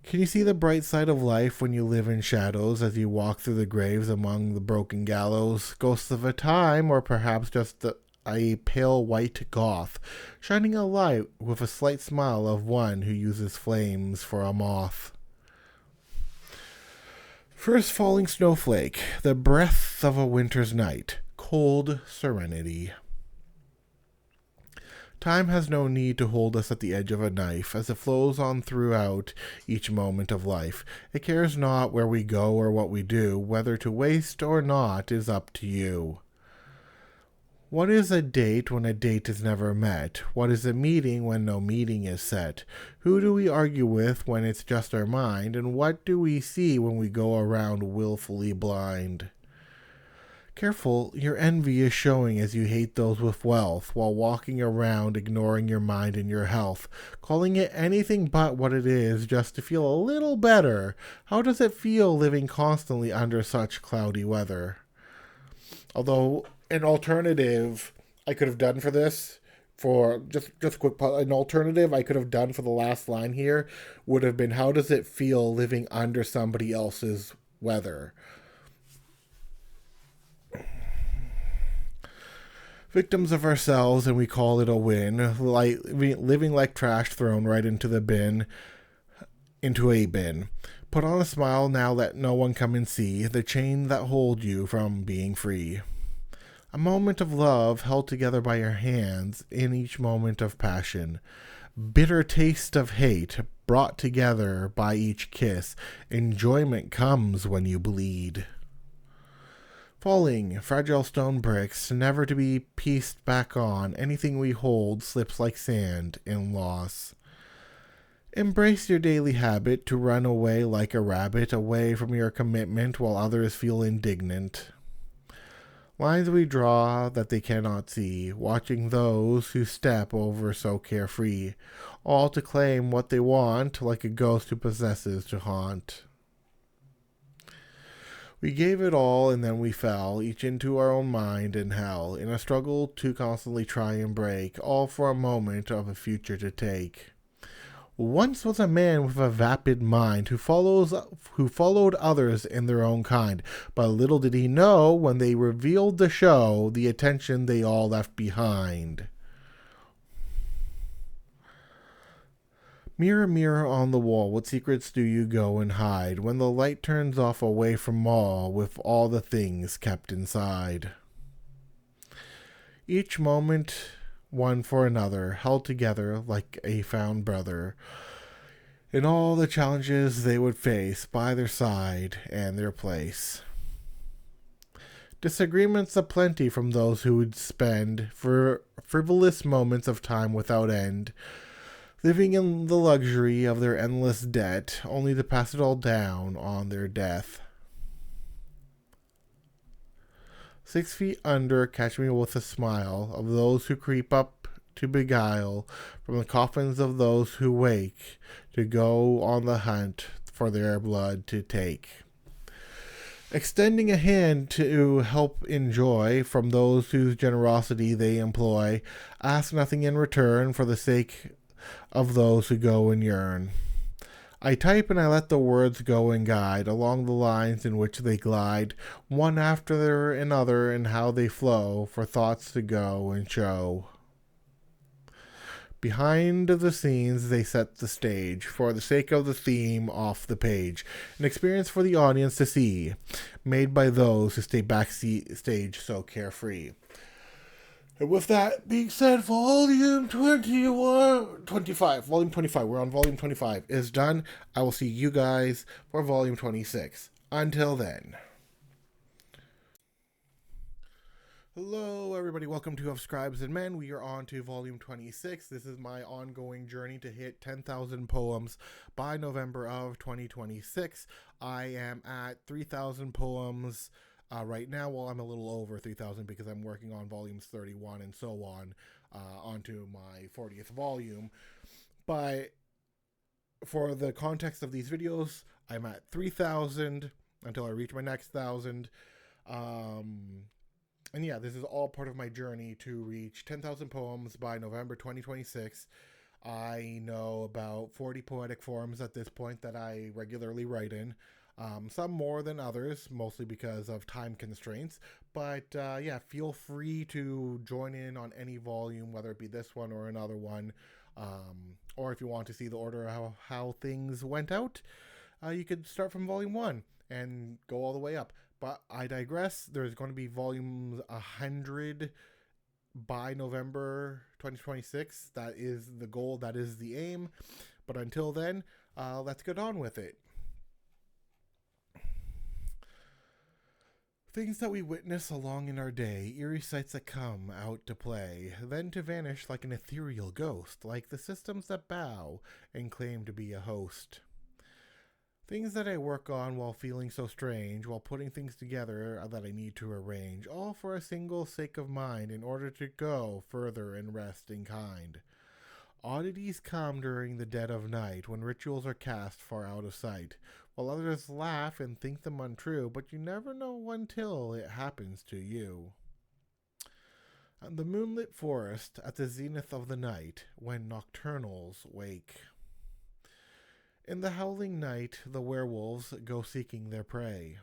Can you see the bright side of life when you live in shadows as you walk through the graves among the broken gallows? Ghosts of a time, or perhaps just a pale white goth, shining a light with a slight smile of one who uses flames for a moth. First falling snowflake, the breath of a winter's night, cold serenity. Time has no need to hold us at the edge of a knife, as it flows on throughout each moment of life. It cares not where we go or what we do, whether to waste or not is up to you. What is a date when a date is never met? What is a meeting when no meeting is set? Who do we argue with when it's just our mind? And what do we see when we go around willfully blind? Careful, your envy is showing as you hate those with wealth, while walking around ignoring your mind and your health, calling it anything but what it is just to feel a little better. How does it feel living constantly under such cloudy weather? Although an alternative I could have done for this, for just a quick, an alternative I could have done for the last line here would have been, how does it feel living under somebody else's weather? Victims of ourselves, and we call it a win, like living like trash thrown right into a bin. Put on a smile, now let no one come and see the chain that hold you from being free. A moment of love held together by your hands in each moment of passion. Bitter taste of hate brought together by each kiss. Enjoyment comes when you bleed. Falling, fragile stone bricks, never to be pieced back on. Anything we hold slips like sand in loss. Embrace your daily habit to run away like a rabbit, away from your commitment while others feel indignant. Lines we draw that they cannot see, watching those who step over so carefree, all to claim what they want, like a ghost who possesses to haunt. We gave it all and then we fell, each into our own mind and hell, in a struggle to constantly try and break, all for a moment of a future to take. Once was a man with a vapid mind who followed others in their own kind, but little did he know when they revealed the show, the attention they all left behind. Mirror, mirror on the wall, what secrets do you go and hide when the light turns off away from all with all the things kept inside? Each moment one for another, held together like a found brother, in all the challenges they would face by their side and their place. Disagreements aplenty from those who would spend for frivolous moments of time without end, living in the luxury of their endless debt, only to pass it all down on their death. 6 feet under, catch me with a smile of those who creep up to beguile from the coffins of those who wake to go on the hunt for their blood to take. Extending a hand to help enjoy from those whose generosity they employ, ask nothing in return for the sake of those who go and yearn. I type and I let the words go and guide along the lines in which they glide, one after another, and how they flow for thoughts to go and show. Behind the scenes they set the stage, for the sake of the theme off the page, an experience for the audience to see, made by those who stay backstage so carefree. And with that being said, volume 25, we're on volume 25, is done. I will see you guys for volume 26. Until then. Hello, everybody. Welcome to Of Scribes and Men. We are on to volume 26. This is my ongoing journey to hit 10,000 poems by November of 2026. I am at 3,000 poems right now. Well, I'm a little over 3,000 because I'm working on volumes 31 and so on onto my 40th volume. But for the context of these videos, I'm at 3,000 until I reach my next 1,000. And yeah, this is all part of my journey to reach 10,000 poems by November 2026. I know about 40 poetic forms at this point that I regularly write in. Some more than others, mostly because of time constraints. But yeah, feel free to join in on any volume, whether it be this one or another one. Or if you want to see the order of how things went out, you could start from volume 1 and go all the way up. But I digress. There's going to be volumes 100 by November 2026. That is the goal. That is the aim. But until then, let's get on with it. Things that we witness along in our day, eerie sights that come out to play, then to vanish like an ethereal ghost, like the systems that bow and claim to be a host. Things that I work on while feeling so strange, while putting things together that I need to arrange, all for a single sake of mind in order to go further and rest in kind. Oddities come during the dead of night, when rituals are cast far out of sight, while others laugh and think them untrue, but you never know until it happens to you. The moonlit forest at the zenith of the night, when nocturnals wake. In the howling night, the werewolves go seeking their prey.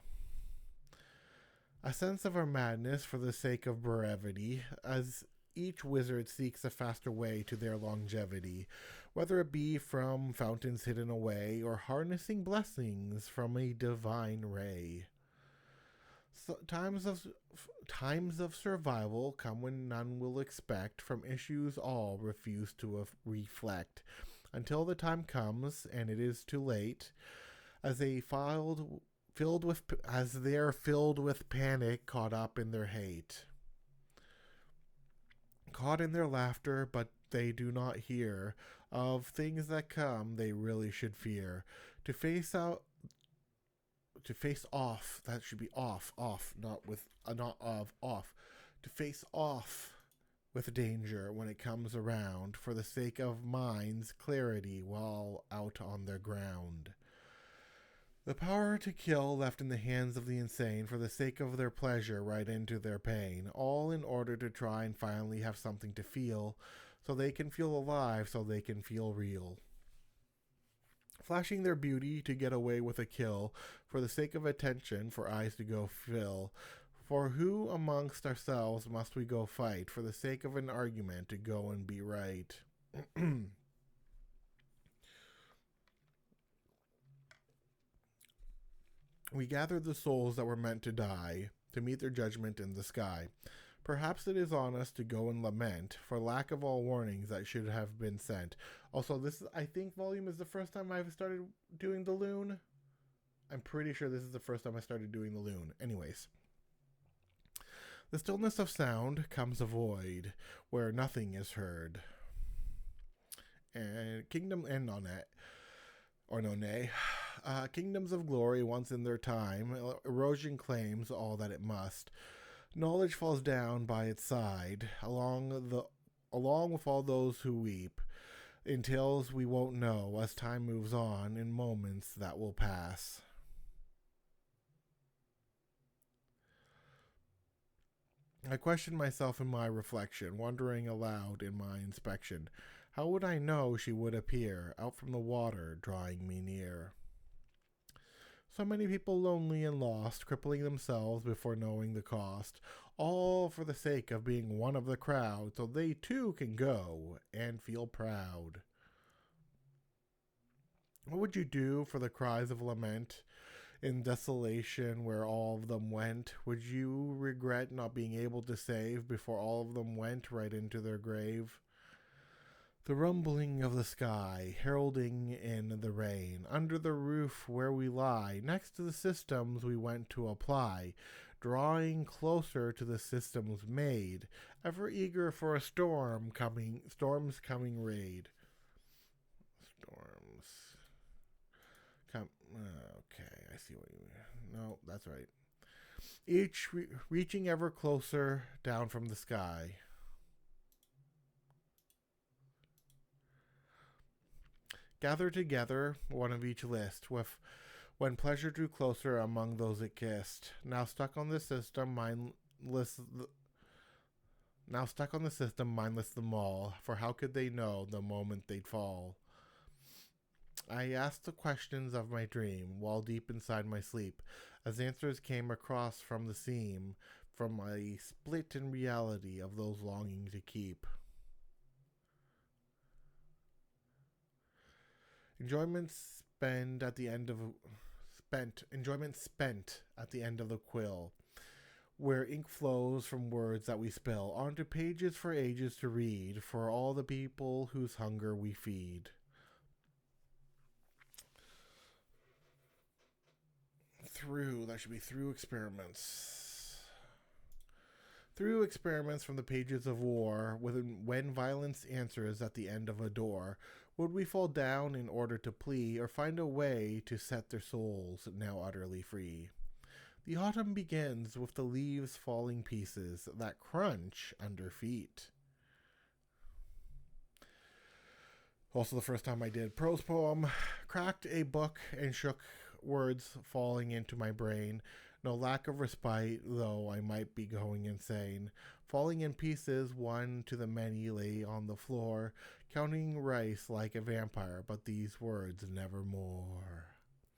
A sense of our madness for the sake of brevity, as each wizard seeks a faster way to their longevity, whether it be from fountains hidden away or harnessing blessings from a divine ray. So times of survival come when none will expect, from issues all refuse to reflect, until the time comes and it is too late, as they're filled with panic, caught up in their hate, caught in their laughter, but they do not hear of things that come they really should fear. To face off, that should be off, not with not of off. To face off with danger when it comes around, for the sake of mind's clarity while out on their ground. The power to kill left in the hands of the insane, for the sake of their pleasure right into their pain, all in order to try and finally have something to feel, so they can feel alive, so they can feel real. Flashing their beauty to get away with a kill, for the sake of attention, for eyes to go fill. For who amongst ourselves must we go fight, for the sake of an argument to go and be right? We gathered the souls that were meant to die, to meet their judgment in the sky. Perhaps it is on us to go and lament, for lack of all warnings that should have been sent. Also, this, I think, volume is the first time I've started doing the loon. I'm pretty sure this is the first time I started doing the loon. Anyways. The stillness of sound comes a void, where nothing is heard. And kingdoms of glory once in their time, erosion claims all that it must. Knowledge falls down by its side, along with all those who weep, in tales we won't know as time moves on, in moments that will pass. I questioned myself in my reflection, wondering aloud in my inspection, how would I know she would appear, out from the water, drawing me near? So many people lonely and lost, crippling themselves before knowing the cost, all for the sake of being one of the crowd, so they too can go and feel proud. What would you do for the cries of lament in desolation where all of them went? Would you regret not being able to save before all of them went right into their grave? The rumbling of the sky, heralding in the rain, under the roof where we lie, next to the systems we went to apply, drawing closer to the systems made, ever eager for a storms coming raid. Storms. Okay, I see what you mean. No, that's right. Each reaching ever closer down from the sky. Gather together, one of each list, with when pleasure drew closer among those it kissed. Now stuck on the system, mindless them all, for how could they know the moment they'd fall? I asked the questions of my dream, while deep inside my sleep, as answers came across from the seam, from a split in reality of those longing to keep. Enjoyment spent at the end of the quill, where ink flows from words that we spill onto pages for ages to read, for all the people whose hunger we feed. Through experiments. Through experiments from the pages of war, when violence answers at the end of a door, would we fall down in order to plea, or find a way to set their souls now utterly free? The autumn begins with the leaves falling pieces that crunch under feet. Also the first time I did prose poem, cracked a book and shook, words falling into my brain. No lack of respite, though I might be going insane. Falling in pieces, one to the many lay on the floor, counting rice like a vampire, but these words nevermore.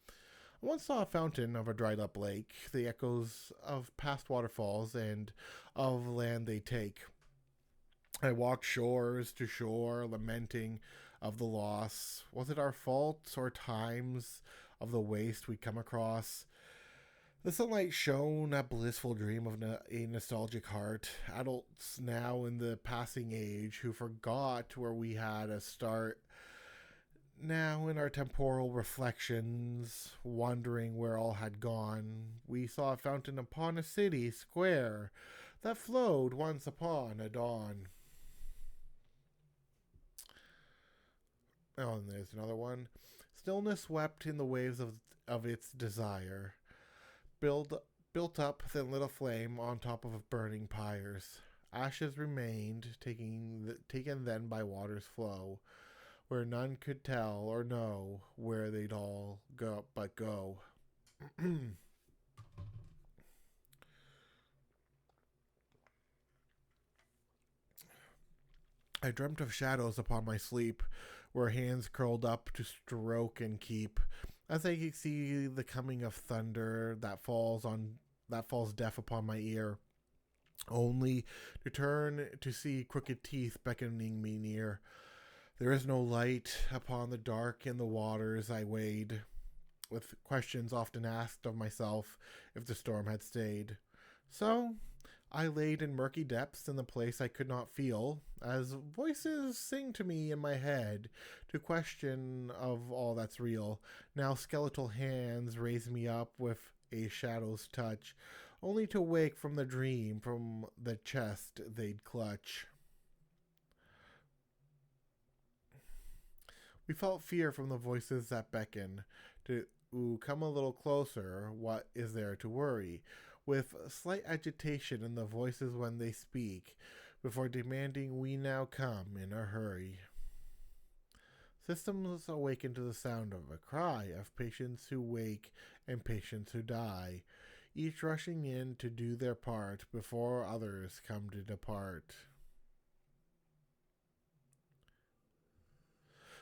I once saw a fountain of a dried up lake, the echoes of past waterfalls and of land they take. I walked shores to shore, lamenting of the loss. Was it our faults or times of the waste we'd come across? The sunlight shone, a blissful dream of a nostalgic heart. Adults now in the passing age who forgot where we had a start. Now in our temporal reflections, wondering where all had gone, we saw a fountain upon a city square that flowed once upon a dawn. Oh, and there's another one. Stillness wept in the waves of its desire. Built up, then lit a flame on top of burning pyres. Ashes remained, taken then by water's flow, where none could tell or know where they'd all go. I dreamt of shadows upon my sleep, where hands curled up to stroke and keep, as I could see the coming of thunder that falls deaf upon my ear, only to turn to see crooked teeth beckoning me near. There is no light upon the dark in the waters I wade, with questions often asked of myself if the storm had stayed. So I laid in murky depths in the place I could not feel, as voices sing to me in my head, to question of all that's real. Now skeletal hands raise me up with a shadow's touch, only to wake from the dream from the chest they'd clutch. We felt fear from the voices that beckon to come a little closer. What is there to worry? With slight agitation in the voices when they speak, before demanding we now come in a hurry. Systems awaken to the sound of a cry of patients who wake and patients who die, each rushing in to do their part before others come to depart.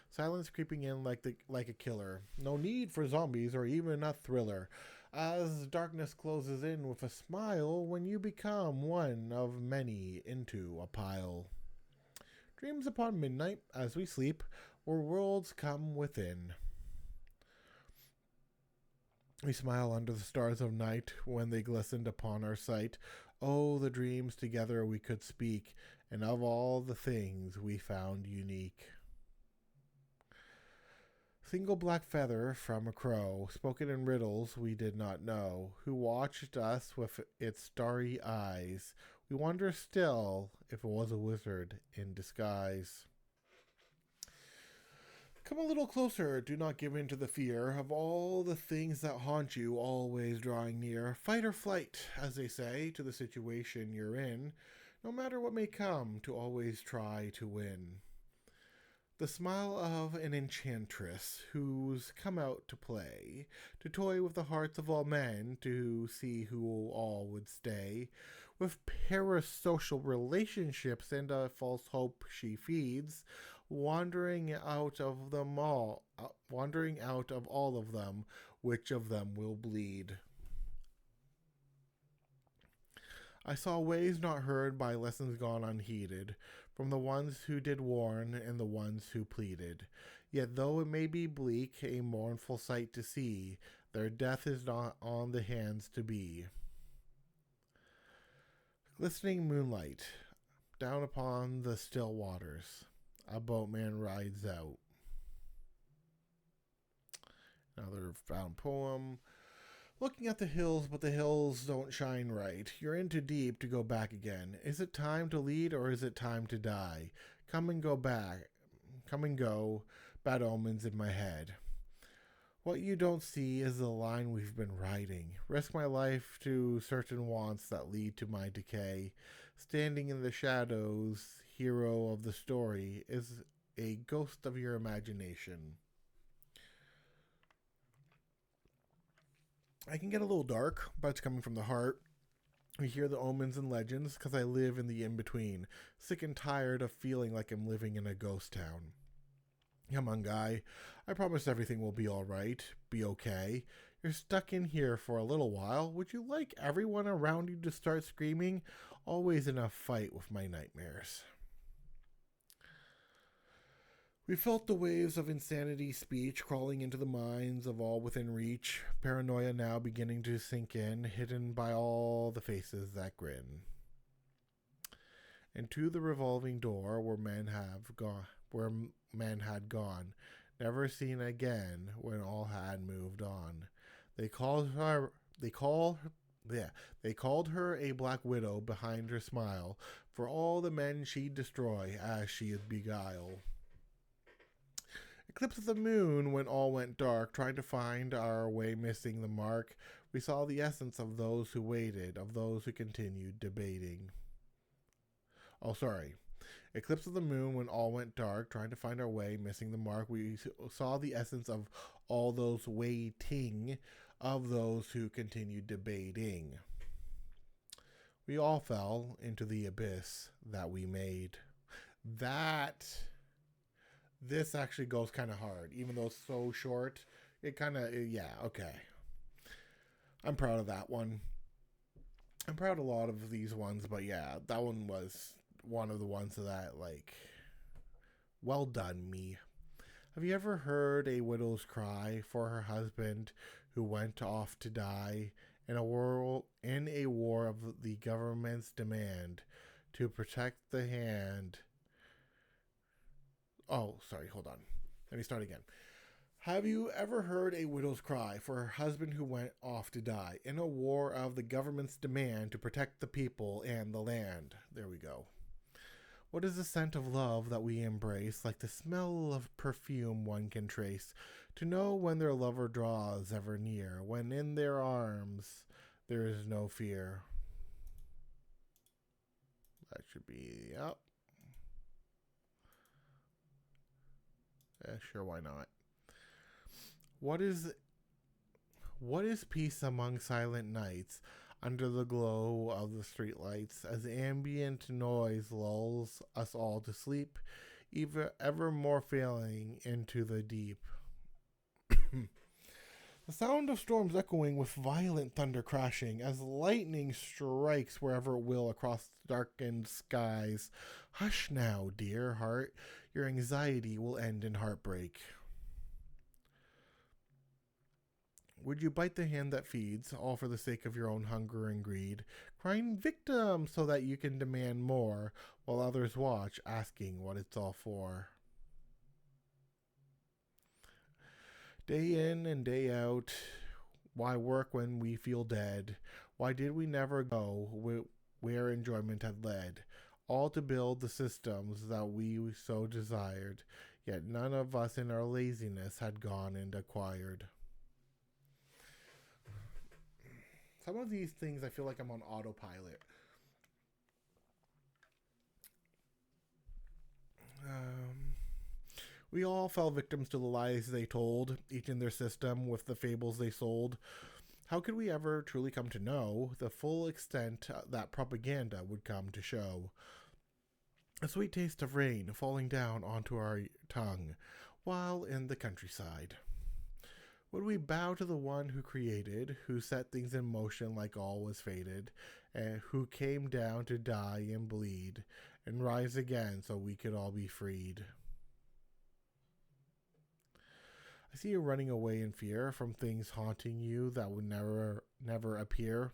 Silence creeping in like a killer. No need for zombies or even a thriller. As darkness closes in with a smile when you become one of many into a pile. Dreams upon midnight as we sleep, where worlds come within. We smile under the stars of night when they glistened upon our sight. Oh, the dreams together we could speak, and of all the things we found unique. Single black feather from a crow, spoken in riddles we did not know, who watched us with its starry eyes. We wonder still if it was a wizard in disguise. Come a little closer, do not give in to the fear of all the things that haunt you, always drawing near. Fight or flight, as they say, to the situation you're in, no matter what may come, to always try to win. The smile of an enchantress who's come out to play, to toy with the hearts of all men, to see who all would stay. With parasocial relationships and a false hope she feeds, wandering out of all of them, which of them will bleed. I saw ways not heard by lessons gone unheeded, from the ones who did warn and the ones who pleaded. Yet though it may be bleak, a mournful sight to see, their death is not on the hands to be. Glistening moonlight, down upon the still waters, a boatman rides out. Another found poem. Looking at the hills, but the hills don't shine right. You're in too deep to go back again. Is it time to lead or is it time to die? Come and go back. Come and go. Bad omens in my head. What you don't see is the line we've been riding. Risk my life to certain wants that lead to my decay. Standing in the shadows, hero of the story, is a ghost of your imagination. I can get a little dark, but it's coming from the heart. We hear the omens and legends because I live in the in-between, sick and tired of feeling like I'm living in a ghost town. Come on, guy. I promise everything will be all right, be okay. You're stuck in here for a little while. Would you like everyone around you to start screaming? Always in a fight with my nightmares. We felt the waves of insanity speech crawling into the minds of all within reach, paranoia now beginning to sink in, hidden by all the faces that grin. And to the revolving door where men had gone, never seen again when all had moved on. They called her a black widow behind her smile, for all the men she'd destroy as she'd beguile. Eclipse of the moon when all went dark, trying to find our way missing the mark. We saw the essence of those who waited, of those who continued debating. Eclipse of the moon when all went dark, trying to find our way missing the mark. We saw the essence of all those waiting, of those who continued debating. We all fell into the abyss that we made. This actually goes kind of hard, even though it's so short. It kind of, yeah, okay. I'm proud of that one. I'm proud of a lot of these ones, but yeah, that one was one of the ones that, like, well done, me. Have you ever heard a widow's cry for her husband who went off to die in a war of the government's demand to protect the hand? Oh, sorry, hold on. Let me start again. Have you ever heard a widow's cry for her husband who went off to die in a war of the government's demand to protect the people and the land? There we go. What is the scent of love that we embrace, like the smell of perfume one can trace, to know when their lover draws ever near, when in their arms there is no fear? That should be up. Sure, why not? What is peace among silent nights, under the glow of the streetlights, as ambient noise lulls us all to sleep, ever more failing into the deep? The sound of storms echoing with violent thunder crashing, as lightning strikes wherever it will across darkened skies. Hush now, dear heart, your anxiety will end in heartbreak. Would you bite the hand that feeds, all for the sake of your own hunger and greed, crying victim so that you can demand more, while others watch, asking what it's all for? Day in and day out, why work when we feel dead? Why did we never go where enjoyment had led? All to build the systems that we so desired, yet none of us in our laziness had gone and acquired. Some of these things I feel like I'm on autopilot. Um, we all fell victims to the lies they told, each in their system with the fables they sold. How could we ever truly come to know the full extent that propaganda would come to show? A sweet taste of rain falling down onto our tongue while in the countryside. Would we bow to the one who created, who set things in motion like all was fated, and who came down to die and bleed, and rise again so we could all be freed? I see you running away in fear from things haunting you that would never appear.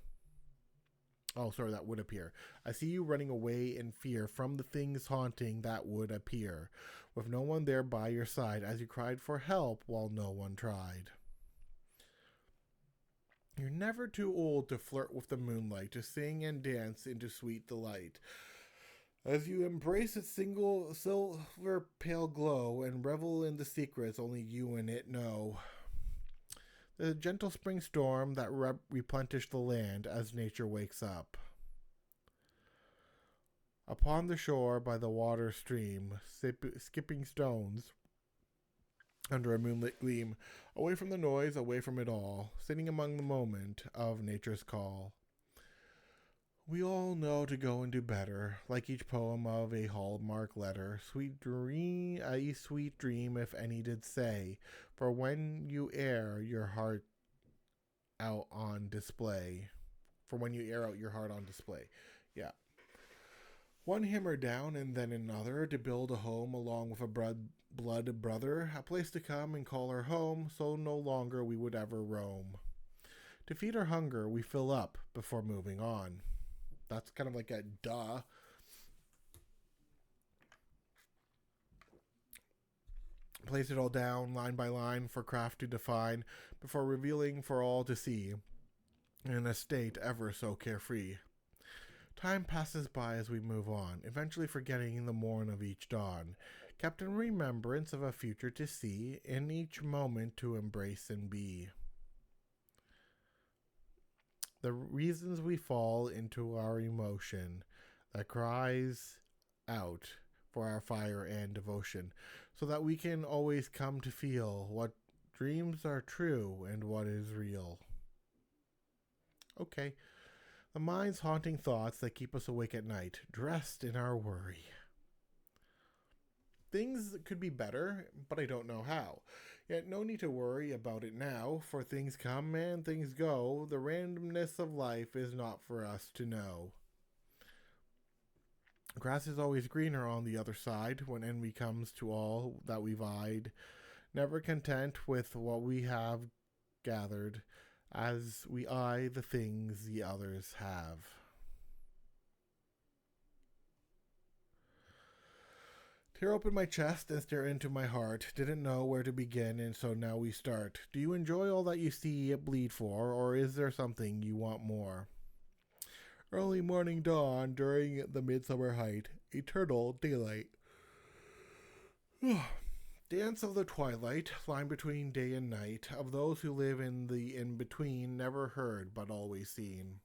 Oh, sorry, that would appear. I see you running away in fear from the things haunting that would appear, with no one there by your side as you cried for help while no one tried. You're never too old to flirt with the moonlight, to sing and dance into sweet delight. As you embrace its single silver pale glow and revel in the secrets only you and it know. The gentle spring storm that replenished the land as nature wakes up. Upon the shore by the water stream, skipping stones under a moonlit gleam, away from the noise, away from it all, sitting among the moment of nature's call. We all know to go and do better, like each poem of a hallmark letter. Sweet dream, a sweet dream, if any did say, for when you air your heart out on display. For when you air out your heart on display. Yeah. One hammer down and then another to build a home along with a blood brother, a place to come and call our home, so no longer we would ever roam. To feed our hunger, we fill up before moving on. That's kind of like a duh. Place it all down, line by line, for craft to define, before revealing for all to see, in a state ever so carefree. Time passes by as we move on, eventually forgetting the morn of each dawn, kept in remembrance of a future to see, in each moment to embrace and be. The reasons we fall into our emotion that cries out for our fire and devotion, so that we can always come to feel what dreams are true and what is real. Okay. The mind's haunting thoughts that keep us awake at night, dressed in our worry. Things could be better, but I don't know how. Yet no need to worry about it now, for things come and things go. The randomness of life is not for us to know. Grass is always greener on the other side when envy comes to all that we've eyed. Never content with what we have gathered, as we eye the things the others have. Tear open my chest and stare into my heart. Didn't know where to begin, and so now we start. Do you enjoy all that you see it bleed for, or is there something you want more? Early morning dawn during the midsummer height, eternal daylight. Dance of the twilight, line between day and night, of those who live in the in-between, never heard but always seen.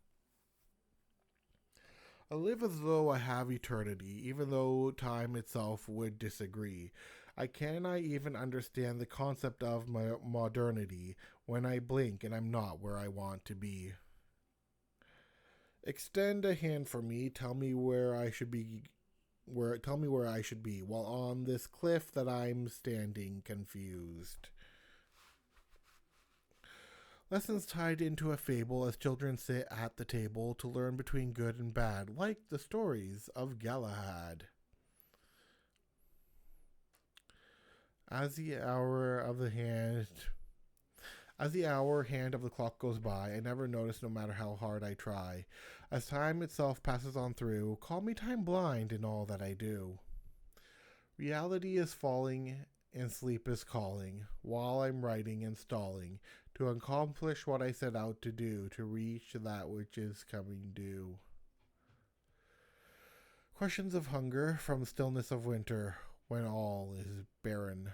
I live as though I have eternity, even though time itself would disagree. I cannot even understand the concept of modernity when I blink and I'm not where I want to be. Extend a hand for me, tell me where I should be while on this cliff that I'm standing confused. Lessons tied into a fable as children sit at the table to learn between good and bad, like the stories of Galahad. As the hand of the clock goes by, I never notice no matter how hard I try. As time itself passes on through, call me time blind in all that I do. Reality is falling and sleep is calling, while I'm writing and stalling, to accomplish what I set out to do, to reach that which is coming due. Questions of hunger from stillness of winter, when all is barren.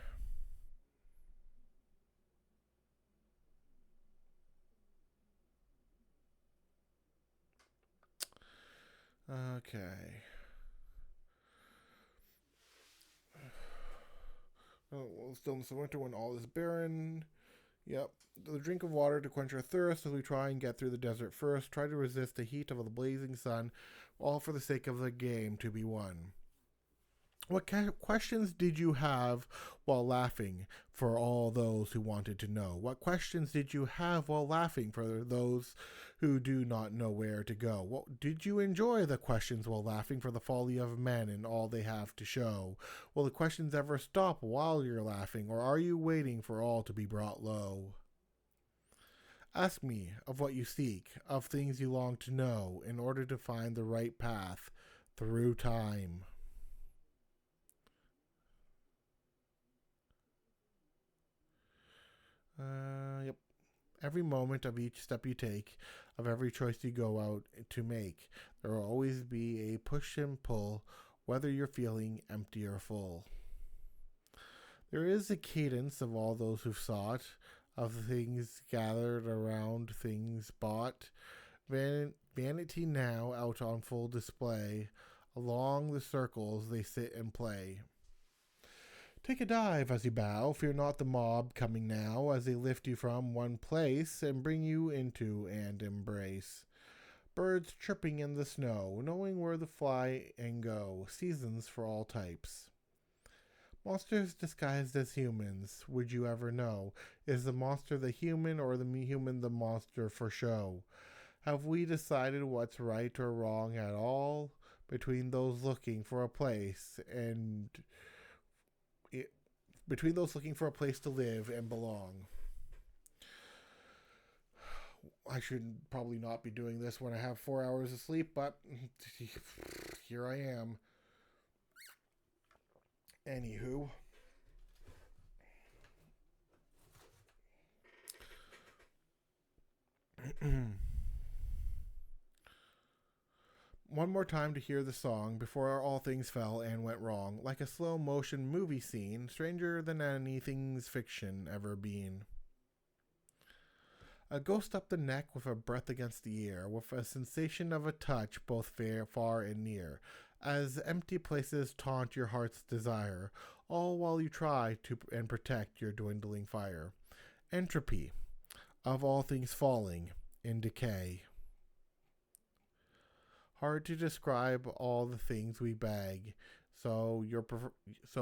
Okay. Oh, stillness of winter when all is barren. Yep. The drink of water to quench our thirst as we try and get through the desert first. Try to resist the heat of the blazing sun, all for the sake of the game to be won. What questions did you have while laughing for all those who wanted to know? What questions did you have while laughing for those who do not know where to go? What did you enjoy the questions while laughing for the folly of men and all they have to show? Will the questions ever stop while you're laughing, or are you waiting for all to be brought low? Ask me of what you seek, of things you long to know, in order to find the right path through time. Yep. Every moment of each step you take, of every choice you go out to make, there will always be a push and pull, whether you're feeling empty or full. There is a cadence of all those who've sought, of things gathered around things bought. Vanity now out on full display, along the circles they sit and play. Take a dive as you bow, fear not the mob coming now, as they lift you from one place and bring you into and embrace. Birds chirping in the snow, knowing where to fly and go, seasons for all types. Monsters disguised as humans, would you ever know? Is the monster the human or the human the monster for show? Have we decided what's right or wrong at all between those looking for a place to live and belong? I should probably not be doing this when I have 4 hours of sleep, but here I am. Anywho. One more time to hear the song before all things fell and went wrong, like a slow motion movie scene, stranger than anything's fiction ever been. A ghost up the neck with a breath against the ear, with a sensation of a touch both far and near, as empty places taunt your heart's desire, all while you try to and protect your dwindling fire. Entropy of all things falling in decay. Hard to describe all the things we beg. So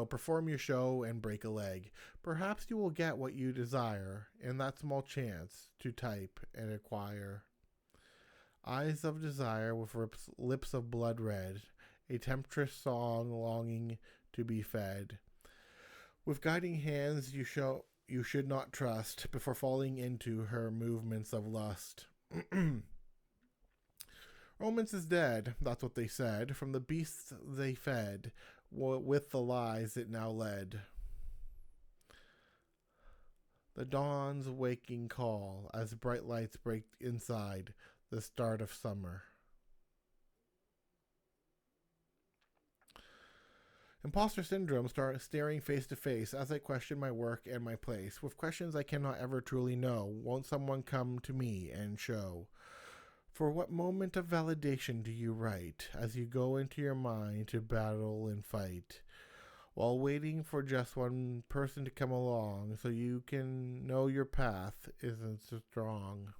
perform your show and break a leg. Perhaps you will get what you desire, in that small chance to type and acquire. Eyes of desire with lips of blood red, a temptress song longing to be fed. With guiding hands you should not trust before falling into her movements of lust. Romance is dead, that's what they said, from the beasts they fed, with the lies it now led. The dawn's waking call, as bright lights break inside, the start of summer. Imposter syndrome starts staring face to face as I question my work and my place. With questions I cannot ever truly know, won't someone come to me and show? For what moment of validation do you write as you go into your mind to battle and fight, while waiting for just one person to come along so you can know your path isn't strong?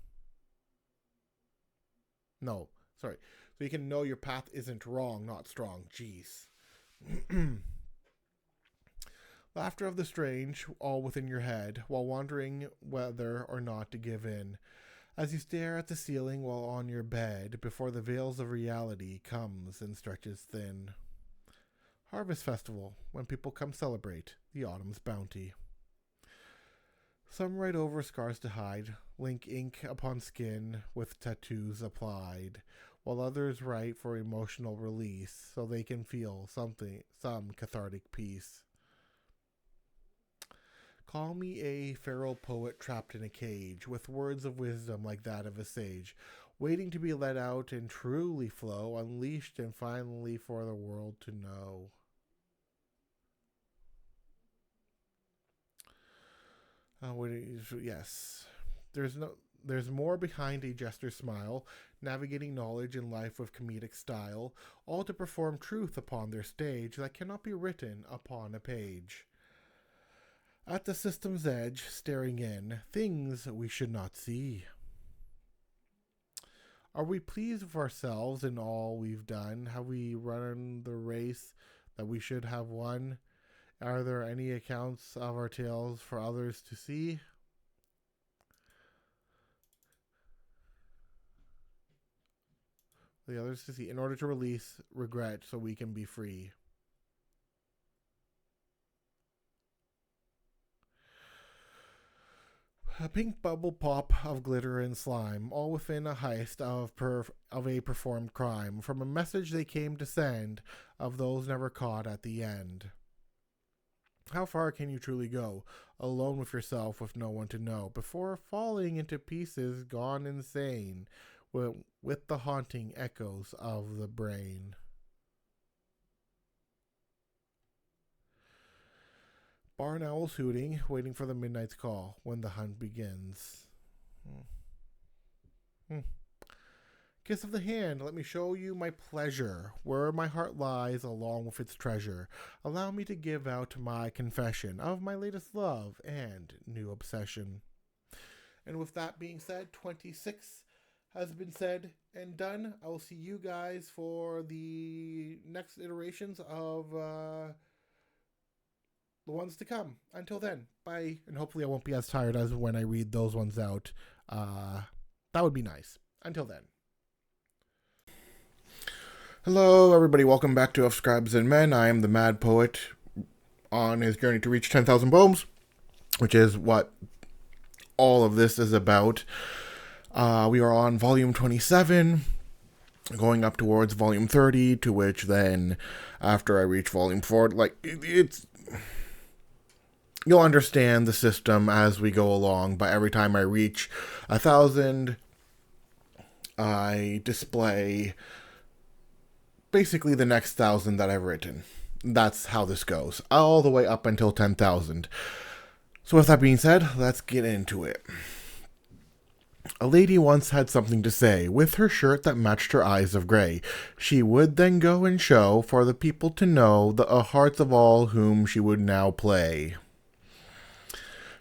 No, sorry. So you can know your path isn't wrong, not strong. Jeez. Laughter of the strange, all within your head, while wondering whether or not to give in, as you stare at the ceiling while on your bed, before the veils of reality comes and stretches thin. Harvest Festival, when people come celebrate the autumn's bounty. Some write over scars to hide, link ink upon skin with tattoos applied, while others write for emotional release so they can feel some cathartic peace. Call me a feral poet trapped in a cage, with words of wisdom like that of a sage, waiting to be let out and truly flow, unleashed and finally for the world to know. Yes. There's no there's more behind a jester's smile, navigating knowledge and life with comedic style, all to perform truth upon their stage that cannot be written upon a page. At the system's edge, staring in, things we should not see. Are we pleased with ourselves in all we've done? Have we run the race that we should have won? Are there any accounts of our tales for others to see? The others to see, in order to release regret so we can be free. A pink bubble pop of glitter and slime, all within a heist of a performed crime, from a message they came to send of those never caught at the end. How far can you truly go, alone with yourself with no one to know, before falling into pieces gone insane with the haunting echoes of the brain? Barn owls hooting, waiting for the midnight's call when the hunt begins. Kiss of the hand, let me show you my pleasure, where my heart lies along with its treasure. Allow me to give out my confession of my latest love and new obsession. And with that being said, 26 has been said and done. I will see you guys for the next iterations of the ones to come. Until then, bye. And hopefully I won't be as tired as when I read those ones out. That would be nice. Until then. Hello, everybody. Welcome back to Of Scribes and Men. I am the Mad Poet on his journey to reach 10,000 poems, which is what all of this is about. We are on volume 27, going up towards volume 30, to which then, after I reach volume 4, it's... You'll understand the system as we go along, but every time I reach 1,000, I display basically the next 1,000 that I've written. That's how this goes, all the way up until 10,000. So with that being said, let's get into it. A lady once had something to say, with her shirt that matched her eyes of gray. She would then go and show, for the people to know, the hearts of all whom she would now play.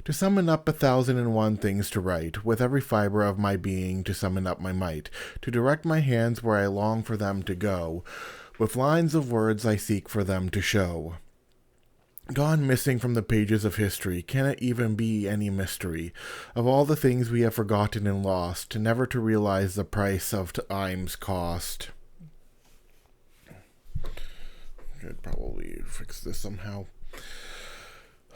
To summon up 1,001 things to write, with every fiber of my being to summon up my might, to direct my hands where I long for them to go, with lines of words I seek for them to show. Gone missing from the pages of history, can it even be any mystery, of all the things we have forgotten and lost, never to realize the price of time's cost? Should probably fix this somehow.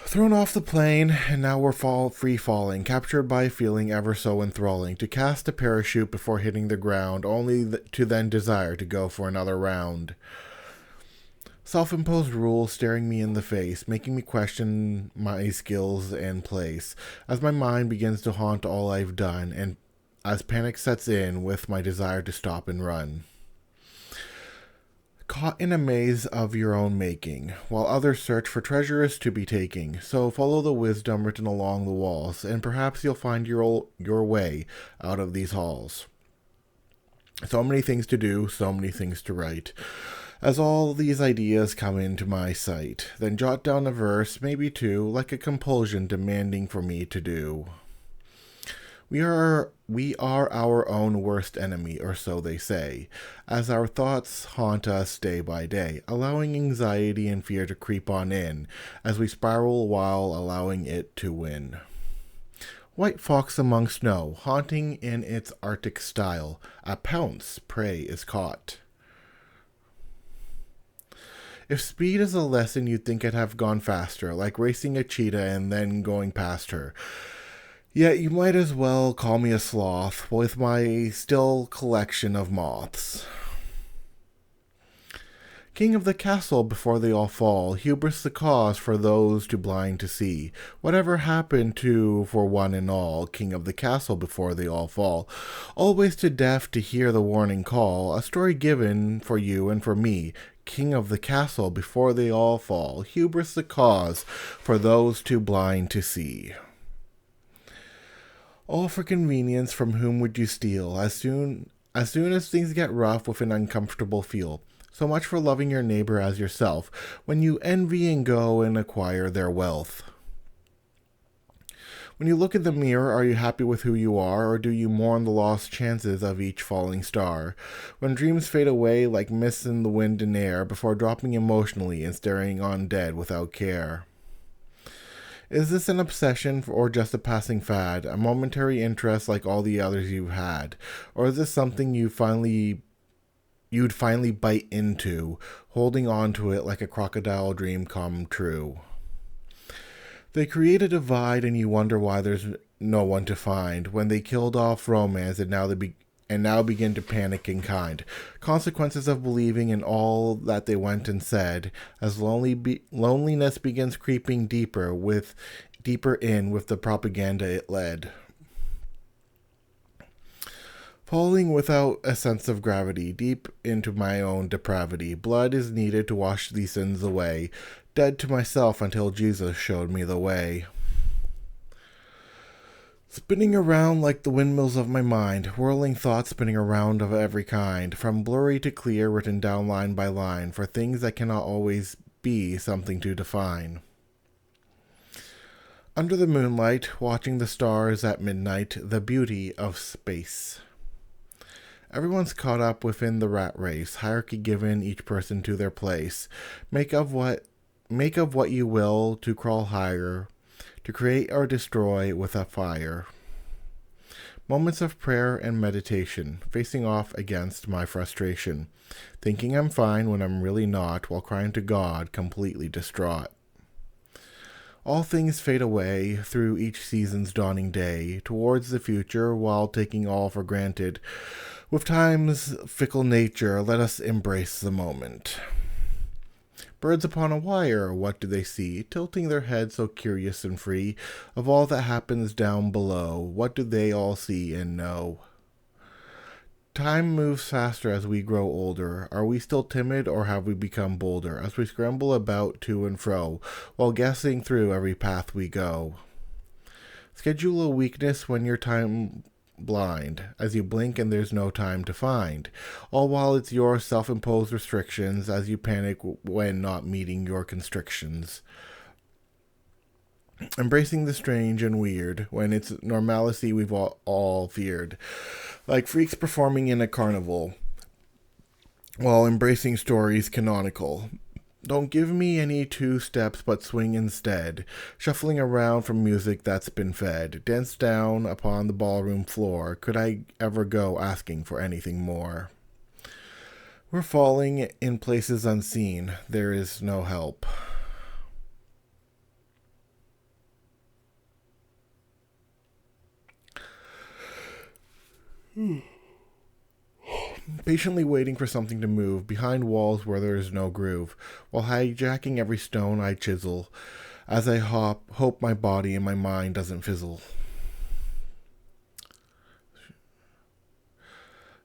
Thrown off the plane, and now we're free falling, captured by a feeling ever so enthralling, to cast a parachute before hitting the ground, only to then desire to go for another round. Self-imposed rules staring me in the face, making me question my skills and place, as my mind begins to haunt all I've done, and as panic sets in with my desire to stop and run. Caught in a maze of your own making, while others search for treasures to be taking. So follow the wisdom written along the walls, and perhaps you'll find your way out of these halls. So many things to do, so many things to write. As all these ideas come into my sight, then jot down a verse, maybe two, like a compulsion demanding for me to do. We are our own worst enemy, or so they say, as our thoughts haunt us day by day, allowing anxiety and fear to creep on in, as we spiral while allowing it to win. White fox among snow, haunting in its Arctic style, a pounce, prey is caught. If speed is a lesson, you'd think it'd have gone faster, like racing a cheetah and then going past her. Yet you might as well call me a sloth with my still collection of moths. King of the castle before they all fall, hubris the cause for those too blind to see. Whatever happened to for one and all, king of the castle before they all fall. Always too deaf to hear the warning call, a story given for you and for me. King of the castle before they all fall, hubris the cause for those too blind to see. All for convenience, from whom would you steal? As soon as things get rough with an uncomfortable feel. So much for loving your neighbor as yourself, when you envy and go and acquire their wealth. When you look in the mirror, are you happy with who you are, or do you mourn the lost chances of each falling star? When dreams fade away like mists in the wind and air, before dropping emotionally and staring on dead without care. Is this an obsession or just a passing fad, a momentary interest like all the others you've had? Or is this something you'd finally bite into, holding on to it like a crocodile dream come true? They create a divide and you wonder why there's no one to find, when they killed off romance and now begin to panic in kind. Consequences of believing in all that they went and said, as loneliness begins creeping deeper in with the propaganda it led. Falling without a sense of gravity, deep into my own depravity. Blood is needed to wash these sins away. Dead to myself until Jesus showed me the way. Spinning around like the windmills of my mind, whirling thoughts spinning around of every kind, from blurry to clear, written down line by line, for things that cannot always be something to define. Under the moonlight, watching the stars at midnight, the beauty of space. Everyone's caught up within the rat race, hierarchy given each person to their place. Make of what you will to crawl higher, to create or destroy with a fire. Moments of prayer and meditation, facing off against my frustration, thinking I'm fine when I'm really not, while crying to God, completely distraught. All things fade away through each season's dawning day, towards the future while taking all for granted. With time's fickle nature, let us embrace the moment. Birds upon a wire, what do they see? Tilting their heads so curious and free of all that happens down below. What do they all see and know? Time moves faster as we grow older. Are we still timid or have we become bolder as we scramble about to and fro while guessing through every path we go? Schedule a weakness when you're time blind, as you blink and there's no time to find, all while it's your self-imposed restrictions as you panic when not meeting your constrictions. Embracing the strange and weird when it's normalcy we've all feared, like freaks performing in a carnival while embracing stories canonical. Don't give me any two steps but swing instead, shuffling around from music that's been fed, dance down upon the ballroom floor. Could I ever go asking for anything more? We're falling in places unseen. There is no help. Patiently waiting for something to move, behind walls where there is no groove, while hijacking every stone I chisel, as I hope my body and my mind doesn't fizzle.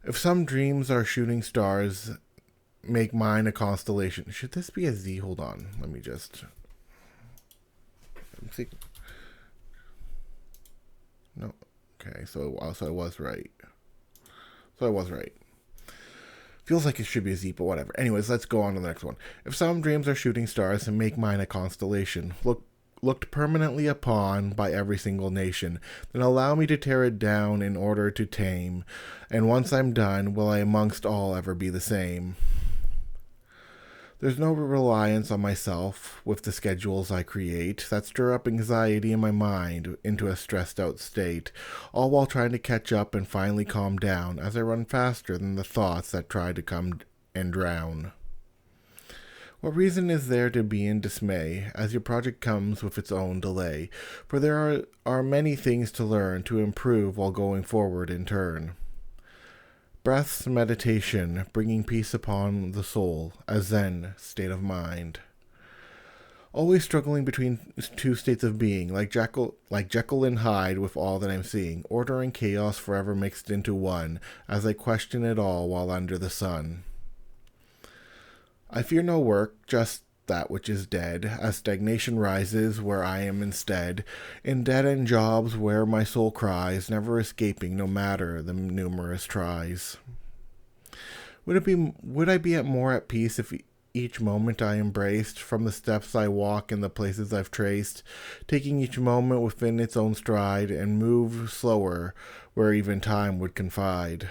If some dreams are shooting stars, make mine a constellation. Should this be a Z? Hold on, let me just... No, okay, so I was right. Feels like it should be a Z, but whatever. Anyways, let's go on to the next one. If some dreams are shooting stars, and make mine a constellation, looked permanently upon by every single nation, then allow me to tear it down in order to tame, and once I'm done, will I amongst all ever be the same? There's no reliance on myself with the schedules I create that stir up anxiety in my mind into a stressed out state, all while trying to catch up and finally calm down as I run faster than the thoughts that try to come and drown. What reason is there to be in dismay as your project comes with its own delay? For there are many things to learn to improve while going forward in turn. Breath's meditation, bringing peace upon the soul, a Zen state of mind. Always struggling between two states of being, like Jekyll and Hyde with all that I'm seeing. Order and chaos forever mixed into one, as I question it all while under the sun. I fear no work, just that which is dead, as stagnation rises where I am instead, in dead-end jobs where my soul cries, never escaping no matter the numerous tries. Would I be more at peace if each moment I embraced, from the steps I walk and the places I've traced, taking each moment within its own stride, and move slower where even time would confide?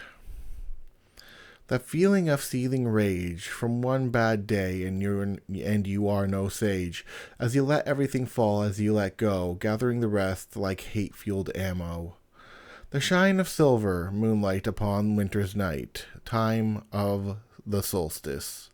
That feeling of seething rage from one bad day, and you are no sage, as you let everything fall as you let go, gathering the rest like hate-fueled ammo. The shine of silver moonlight upon winter's night, time of the solstice.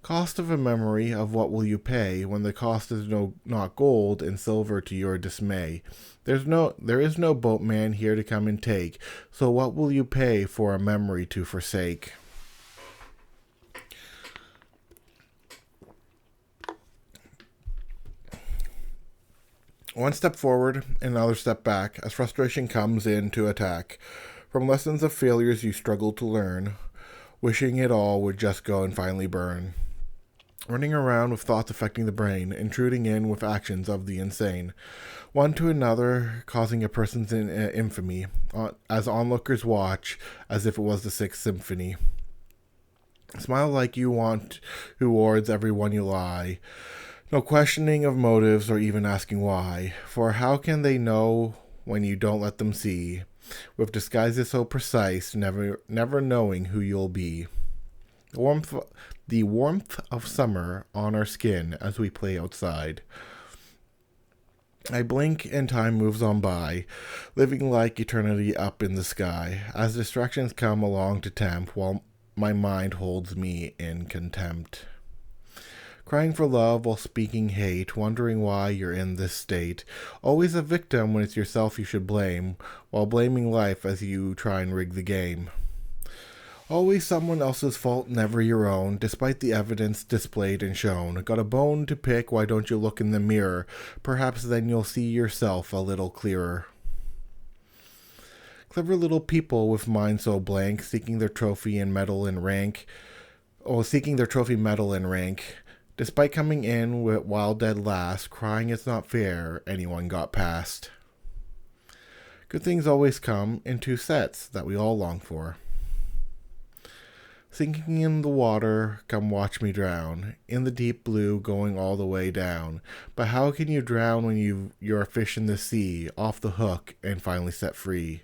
Cost of a memory, of what will you pay when the cost is not gold and silver to your dismay? There is no boatman here to come and take, so what will you pay for a memory to forsake? One step forward, another step back, as frustration comes in to attack. From lessons of failures you struggle to learn, wishing it all would just go and finally burn. Running around with thoughts affecting the brain, intruding in with actions of the insane, one to another causing a person's infamy, as onlookers watch, as if it was the Sixth Symphony. Smile like you want towards everyone you lie, no questioning of motives or even asking why, for how can they know when you don't let them see, with disguises so precise, never knowing who you'll be. The warmth of summer on our skin as we play outside. I blink and time moves on by, living like eternity up in the sky, as distractions come along to tempt, while my mind holds me in contempt. Crying for love while speaking hate, wondering why you're in this state, always a victim when it's yourself you should blame, while blaming life as you try and rig the game. Always someone else's fault, never your own, despite the evidence displayed and shown. Got a bone to pick, why don't you look in the mirror? Perhaps then you'll see yourself a little clearer. Clever little people with minds so blank, seeking their trophy medal and rank. Despite coming in while dead last, crying it's not fair, anyone got past. Good things always come in two sets that we all long for. Sinking in the water, come watch me drown, in the deep blue going all the way down. But how can you drown when you're a fish in the sea, off the hook and finally set free?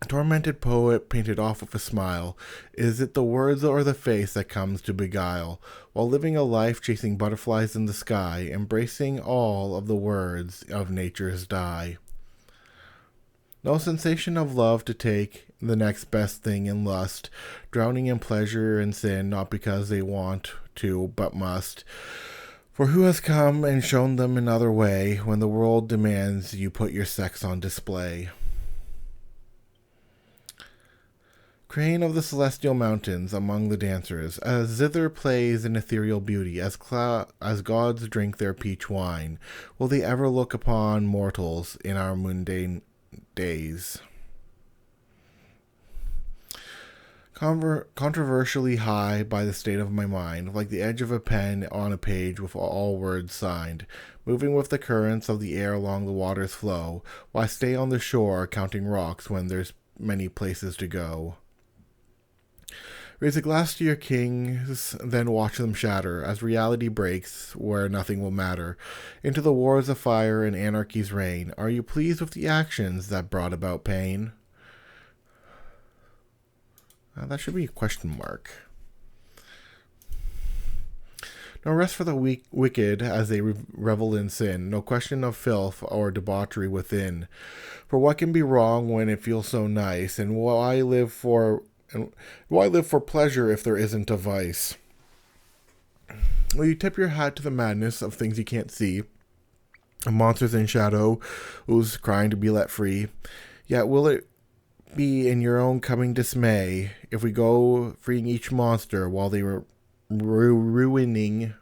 A tormented poet painted off with a smile. Is it the words or the face that comes to beguile? While living a life chasing butterflies in the sky, embracing all of the words of nature's die. No sensation of love to take, the next best thing in lust, drowning in pleasure and sin, not because they want to, but must. For who has come and shown them another way, when the world demands you put your sex on display? Crane of the celestial mountains among the dancers, as zither plays in ethereal beauty, as gods drink their peach wine, will they ever look upon mortals in our mundane days? Controversially high by the state of my mind, like the edge of a pen on a page with all words signed, moving with the currents of the air along the water's flow, while I stay on the shore counting rocks when there's many places to go. Raise a glass to your kings, then watch them shatter, as reality breaks where nothing will matter. Into the wars of fire and anarchy's reign, are you pleased with the actions that brought about pain? That should be a question mark. No rest for the wicked as they revel in sin, no question of filth or debauchery within. For what can be wrong when it feels so nice, and why live for pleasure if there isn't a vice? Will you tip your hat to the madness of things you can't see, of monsters in shadow, who's crying to be let free? Yet will it be in your own coming dismay if we go freeing each monster while they were ruining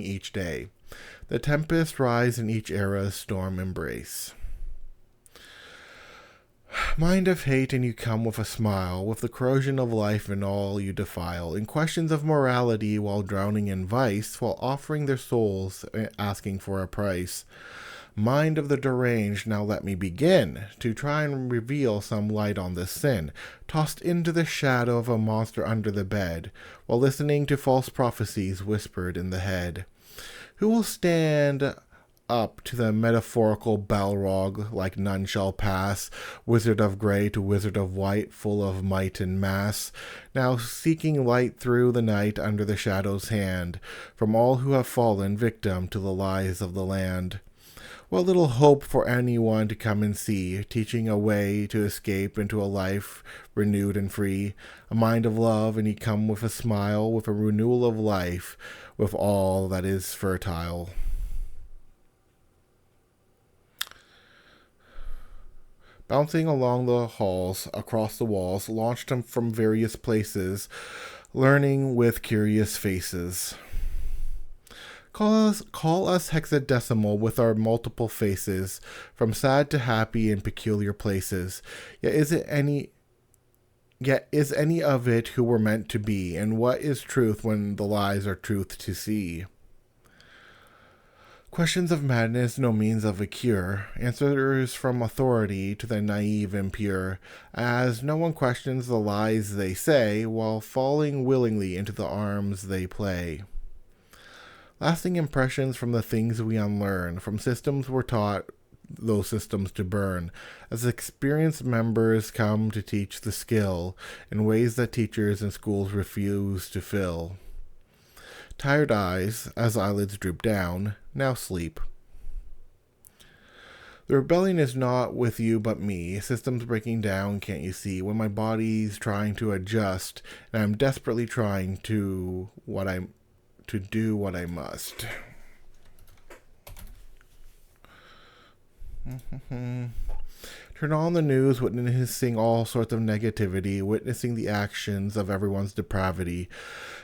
each day. The tempest rise in each era's storm embrace. Mind of hate, and you come with a smile, with the corrosion of life and all you defile, in questions of morality while drowning in vice, while offering their souls, asking for a price. Mind of the deranged, now let me begin to try and reveal some light on this sin, tossed into the shadow of a monster under the bed, while listening to false prophecies whispered in the head. Who will stand up to the metaphorical Balrog, like none shall pass, wizard of grey to wizard of white, full of might and mass, now seeking light through the night under the shadow's hand, from all who have fallen victim to the lies of the land. What little hope for anyone to come and see, teaching a way to escape into a life renewed and free, a mind of love, and he come with a smile, with a renewal of life, with all that is fertile. Bouncing along the halls, across the walls, launched him from various places, learning with curious faces. Call us hexadecimal with our multiple faces, from sad to happy in peculiar places. Yet is any of it who we're meant to be, and what is truth when the lies are truth to see? Questions of madness, no means of a cure, answers from authority to the naive and pure, as no one questions the lies they say, while falling willingly into the arms they play. Lasting impressions from the things we unlearn, from systems we're taught those systems to burn, as experienced members come to teach the skill in ways that teachers and schools refuse to fill. Tired eyes, as eyelids droop down, now sleep. The rebellion is not with you but me, systems breaking down, can't you see, when my body's trying to adjust, and I'm desperately trying to do what I must. Turn on the news, witnessing all sorts of negativity, witnessing the actions of everyone's depravity,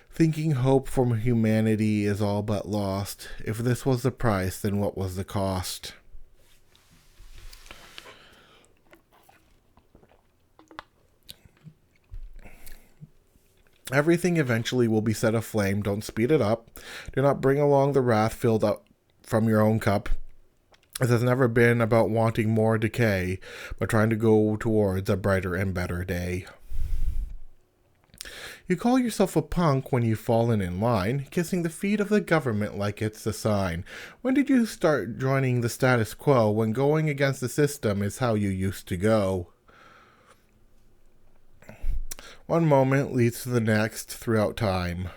thinking hope from humanity is all but lost. If this was the price, then what was the cost? Everything eventually will be set aflame. Don't speed it up. Do not bring along the wrath filled up from your own cup. It has never been about wanting more decay, but trying to go towards a brighter and better day. You call yourself a punk when you've fallen in line, kissing the feet of the government like it's a sign. When did you start joining the status quo, when going against the system is how you used to go? One moment leads to the next throughout time.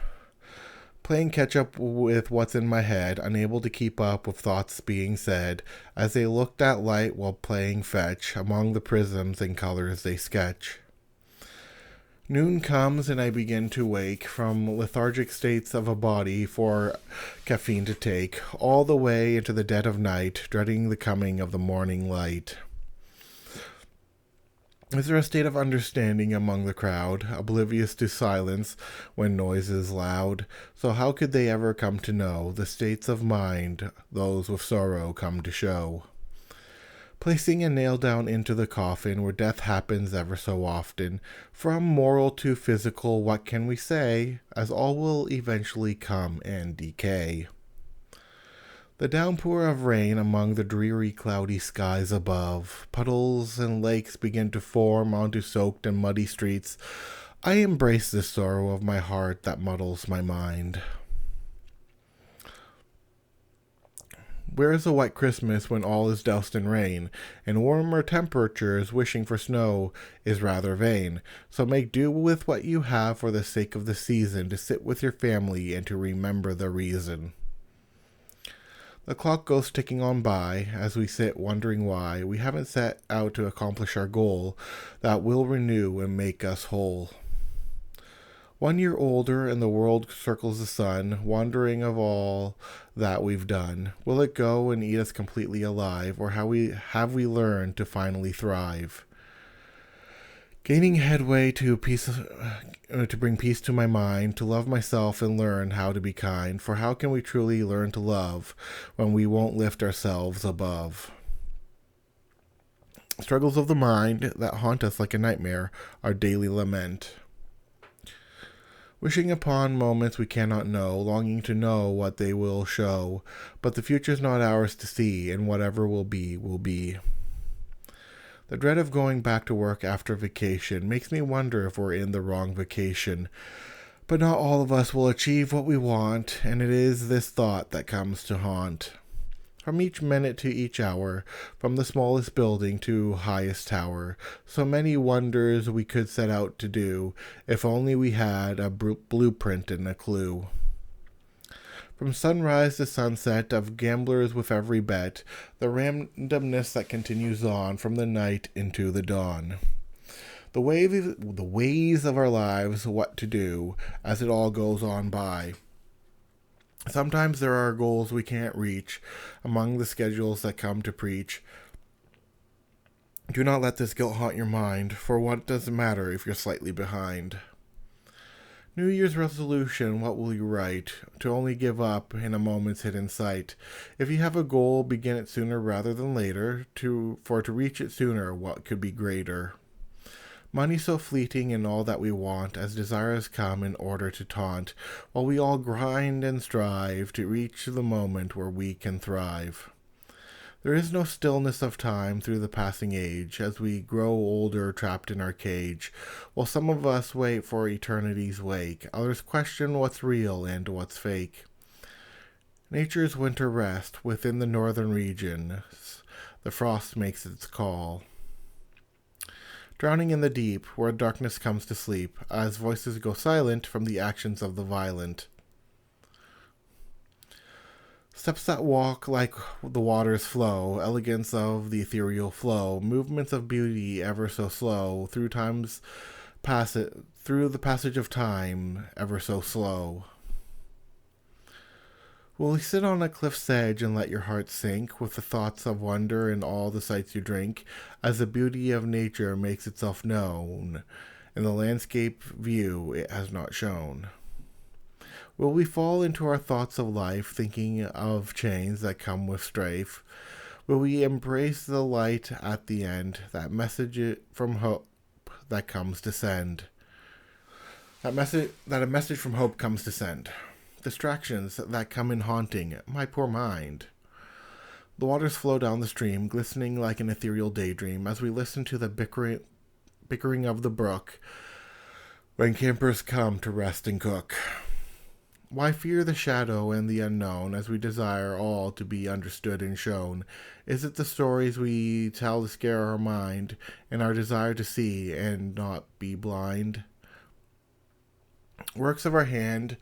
Playing catch up with what's in my head, unable to keep up with thoughts being said, as they looked at light while playing fetch among the prisms and colors they sketch. Noon comes and I begin to wake from lethargic states of a body for caffeine to take, all the way into the dead of night, dreading the coming of the morning light. Is there a state of understanding among the crowd, oblivious to silence when noise is loud? So how could they ever come to know the states of mind those with sorrow come to show? Placing a nail down into the coffin where death happens ever so often, from moral to physical, what can we say, as all will eventually come and decay? The downpour of rain among the dreary cloudy skies above, puddles and lakes begin to form onto soaked and muddy streets. I embrace this sorrow of my heart that muddles my mind. Where is a white Christmas when all is doused in rain, and warmer temperatures wishing for snow is rather vain? So make do with what you have for the sake of the season, to sit with your family and to remember the reason. The clock goes ticking on by as we sit wondering why we haven't set out to accomplish our goal that will renew and make us whole. 1 year older and the world circles the sun, wondering of all that we've done. Will it go and eat us completely alive, or have we learned to finally thrive? Gaining headway to bring peace to my mind, to love myself and learn how to be kind. For how can we truly learn to love when we won't lift ourselves above? Struggles of the mind that haunt us like a nightmare, our daily lament. Wishing upon moments we cannot know, longing to know what they will show. But the future's not ours to see, and whatever will be, will be. The dread of going back to work after vacation makes me wonder if we're in the wrong vacation. But not all of us will achieve what we want, and it is this thought that comes to haunt. From each minute to each hour, from the smallest building to highest tower, so many wonders we could set out to do, if only we had a blueprint and a clue. From sunrise to sunset, of gamblers with every bet, the randomness that continues on from the night into the dawn. The ways of our lives, what to do, as it all goes on by. Sometimes there are goals we can't reach among the schedules that come to preach. Do not let this guilt haunt your mind, for what does it matter if you're slightly behind? New Year's resolution, what will you write? To only give up in a moment's hidden sight. If you have a goal, begin it sooner rather than later, for to reach it sooner, what could be greater? Money so fleeting and all that we want, as desires come in order to taunt, while we all grind and strive to reach the moment where we can thrive. There is no stillness of time through the passing age, as we grow older trapped in our cage, while some of us wait for eternity's wake, others question what's real and what's fake. Nature's winter rest within the northern regions, the frost makes its call. Drowning in the deep, where darkness comes to sleep, as voices go silent from the actions of the violent. Steps that walk like the waters flow, elegance of the ethereal flow, movements of beauty ever so slow, through the passage of time, ever so slow. Will you sit on a cliff's edge and let your heart sink with the thoughts of wonder and all the sights you drink, as the beauty of nature makes itself known in the landscape view it has not shown? Will we fall into our thoughts of life, thinking of chains that come with strife? Will we embrace the light at the end, that message from hope that comes to send? That a message from hope comes to send. Distractions that come in haunting my poor mind. The waters flow down the stream, glistening like an ethereal daydream, as we listen to the bickering of the brook when campers come to rest and cook. Why fear the shadow and the unknown, as we desire all to be understood and shown? Is it the stories we tell to scare our mind, and our desire to see and not be blind? Works of our hand,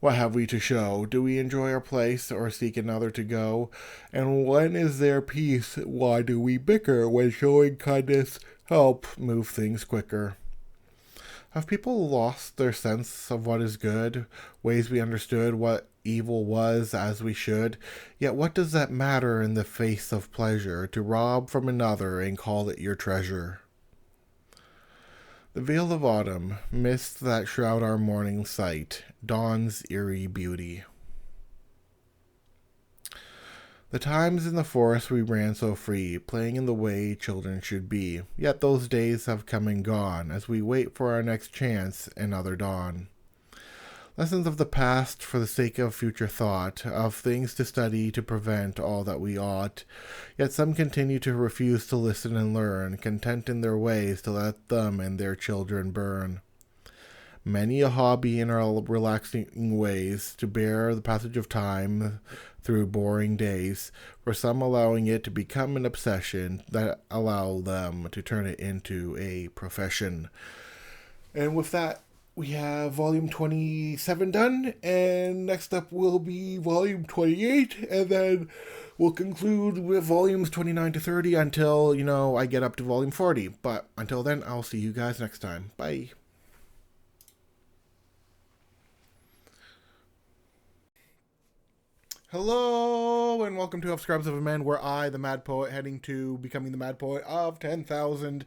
what have we to show? Do we enjoy our place, or seek another to go? And when is there peace? Why do we bicker, when showing kindness help move things quicker? Have people lost their sense of what is good, ways we understood what evil was as we should? Yet what does that matter in the face of pleasure, to rob from another and call it your treasure? The veil of autumn, mists that shroud our morning sight, dawn's eerie beauty. The times in the forest we ran so free, playing in the way children should be. Yet those days have come and gone, as we wait for our next chance, another dawn. Lessons of the past for the sake of future thought, of things to study to prevent all that we ought. Yet some continue to refuse to listen and learn, content in their ways to let them and their children burn. Many a hobby in our relaxing ways to bear the passage of time through boring days, for some allowing it to become an obsession that allow them to turn it into a profession. And with that, we have volume 27 done, and next up will be volume 28, and then we'll conclude with volumes 29 to 30 until, I get up to volume 40. But until then, I'll see you guys next time. Bye. Hello and welcome to Scribes of Men, where I, the Mad Poet, heading to becoming the Mad Poet of 10,000.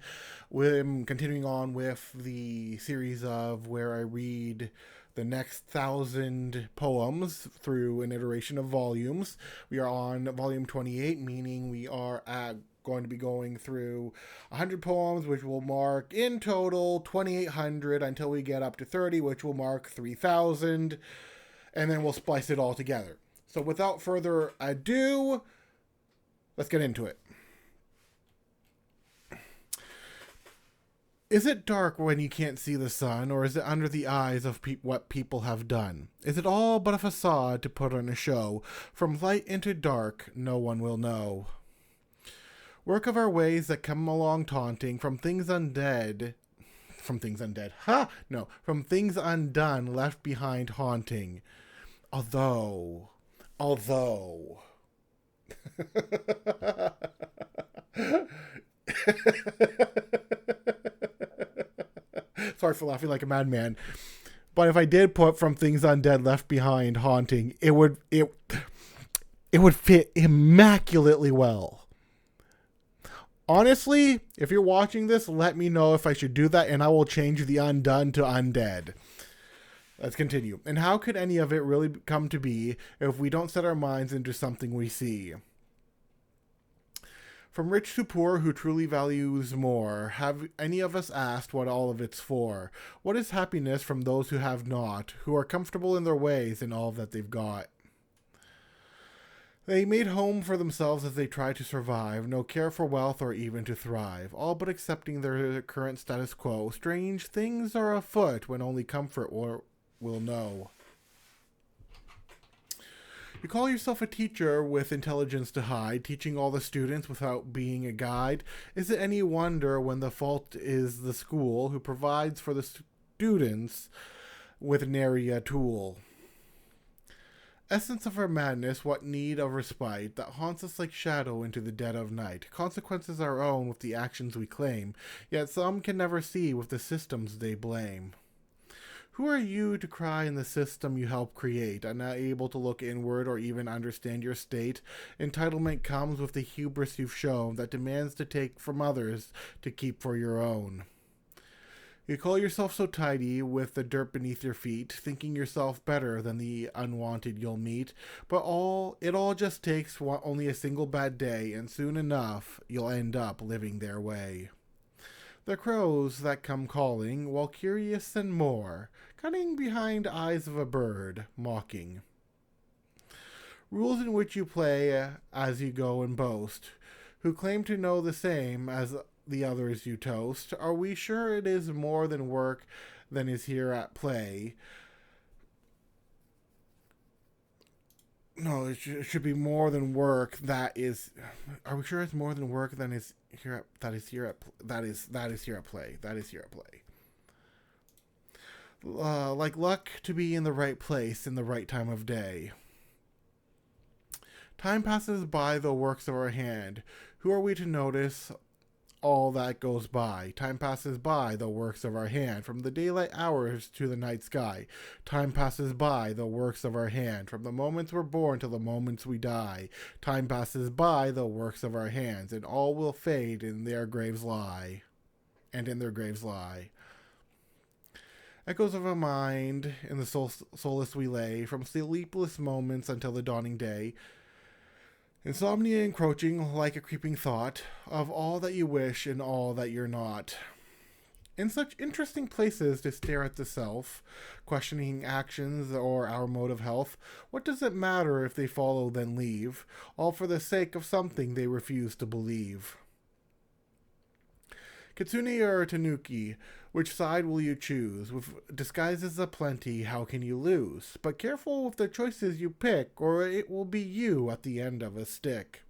I'm continuing on with the series of where I read the next 1,000 poems through an iteration of volumes. We are on volume 28, meaning we are going to be going through 100 poems, which will mark in total 2,800 until we get up to 30, which will mark 3,000, and then we'll splice it all together. So without further ado, let's get into it. Is it dark when you can't see the sun, or is it under the eyes of what people have done? Is it all but a facade to put on a show? From light into dark, no one will know. Work of our ways that come along taunting, from things undead... From things undone, left behind haunting. Although... Sorry for laughing like a madman. But if I did put from things undead left behind haunting, it would fit immaculately well. Honestly, if you're watching this, let me know if I should do that, and I will change the undone to undead. Let's continue. And how could any of it really come to be if we don't set our minds into something we see? From rich to poor, who truly values more, have any of us asked what all of it's for? What is happiness from those who have not, who are comfortable in their ways in all that they've got? They made home for themselves as they try to survive, no care for wealth or even to thrive, all but accepting their current status quo. Strange things are afoot when only comfort will know. You call yourself a teacher with intelligence to hide, teaching all the students without being a guide. Is it any wonder when the fault is the school who provides for the students with nary a tool? Essence of our madness, what need of respite that haunts us like shadow into the dead of night. Consequences our own with the actions we claim, yet some can never see with the systems they blame. Who are you to cry in the system you help create, unable to look inward or even understand your state? Entitlement comes with the hubris you've shown that demands to take from others to keep for your own. You call yourself so tidy with the dirt beneath your feet, thinking yourself better than the unwanted you'll meet, but it all just takes only a single bad day, and soon enough you'll end up living their way. The crows that come calling, while curious and more, cutting behind eyes of a bird, mocking. Rules in which you play as you go and boast, who claim to know the same as the others you toast. Are we sure it is more than work than is here at play? No, it should be more than work that is. Are we sure it's more than work than is here at that is here at play? Like luck to be in the right place in the right time of day. Time passes by the works of our hand. Who are we to notice all that goes by? Time passes by the works of our hand, from the daylight hours to the night sky. Time passes by the works of our hand, from the moments we're born to the moments we die. Time passes by the works of our hands, and all will fade in their graves lie. Echoes of a mind in the solace we lay, from sleepless moments until the dawning day. Insomnia encroaching like a creeping thought of all that you wish and all that you're not. In such interesting places to stare at the self, questioning actions or our mode of health. What does it matter if they follow then leave, all for the sake of something they refuse to believe? Kitsune or Tanuki, which side will you choose? With disguises aplenty, how can you lose? But careful with the choices you pick, or it will be you at the end of a stick.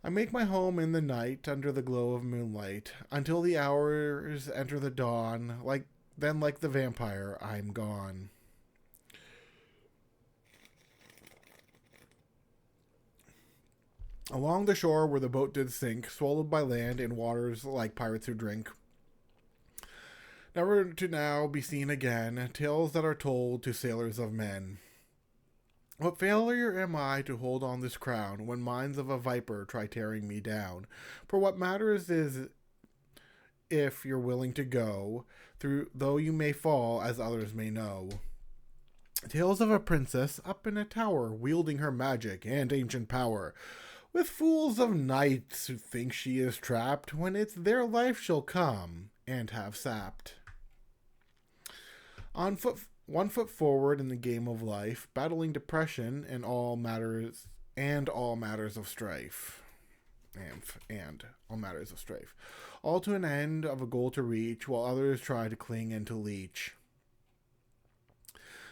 I make my home in the night, under the glow of moonlight, until the hours enter the dawn, like the vampire, I'm gone. Along the shore where the boat did sink, swallowed by land in waters like pirates who drink, never to now be seen again, tales that are told to sailors of men. What failure am I to hold on this crown when minds of a viper try tearing me down? For what matters is if you're willing to go through, though you may fall as others may know. Tales of a princess up in a tower, wielding her magic and ancient power, with fools of knights who think she is trapped, when it's their life she'll come and have sapped. On foot, 1 foot forward in the game of life, battling depression and all matters of strife. And all matters of strife. All to an end of a goal to reach, while others try to cling and to leech.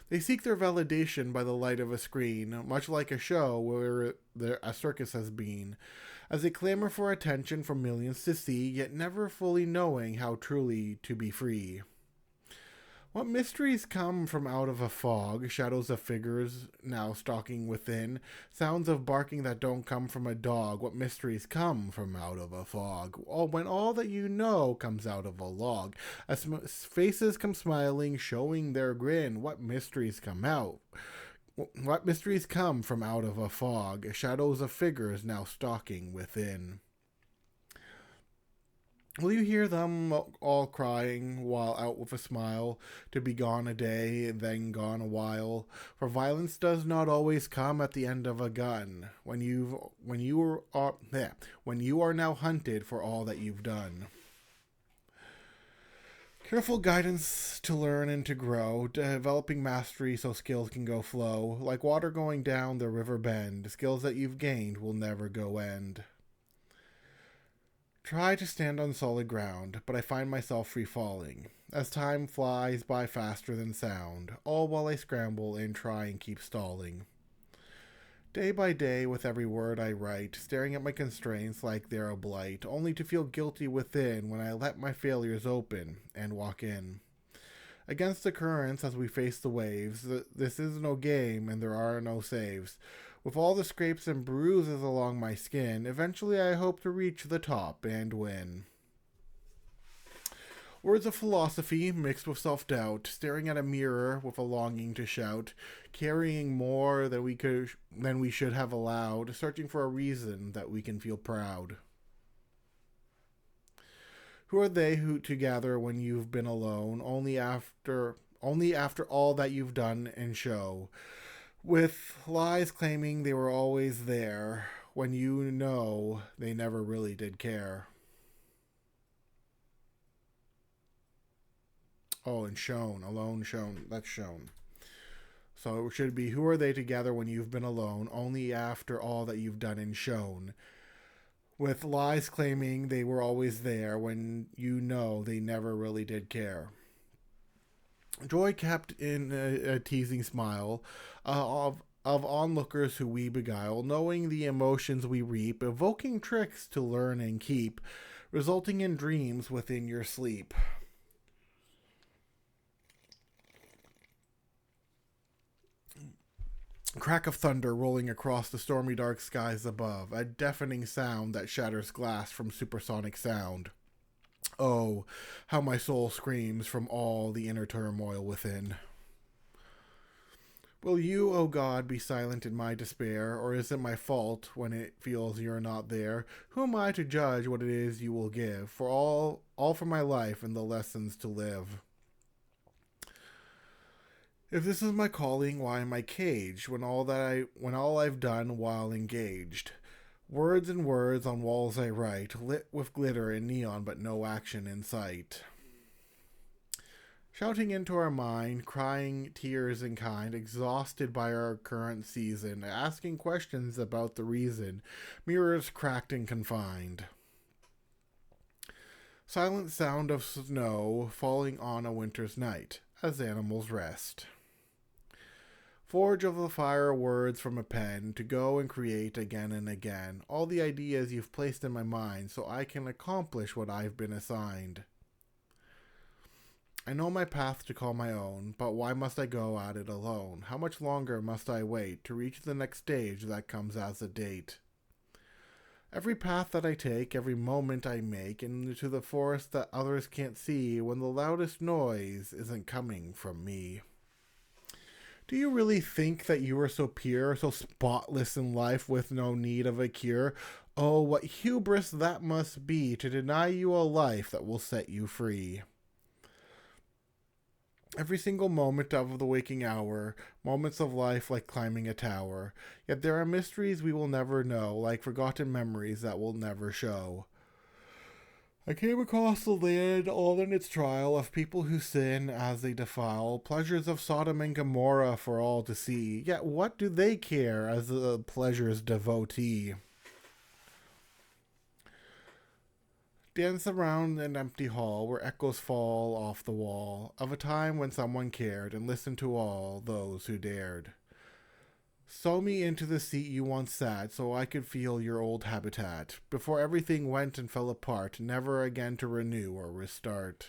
They seek their validation by the light of a screen, much like a show where a circus has been, as they clamor for attention from millions to see, yet never fully knowing how truly to be free. What mysteries come from out of a fog, shadows of figures now stalking within, sounds of barking that don't come from a dog, what mysteries come from out of a fog, when all that you know comes out of a log, as faces come smiling, showing their grin, what mysteries come out? What mysteries come from out of a fog, shadows of figures now stalking within? Will you hear them all crying while out with a smile, to be gone a day, then gone a while? For violence does not always come at the end of a gun. When you are now hunted for all that you've done. Careful guidance to learn and to grow, developing mastery so skills can go flow, like water going down the river bend. Skills that you've gained will never go end. Try to stand on solid ground, but I find myself free falling, as time flies by faster than sound, all while I scramble and try and keep stalling. Day by day, with every word I write, staring at my constraints like they're a blight, only to feel guilty within when I let my failures open and walk in. Against the currents as we face the waves, this is no game and there are no saves. With all the scrapes and bruises along my skin, eventually I hope to reach the top and win. Words of philosophy mixed with self-doubt, staring at a mirror with a longing to shout, carrying more than we should have allowed, searching for a reason that we can feel proud. Who are they who to gather when you've been alone, only after all that you've done and show? With lies claiming they were always there, when you know they never really did care. Oh, and shown, alone, shown, that's shown. So it should be, who are they together when you've been alone, only after all that you've done and shown? With lies claiming they were always there, when you know they never really did care. Joy kept in a teasing smile of onlookers who we beguile, knowing the emotions we reap, evoking tricks to learn and keep, resulting in dreams within your sleep. Crack of thunder rolling across the stormy dark skies above, a deafening sound that shatters glass from supersonic sound. Oh, how my soul screams from all the inner turmoil within. Will you, O God, be silent in my despair, or is it my fault when it feels you're not there? Who am I to judge what it is you will give, for all for my life and the lessons to live? If this is my calling, why am I caged when all I've done while engaged? Words and words on walls I write, lit with glitter and neon, but no action in sight. Shouting into our mind, crying tears in kind, exhausted by our current season, asking questions about the reason, mirrors cracked and confined. Silent sound of snow falling on a winter's night, as animals rest. Forge of the fire words from a pen to go and create again and again all the ideas you've placed in my mind so I can accomplish what I've been assigned. I know my path to call my own, but why must I go at it alone? How much longer must I wait to reach the next stage that comes as a date? Every path that I take, every moment I make into the forest that others can't see when the loudest noise isn't coming from me. Do you really think that you are so pure, so spotless in life with no need of a cure? Oh, what hubris that must be to deny you a life that will set you free. Every single moment of the waking hour, moments of life like climbing a tower. Yet there are mysteries we will never know, like forgotten memories that will never show. I came across the land all in its trial of people who sin as they defile, pleasures of Sodom and Gomorrah for all to see. Yet what do they care as the pleasure's devotee? Dance around an empty hall where echoes fall off the wall of a time when someone cared and listened to all those who dared. Sew me into the seat you once sat so I could feel your old habitat before everything went and fell apart, never again to renew or restart.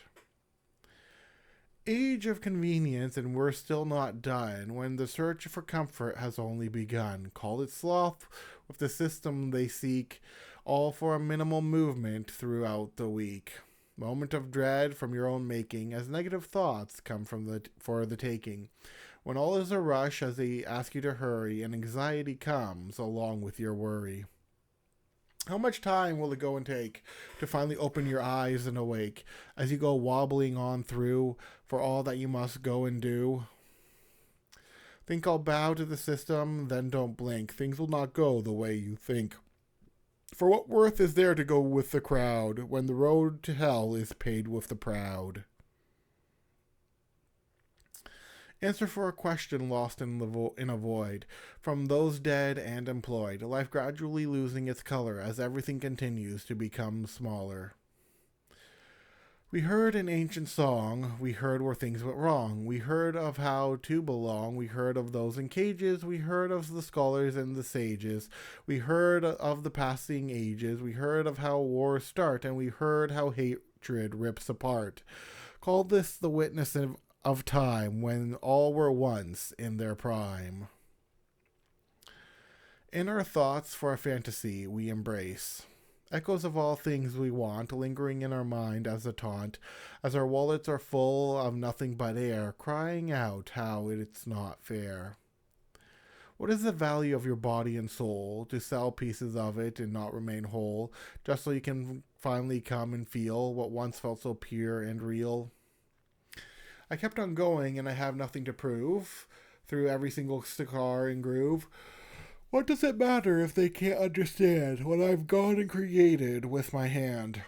Age of convenience, and we're still not done when the search for comfort has only begun. Call it sloth with the system they seek, all for a minimal movement throughout the week. Moment of dread from your own making as negative thoughts come for the taking. When all is a rush as they ask you to hurry and anxiety comes along with your worry. How much time will it go and take to finally open your eyes and awake as you go wobbling on through for all that you must go and do? Think I'll bow to the system, then don't blink. Things will not go the way you think. For what worth is there to go with the crowd when the road to hell is paved with the proud? Answer for a question lost in a void, from those dead and employed, life gradually losing its color as everything continues to become smaller. We heard an ancient song, we heard where things went wrong, we heard of how to belong, we heard of those in cages, we heard of the scholars and the sages, we heard of the passing ages, we heard of how wars start, and we heard how hatred rips apart. Call this the witness of time when all were once in their prime. In our thoughts for a fantasy we embrace echoes of all things we want, lingering in our mind as a taunt, as our wallets are full of nothing but air, crying out how it's not fair. What is the value of your body and soul to sell pieces of it and not remain whole, just so you can finally come and feel what once felt so pure and real? I kept on going and I have nothing to prove through every single scar and groove. What does it matter if they can't understand what I've gone and created with my hand?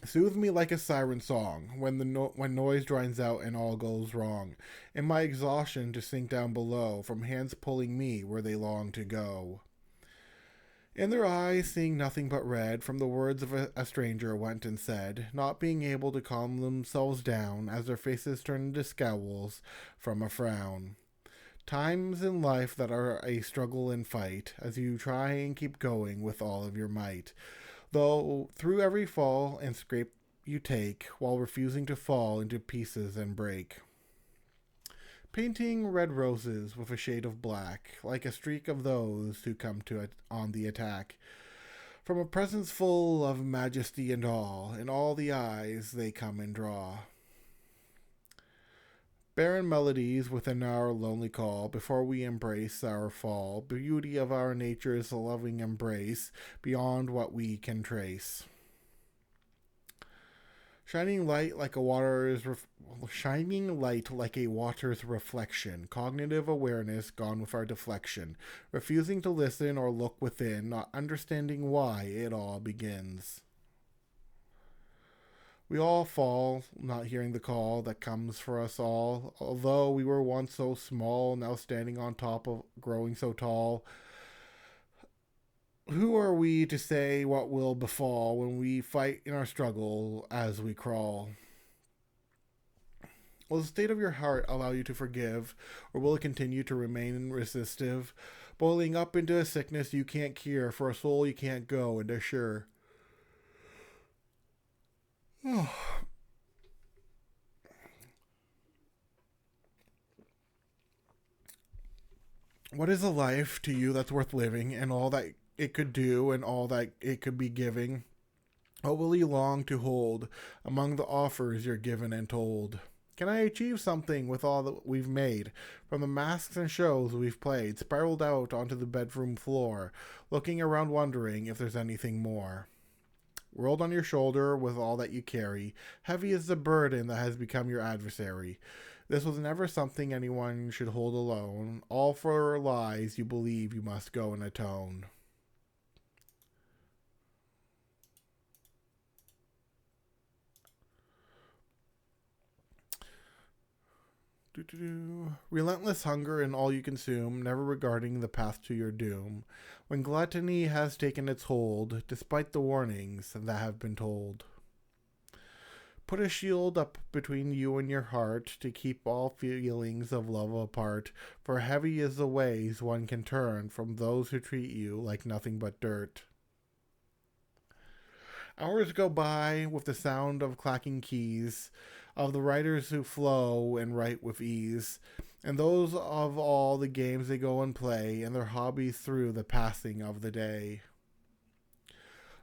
Soothe me like a siren song when when noise drowns out and all goes wrong. In my exhaustion to sink down below from hands pulling me where they long to go. In their eyes, seeing nothing but red, from the words of a stranger went and said, not being able to calm themselves down, as their faces turned into scowls from a frown. Times in life that are a struggle and fight, as you try and keep going with all of your might. Though through every fall and scrape you take, while refusing to fall into pieces and break. Painting red roses with a shade of black, like a streak of those who come to it on the attack. From a presence full of majesty and awe, in all the eyes they come and draw. Barren melodies within our lonely call, before we embrace our fall, beauty of our nature's loving embrace, beyond what we can trace. Shining light like a water's reflection, cognitive awareness gone with our deflection, refusing to listen or look within, not understanding why it all begins. We all fall, not hearing the call that comes for us all, although we were once so small, now standing on top of growing so tall. Who are we to say what will befall when we fight in our struggle as we crawl? Will the state of your heart allow you to forgive, or will it continue to remain resistive, boiling up into a sickness you can't cure, for a soul you can't go and assure? What is a life to you that's worth living, and all that it could do, and all that it could be giving? What will you long to hold among the offers you're given and told? Can I achieve something with all that we've made? From the masks and shows we've played, spiraled out onto the bedroom floor, looking around wondering if there's anything more. Rolled on your shoulder with all that you carry, heavy is the burden that has become your adversary. This was never something anyone should hold alone, all for lies you believe you must go and atone. Relentless hunger in all you consume, never regarding the path to your doom. When gluttony has taken its hold, despite the warnings that have been told. Put a shield up between you and your heart to keep all feelings of love apart, for heavy is the ways one can turn from those who treat you like nothing but dirt. Hours go by with the sound of clacking keys, of the writers who flow and write with ease, and those of all the games they go and play, and their hobbies through the passing of the day.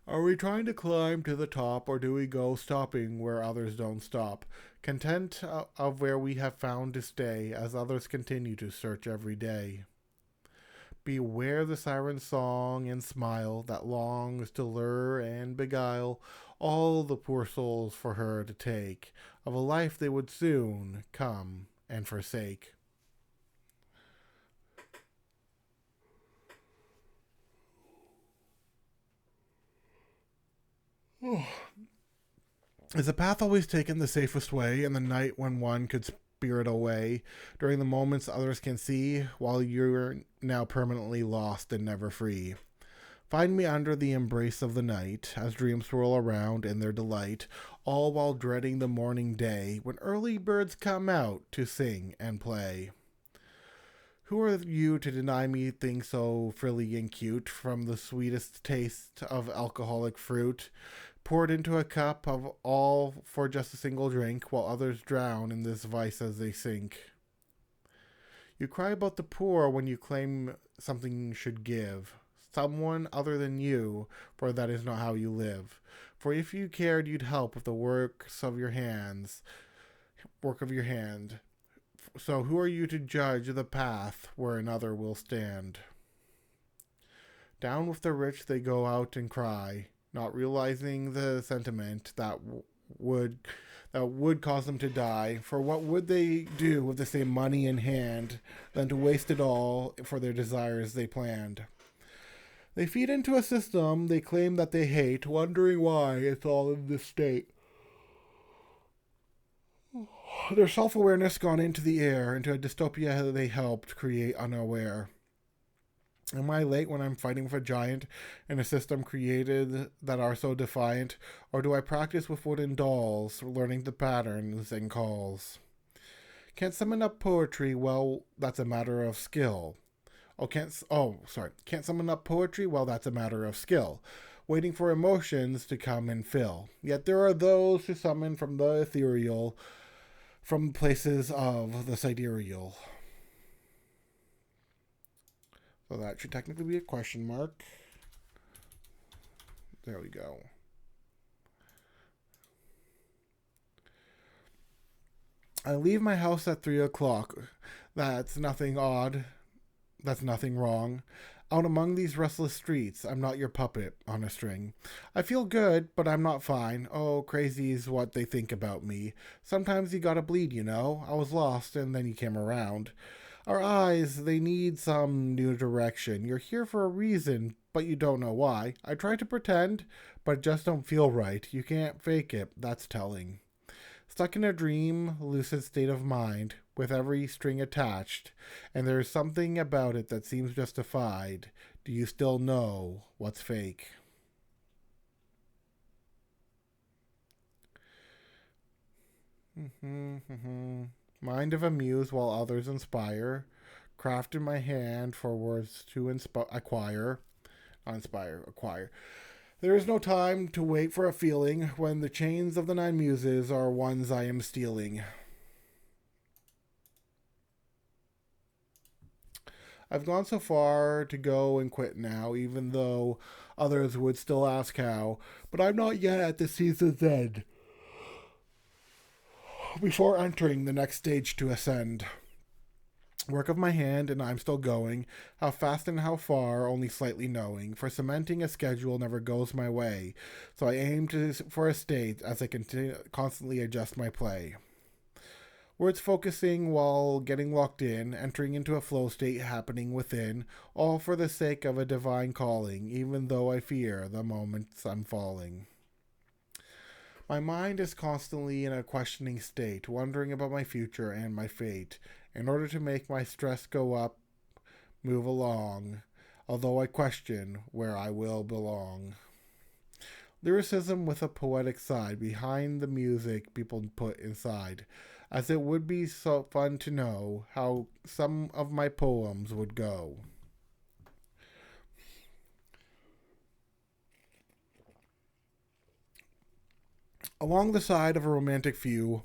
Are we trying to climb to the top, or do we go stopping where others don't stop, content of where we have found to stay, as others continue to search every day? Beware the siren song and smile that longs to lure and beguile all the poor souls for her to take, of a life they would soon come and forsake. Is the path always taken the safest way in the night when one could spirit away, during the moments others can see, while you're now permanently lost and never free? Find me under the embrace of the night, as dreams swirl around in their delight, all while dreading the morning day, when early birds come out to sing and play. Who are you to deny me things so frilly and cute, from the sweetest taste of alcoholic fruit, poured into a cup of all for just a single drink, while others drown in this vice as they sink? You cry about the poor when you claim something should give someone other than you, for that is not how you live. For if you cared, you'd help with the work of your hand. So who are you to judge the path where another will stand? Down with the rich they go out and cry, not realizing the sentiment would that would cause them to die. For what would they do with the same money in hand than to waste it all for their desires they planned? They feed into a system they claim that they hate, wondering why it's all in this state. Their self-awareness gone into the air, into a dystopia they helped create unaware. Am I late when I'm fighting with a giant in a system created that are so defiant? Or do I practice with wooden dolls, learning the patterns and calls? Can't summon up poetry? Well, that's a matter of skill. Can't summon up poetry? Well, that's a matter of skill. Waiting for emotions to come and fill. Yet there are those who summon from the ethereal, from places of the sidereal. So that should technically be a question mark. There we go. I leave my house at 3 o'clock. That's nothing odd. That's nothing wrong. Out among these restless streets, I'm not your puppet on a string. I feel good, but I'm not fine. Oh, crazy's what they think about me. Sometimes you gotta bleed, you know. I was lost, and then you came around. Our eyes, they need some new direction. You're here for a reason, but you don't know why. I try to pretend, but it just don't feel right. You can't fake it, that's telling. Stuck in a dream, lucid state of mind, with every string attached, and there is something about it that seems justified. Do you still know what's fake? Mind of a muse while others inspire, craft in my hand for words to acquire. There is no time to wait for a feeling when the chains of the 9 muses are ones I am stealing. I've gone so far to go and quit now, even though others would still ask how, but I'm not yet at the season's end. before entering the next stage to ascend. Work of my hand, and I'm still going. How fast and how far, only slightly knowing. For cementing a schedule never goes my way, so I aim for a state as I constantly adjust my play. Words focusing while getting locked in, entering into a flow state happening within, all for the sake of a divine calling, even though I fear the moments I'm falling. My mind is constantly in a questioning state, wondering about my future and my fate, in order to make my stress go up, move along, although I question where I will belong. Lyricism with a poetic side behind the music people put inside, as it would be so fun to know how some of my poems would go. Along the side of a romantic view,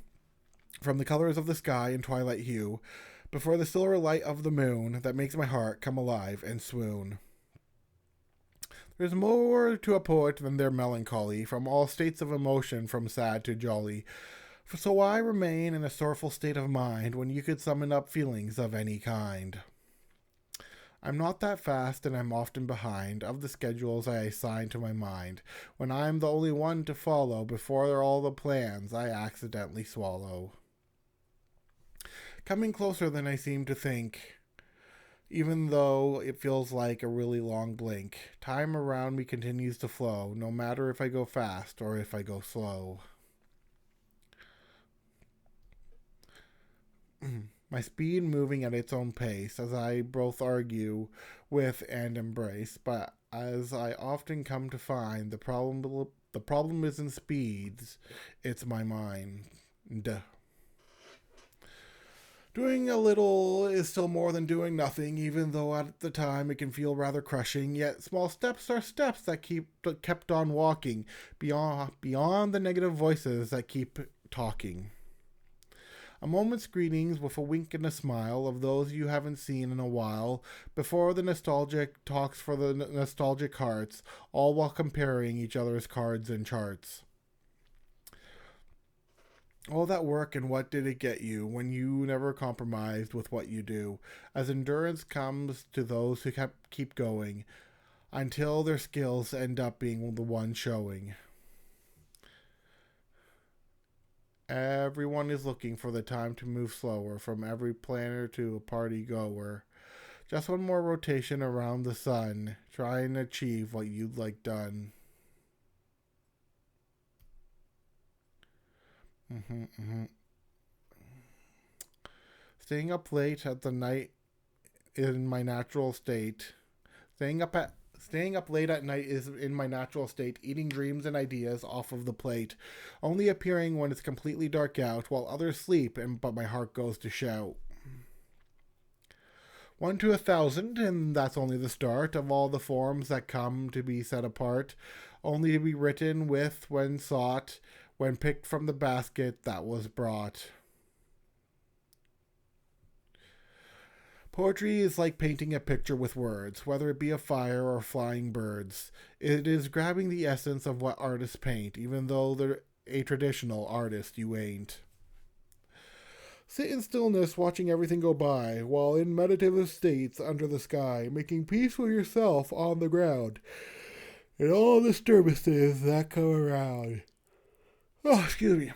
from the colors of the sky in twilight hue, before the silver light of the moon that makes my heart come alive and swoon. There's more to a poet than their melancholy, from all states of emotion, from sad to jolly. So I remain in a sorrowful state of mind when you could summon up feelings of any kind. I'm not that fast, and I'm often behind of the schedules I assign to my mind, when I'm the only one to follow before all the plans I accidentally swallow. Coming closer than I seem to think, even though it feels like a really long blink. Time around me continues to flow, no matter if I go fast or if I go slow. My speed moving at its own pace, as I both argue with and embrace, but as I often come to find, the problem isn't speeds, it's my mind. Doing a little is still more than doing nothing, even though at the time it can feel rather crushing. Yet small steps are steps that kept on walking beyond the negative voices that keep talking. A moment's greetings with a wink and a smile of those you haven't seen in a while, before the nostalgic talks for the nostalgic hearts, all while comparing each other's cards and charts. All that work, and what did it get you when you never compromised with what you do, as endurance comes to those who keep going, until their skills end up being the one showing. Everyone is looking for the time to move slower, from every planner to a party goer. Just one more rotation around the sun, try and achieve what you'd like done. Staying up late at the night in my natural state. Staying up late at night is in my natural state, eating dreams and ideas off of the plate, only appearing when it's completely dark out, while others sleep, but my heart goes to shout. 1 to 1,000, and that's only the start of all the forms that come to be set apart, only to be written with when sought, when picked from the basket that was brought. Poetry is like painting a picture with words, whether it be a fire or flying birds. It is grabbing the essence of what artists paint, even though they're a traditional artist you ain't. Sit in stillness, watching everything go by, while in meditative states under the sky, making peace with yourself on the ground, and all disturbances that come around. Oh, excuse me.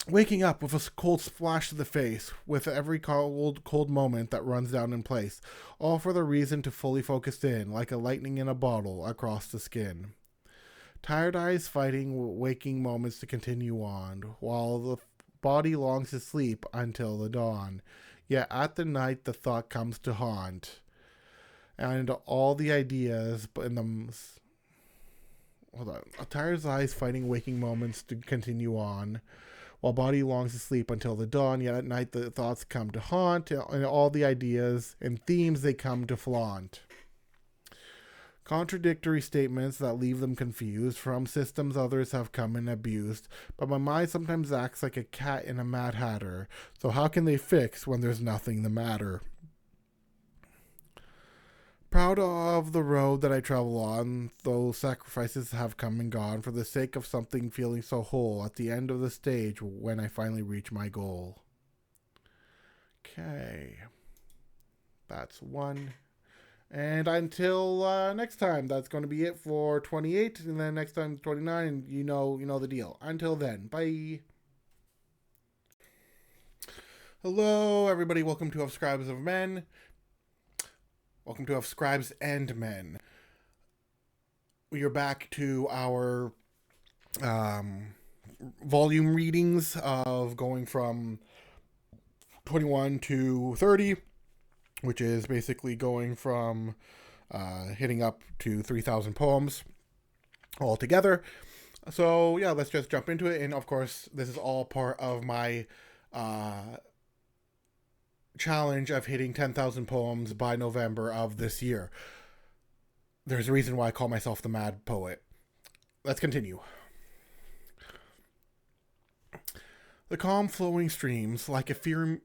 Waking up with a cold splash to the face, with every cold moment that runs down in place, all for the reason to fully focus in, like a lightning in a bottle, across the skin. Tired eyes fighting waking moments to continue on, while the body longs to sleep until the dawn. Yet at the night the thought comes to haunt, and all the ideas in them. Hold on. Tired eyes fighting waking moments to continue on, while body longs to sleep until the dawn, yet at night the thoughts come to haunt, and all the ideas and themes they come to flaunt. Contradictory statements that leave them confused, from systems others have come and abused, but my mind sometimes acts like a cat in a Mad Hatter, so how can they fix when there's nothing the matter? Proud of the road that I travel on, though sacrifices have come and gone for the sake of something feeling so whole at the end of the stage when I finally reach my goal. Okay. That's one. And until next time, that's going to be it for 28, and then next time 29, and you know the deal. Until then, bye. Hello, everybody. Welcome to Scribes of Men. Welcome to Scribes and Men. We are back to our volume readings of going from 21 to 30. Which is basically going from hitting up to 3,000 poems altogether. So, yeah, let's just jump into it. And, of course, this is all part of my challenge of hitting 10,000 poems by November of this year. There's a reason why I call myself the Mad Poet. Let's continue. The calm flowing streams like ephemeral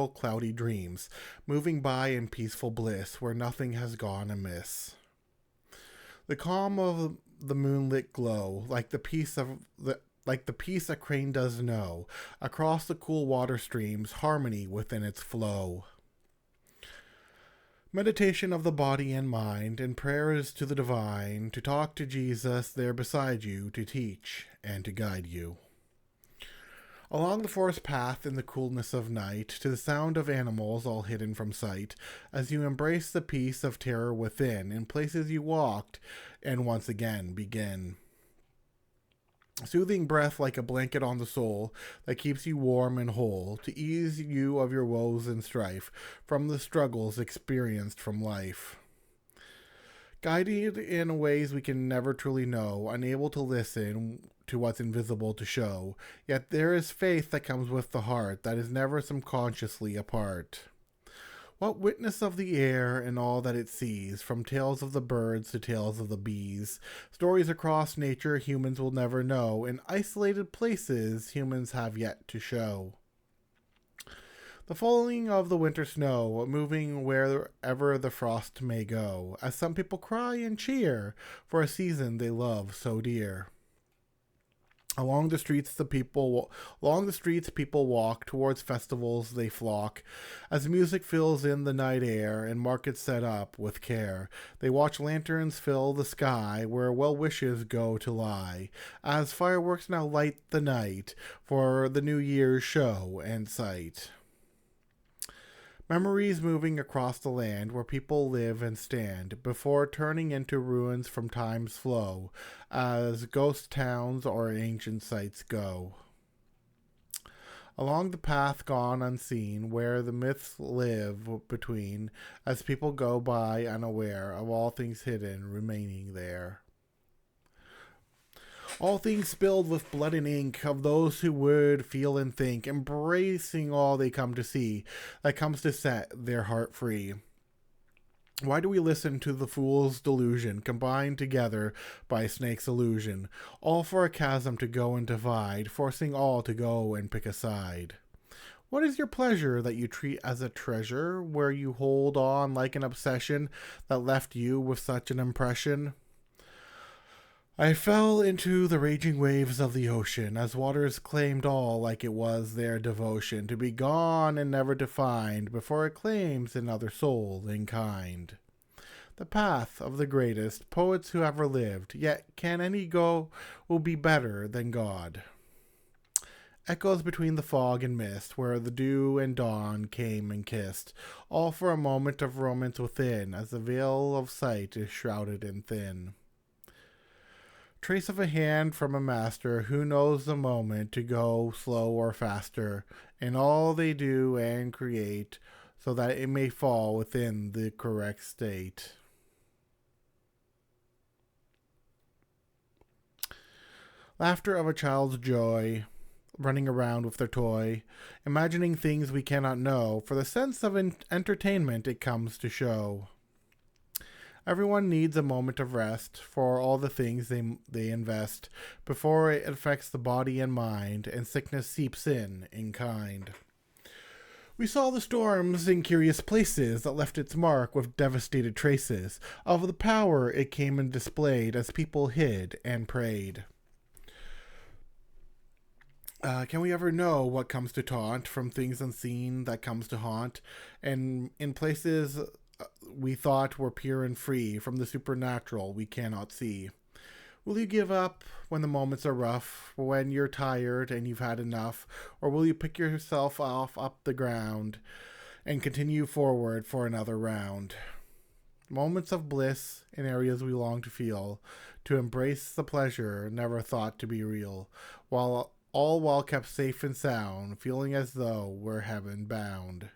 cloudy dreams, moving by in peaceful bliss where nothing has gone amiss. The calm of the moonlit glow, like the peace a crane does know, across the cool water streams, harmony within its flow. Meditation of the body and mind, and prayers to the divine, to talk to Jesus there beside you, to teach and to guide you. Along the forest path in the coolness of night, to the sound of animals all hidden from sight, as you embrace the peace of terror within, in places you walked, and once again begin. Soothing breath like a blanket on the soul, that keeps you warm and whole, to ease you of your woes and strife, from the struggles experienced from life. Guided in ways we can never truly know, unable to listen to what's invisible to show, yet there is faith that comes with the heart that is never subconsciously apart. What witness of the air and all that it sees, from tales of the birds to tales of the bees, stories across nature humans will never know, in isolated places humans have yet to show. The falling of the winter snow, moving wherever the frost may go, as some people cry and cheer for a season they love so dear. Along the streets people walk, towards festivals they flock, as music fills in the night air and markets set up with care. They watch lanterns fill the sky where well wishes go to lie, as fireworks now light the night for the New Year's show and sight. Memories moving across the land where people live and stand, before turning into ruins from time's flow, as ghost towns or ancient sites go. Along the path gone unseen, where the myths live between, as people go by unaware of all things hidden remaining there. All things spilled with blood and ink of those who would feel and think, embracing all they come to see, that comes to set their heart free. Why do we listen to the fool's delusion, combined together by a snake's illusion, all for a chasm to go and divide, forcing all to go and pick a side? What is your pleasure that you treat as a treasure, where you hold on like an obsession that left you with such an impression? I fell into the raging waves of the ocean, as waters claimed all like it was their devotion, to be gone and never to find, before it claims another soul in kind. The path of the greatest poets who ever lived, yet can any go will be better than God? Echoes between the fog and mist, where the dew and dawn came and kissed, all for a moment of romance within, as the veil of sight is shrouded and thin. Trace of a hand from a master who knows the moment to go slow or faster, in all they do and create, so that it may fall within the correct state. Laughter of a child's joy, running around with their toy, imagining things we cannot know, for the sense of entertainment it comes to show. Everyone needs a moment of rest for all the things they invest, before it affects the body and mind, and sickness seeps in kind. We saw the storms in curious places that left its mark with devastated traces of the power it came and displayed as people hid and prayed. Can we ever know what comes to taunt from things unseen that comes to haunt? And in places we thought were pure and free from the supernatural we cannot see. Will you give up when the moments are rough, when you're tired and you've had enough? Or will you pick yourself off up the ground and continue forward for another round? Moments of bliss in areas we long to feel, to embrace the pleasure never thought to be real, while kept safe and sound, feeling as though we're heaven bound.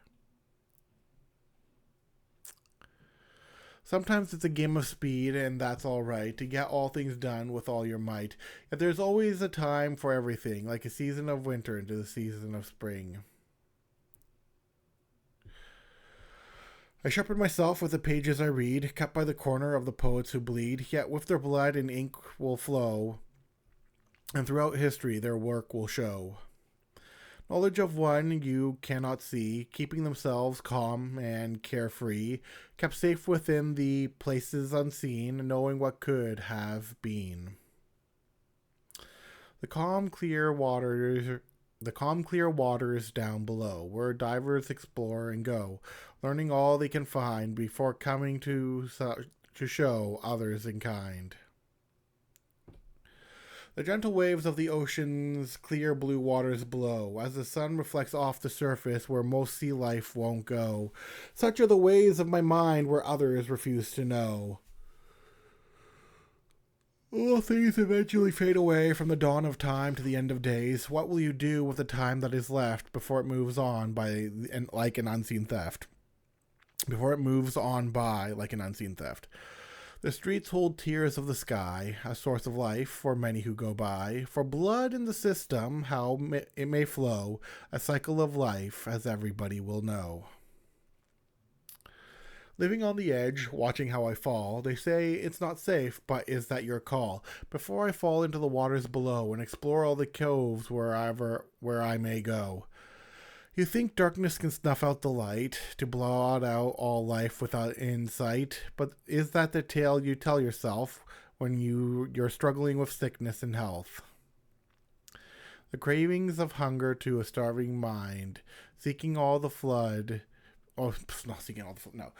Sometimes it's a game of speed, and that's all right, to get all things done with all your might. Yet there's always a time for everything, like a season of winter into the season of spring. I sharpen myself with the pages I read, cut by the corner of the poets who bleed, yet with their blood and ink will flow, and throughout history their work will show. Knowledge of one you cannot see, keeping themselves calm and carefree, kept safe within the places unseen, knowing what could have been. The calm, clear waters down below, where divers explore and go, learning all they can find before coming to show others in kind. The gentle waves of the ocean's clear blue waters blow, as the sun reflects off the surface where most sea life won't go. Such are the ways of my mind where others refuse to know. All things eventually fade away from the dawn of time to the end of days. What will you do with the time that is left before it moves on like an unseen theft? Before it moves on by like an unseen theft. The streets hold tears of the sky, a source of life for many who go by. For blood in the system, how it may flow, a cycle of life, as everybody will know. Living on the edge, watching how I fall, they say it's not safe, but is that your call? Before I fall into the waters below and explore all the coves where I may go. You think darkness can snuff out the light, to blot out all life without insight, but is that the tale you tell yourself when you're struggling with sickness and health? The cravings of hunger to a starving mind, seeking all the flood... Oh, not seeking all the flood, no.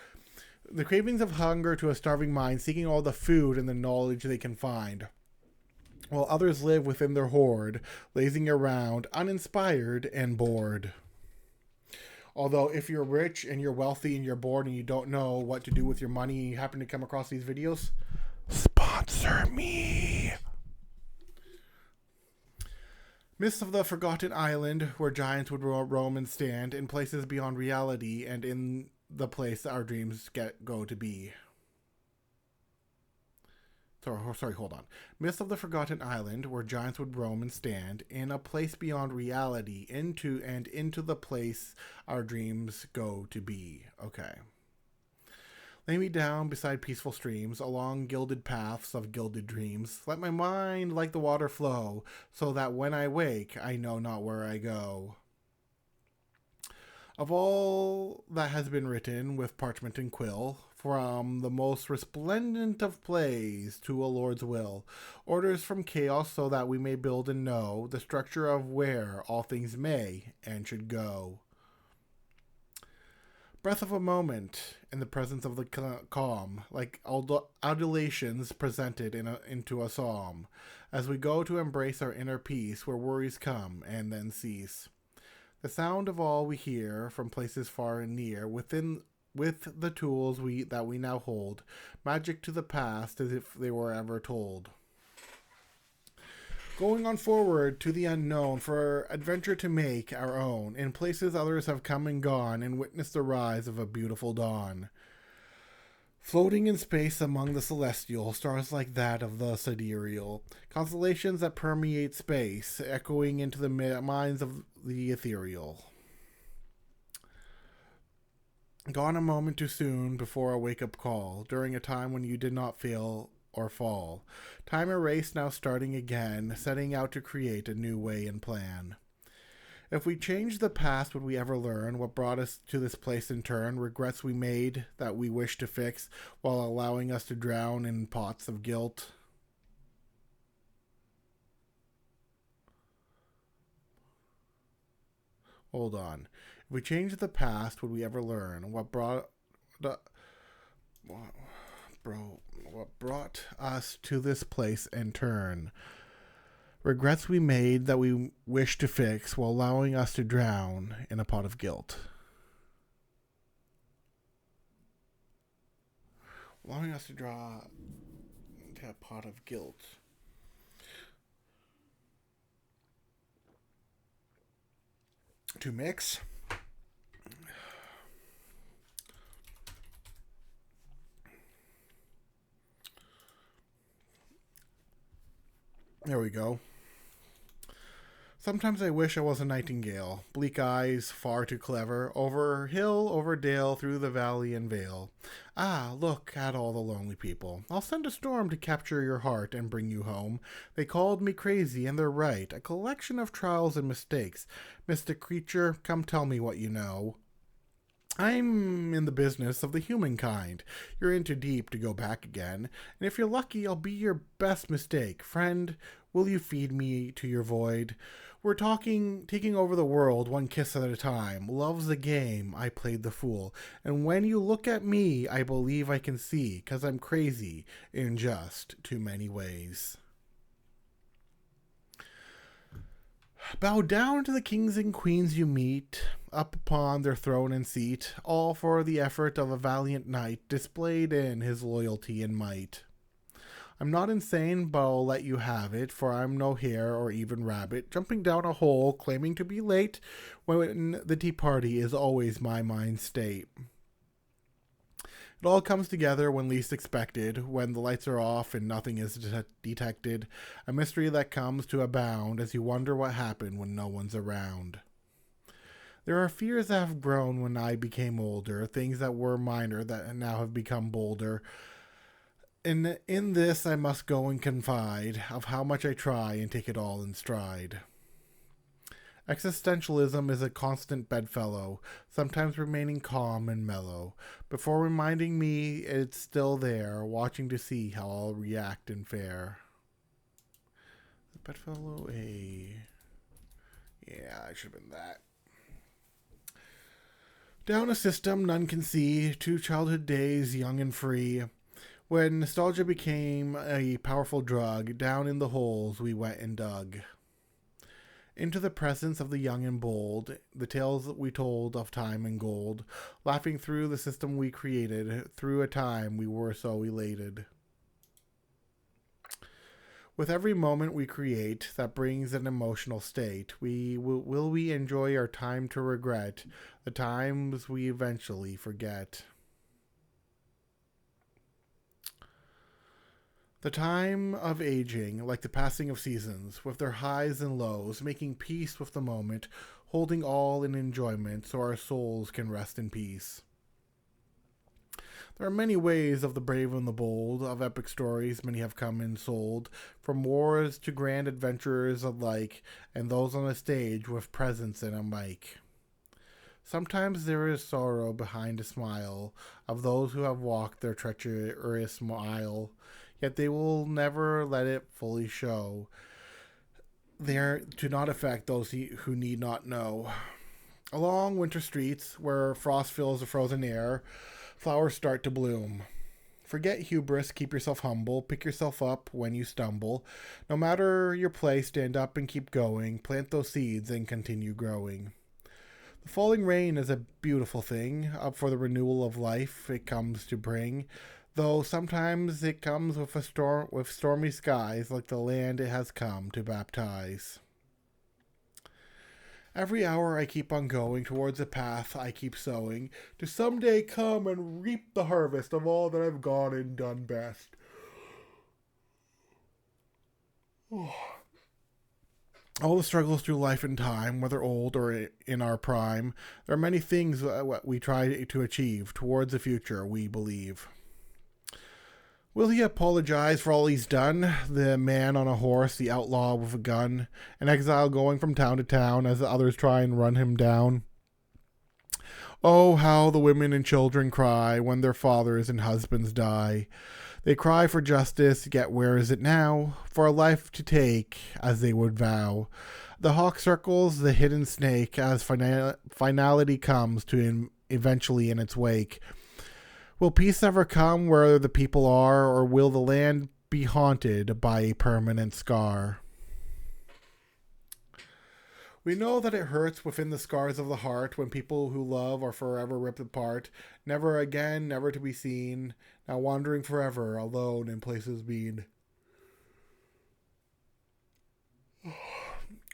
The cravings of hunger to a starving mind, seeking all the food and the knowledge they can find, while others live within their hoard, lazing around, uninspired and bored. Although if you're rich and you're wealthy and you're bored and you don't know what to do with your money and you happen to come across these videos, sponsor me. Myths of the Forgotten Island, where giants would roam and stand in places beyond reality and in the place our dreams go to be. Sorry, hold on. Myths of the Forgotten Island, where giants would roam and stand in a place beyond reality, into the place our dreams go to be. Okay. Lay me down beside peaceful streams, along gilded paths of gilded dreams. Let my mind like the water flow, so that when I wake, I know not where I go. Of all that has been written with parchment and quill, from the most resplendent of plays to a lord's will, orders from chaos so that we may build and know the structure of where all things may and should go. Breath of a moment in the presence of the calm, like adulations presented into a psalm, as we go to embrace our inner peace where worries come and then cease. The sound of all we hear from places far and near, with the tools that we now hold, magic to the past as if they were ever told. Going on forward to the unknown for adventure to make our own, in places others have come and gone, and witnessed the rise of a beautiful dawn. Floating in space among the celestial, stars like that of the sidereal, constellations that permeate space, echoing into the minds of the ethereal. Gone a moment too soon before a wake-up call, during a time when you did not fail or fall. Time erased, now starting again, setting out to create a new way and plan. If we changed the past, would we ever learn what brought us to this place in turn? Regrets we made that we wish to fix while allowing us to drown in pots of guilt? Hold on. If we changed the past, would we ever learn what brought us to this place in turn? Regrets we made that we wish to fix while allowing us to drown in a pot of guilt. Allowing us to draw into a pot of guilt. To mix. There we go. Sometimes I wish I was a nightingale, bleak eyes, far too clever, over hill, over dale, through the valley and vale. Ah, look at all the lonely people. I'll send a storm to capture your heart and bring you home. They called me crazy, and they're right, a collection of trials and mistakes. Mystic creature, come tell me what you know. I'm in the business of the humankind. You're in too deep to go back again, and if you're lucky, I'll be your best mistake. Friend, will you feed me to your void? We're taking over the world one kiss at a time. Love's the game, I played the fool. And when you look at me, I believe I can see, 'cause I'm crazy in just too many ways. Bow down to the kings and queens you meet, up upon their throne and seat, all for the effort of a valiant knight, displayed in his loyalty and might. I'm not insane, but I'll let you have it, for I'm no hare or even rabbit, jumping down a hole, claiming to be late, when the tea party is always my mind state. It all comes together when least expected, when the lights are off and nothing is detected, a mystery that comes to abound as you wonder what happened when no one's around. There are fears that have grown when I became older, things that were minor that now have become bolder. And in this I must go and confide of how much I try and take it all in stride. Existentialism is a constant bedfellow, sometimes remaining calm and mellow, before reminding me it's still there, watching to see how I'll react and fare. Bedfellow Yeah, I should have been that. Down a system none can see, 2 childhood days, young and free. When nostalgia became a powerful drug, down in the holes we went and dug. Into the presence of the young and bold, the tales that we told of time and gold, laughing through the system we created, through a time we were so elated. With every moment we create that brings an emotional state, will we enjoy our time to regret, the times we eventually forget. The time of aging, like the passing of seasons, with their highs and lows, making peace with the moment, holding all in enjoyment so our souls can rest in peace. There are many ways of the brave and the bold, of epic stories many have come and sold, from wars to grand adventurers alike, and those on a stage with presents and a mic. Sometimes there is sorrow behind a smile of those who have walked their treacherous mile, yet they will never let it fully show. They are to not affect those who need not know. Along winter streets, where frost fills the frozen air, flowers start to bloom. Forget hubris, keep yourself humble, pick yourself up when you stumble. No matter your place, stand up and keep going, plant those seeds and continue growing. The falling rain is a beautiful thing, up for the renewal of life it comes to bring, though sometimes it comes with stormy skies, like the land it has come to baptize. Every hour I keep on going towards the path I keep sowing, to someday come and reap the harvest of all that I've gone and done best. All the struggles through life and time, whether old or in our prime, there are many things we try to achieve towards the future we believe. Will he apologize for all he's done? The man on a horse, the outlaw with a gun, an exile going from town to town as the others try and run him down. Oh, how the women and children cry when their fathers and husbands die. They cry for justice, yet where is it now? For a life to take, as they would vow. The hawk circles the hidden snake as finality comes to him eventually in its wake. Will peace ever come where the people are, or will the land be haunted by a permanent scar? We know that it hurts within the scars of the heart when people who love are forever ripped apart, never again, never to be seen, now wandering forever, alone in places mean.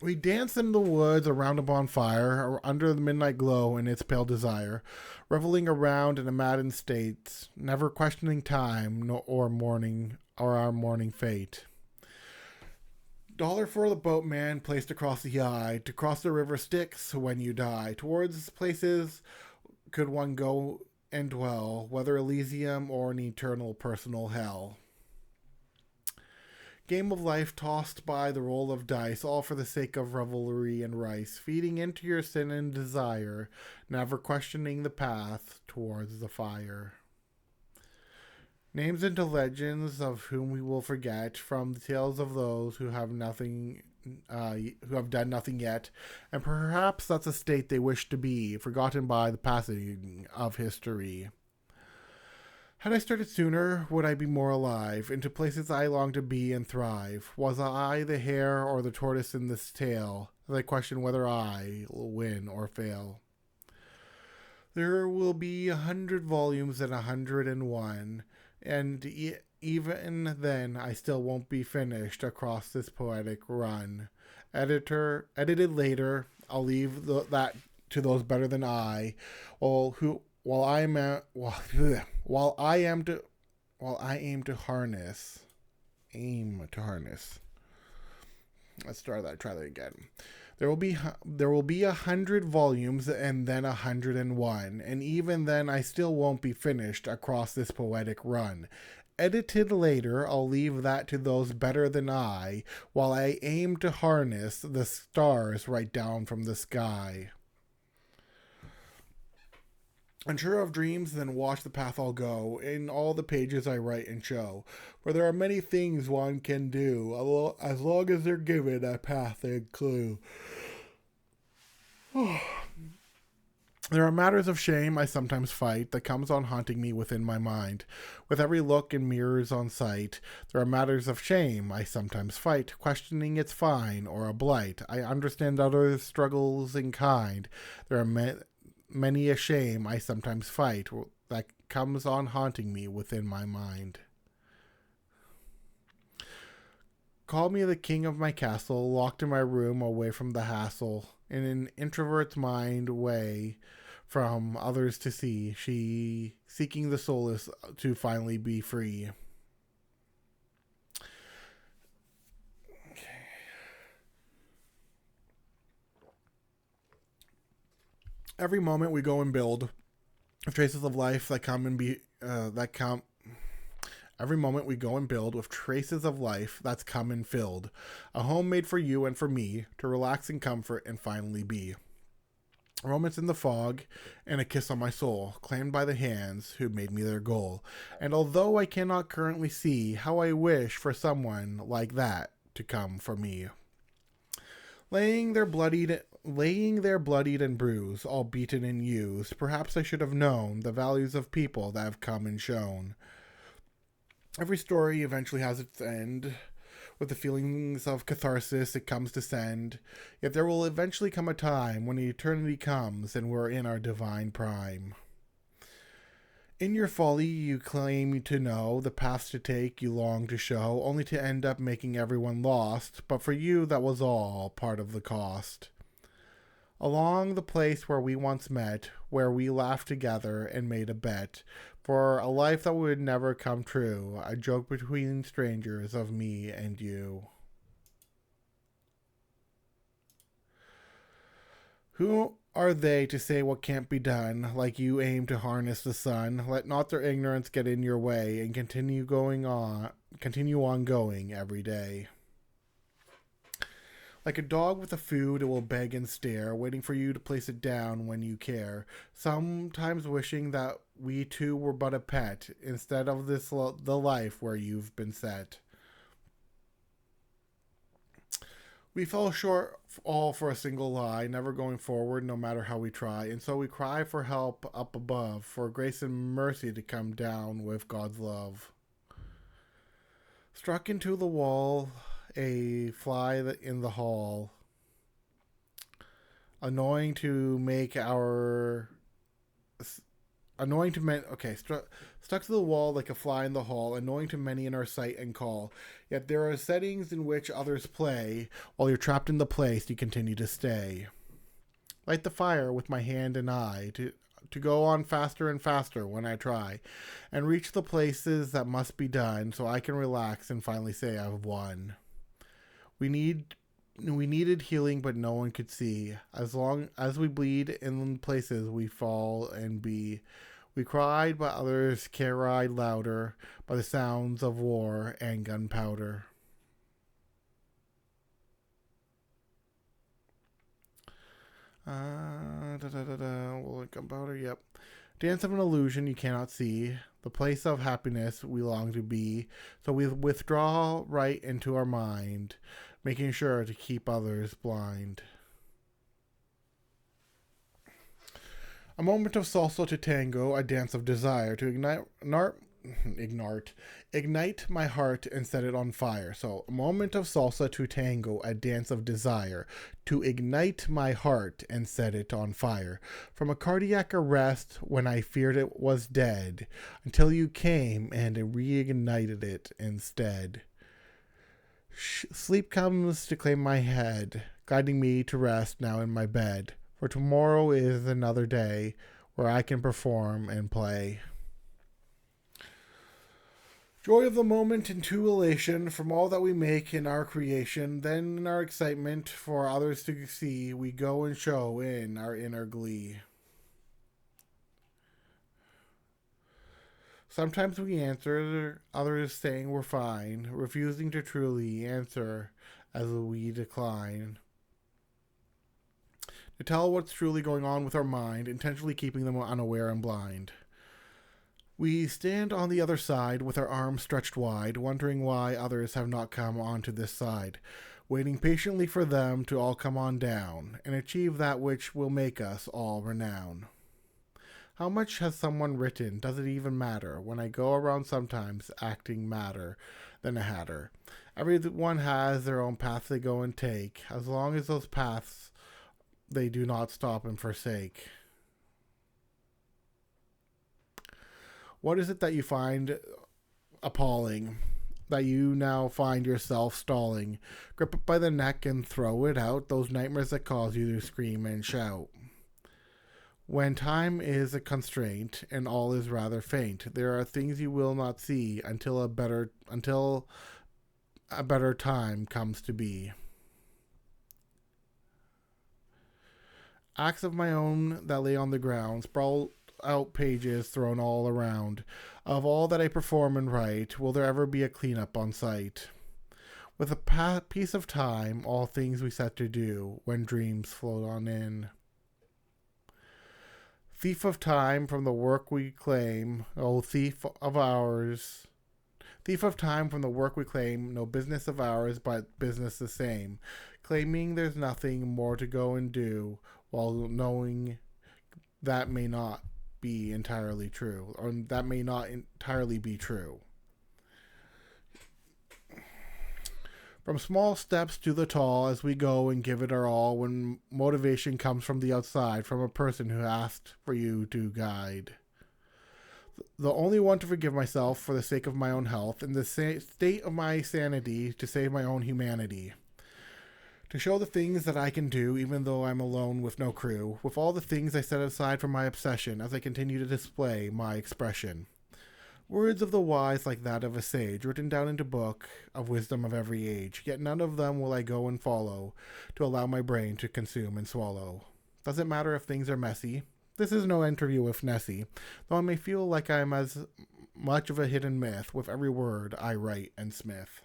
We dance in the woods around a bonfire, or under the midnight glow in its pale desire, reveling around in a maddened state, never questioning time or morning or our morning fate. Dollar for the boatman placed across the eye, to cross the river Styx when you die. Towards places could one go and dwell, whether Elysium or an eternal personal hell. Game of life tossed by the roll of dice, all for the sake of revelry and rice, feeding into your sin and desire, never questioning the path towards the fire. Names into legends of whom we will forget, from the tales of those who have nothing, who have done nothing yet, and perhaps that's a state they wish to be, forgotten by the passing of history. Had I started sooner, would I be more alive, into places I long to be and thrive? Was I the hare or the tortoise in this tale, as I question whether I will win or fail? There will be 100 volumes and 101, and even then I still won't be finished across this poetic run. Edited later, I'll leave that to those better than I, while I aim to harness. Let's try that again. There will be 100 volumes and then 101, and even then I still won't be finished across this poetic run. Edited later, I'll leave that to those better than I, while I aim to harness the stars right down from the sky. Unsure of dreams, then watch the path I'll go, in all the pages I write and show. For there are many things one can do, as long as they're given a path and clue. There are matters of shame I sometimes fight, that comes on haunting me within my mind. With every look in mirrors on sight, there are matters of shame I sometimes fight, questioning it's fine or a blight. I understand others' struggles in kind. There are many a shame I sometimes fight, that comes on haunting me within my mind. Call me the king of my castle, locked in my room away from the hassle, in an introvert's mind way from others to see, she seeking the solace to finally be free. Every moment we go and build with traces of life that come and be Every moment we go and build with traces of life that's come and filled. A home made for you and for me to relax in comfort and finally be. Moments in the fog and a kiss on my soul, claimed by the hands who made me their goal. And although I cannot currently see how I wish for someone like that to come for me. Laying there bloodied and bruised, all beaten and used, perhaps I should have known the values of people that have come and shown. Every story eventually has its end, with the feelings of catharsis it comes to send, yet there will eventually come a time when eternity comes and we're in our divine prime. In your folly you claim to know the paths to take you long to show, only to end up making everyone lost, but for you that was all part of the cost. Along the place where we once met, where we laughed together and made a bet, for a life that would never come true, a joke between strangers of me and you. Who are they to say what can't be done, like you aim to harness the sun? Let not their ignorance get in your way, and continue on going every day. Like a dog with a food, it will beg and stare, waiting for you to place it down when you care. Sometimes wishing that we too were but a pet, instead of the life where you've been set. We fell short all for a single lie, never going forward no matter how we try, and so we cry for help up above, for grace and mercy to come down with God's love. Struck into the wall, a fly in the hall, annoying to make our annoying to men. Okay, stuck to the wall like a fly in the hall, annoying to many in our sight and call. Yet there are settings in which others play, while you're trapped in the place you continue to stay. Light the fire with my hand and eye to go on faster and faster when I try, and reach the places that must be done, so I can relax and finally say I've won. We needed healing, but no one could see. As long as we bleed in places we fall and be. We cried, but others cried louder by the sounds of war and gunpowder. Gunpowder, yep. Dance of an illusion you cannot see. The place of happiness we long to be. So we withdraw right into our mind, making sure to keep others blind. A moment of salsa to tango, a dance of desire to ignite my heart and set it on fire. So, a moment of salsa to tango, a dance of desire to ignite my heart and set it on fire. From a cardiac arrest when I feared it was dead, until you came and reignited it instead. Sleep comes to claim my head, guiding me to rest now in my bed. For tomorrow is another day where I can perform and play. Joy of the moment into elation from all that we make in our creation. Then in our excitement for others to see, we go and show in our inner glee. Sometimes we answer, others saying we're fine, refusing to truly answer as we decline. To tell what's truly going on with our mind, intentionally keeping them unaware and blind. We stand on the other side with our arms stretched wide, wondering why others have not come onto this side, waiting patiently for them to all come on down and achieve that which will make us all renown. How much has someone written? Does it even matter? When I go around sometimes acting madder than a hatter. Everyone has their own path they go and take, as long as those paths they do not stop and forsake. What is it that you find appalling, that you now find yourself stalling? Grip it by the neck and throw it out, those nightmares that cause you to scream and shout. When time is a constraint and all is rather faint, there are things you will not see until a better time comes to be. Acts of my own that lay on the ground, sprawled out pages thrown all around. Of all that I perform and write, will there ever be a cleanup on sight? With a piece of time, all things we set to do, when dreams float on in. Thief of time from the work we claim, oh thief of ours. Thief of time from the work we claim, no business of ours, but business the same. Claiming there's nothing more to go and do, while knowing that may not be entirely true, or that may not entirely be true. From small steps to the tall, as we go and give it our all, when motivation comes from the outside, from a person who asked for you to guide. The only one to forgive myself for the sake of my own health, in the state of my sanity, to save my own humanity. To show the things that I can do, even though I'm alone with no crew, with all the things I set aside for my obsession, as I continue to display my expression. Words of the wise like that of a sage, written down into book of wisdom of every age, yet none of them will I go and follow, to allow my brain to consume and swallow. Doesn't matter if things are messy. This is no interview with Nessie, though I may feel like I am as much of a hidden myth with every word I write and smith.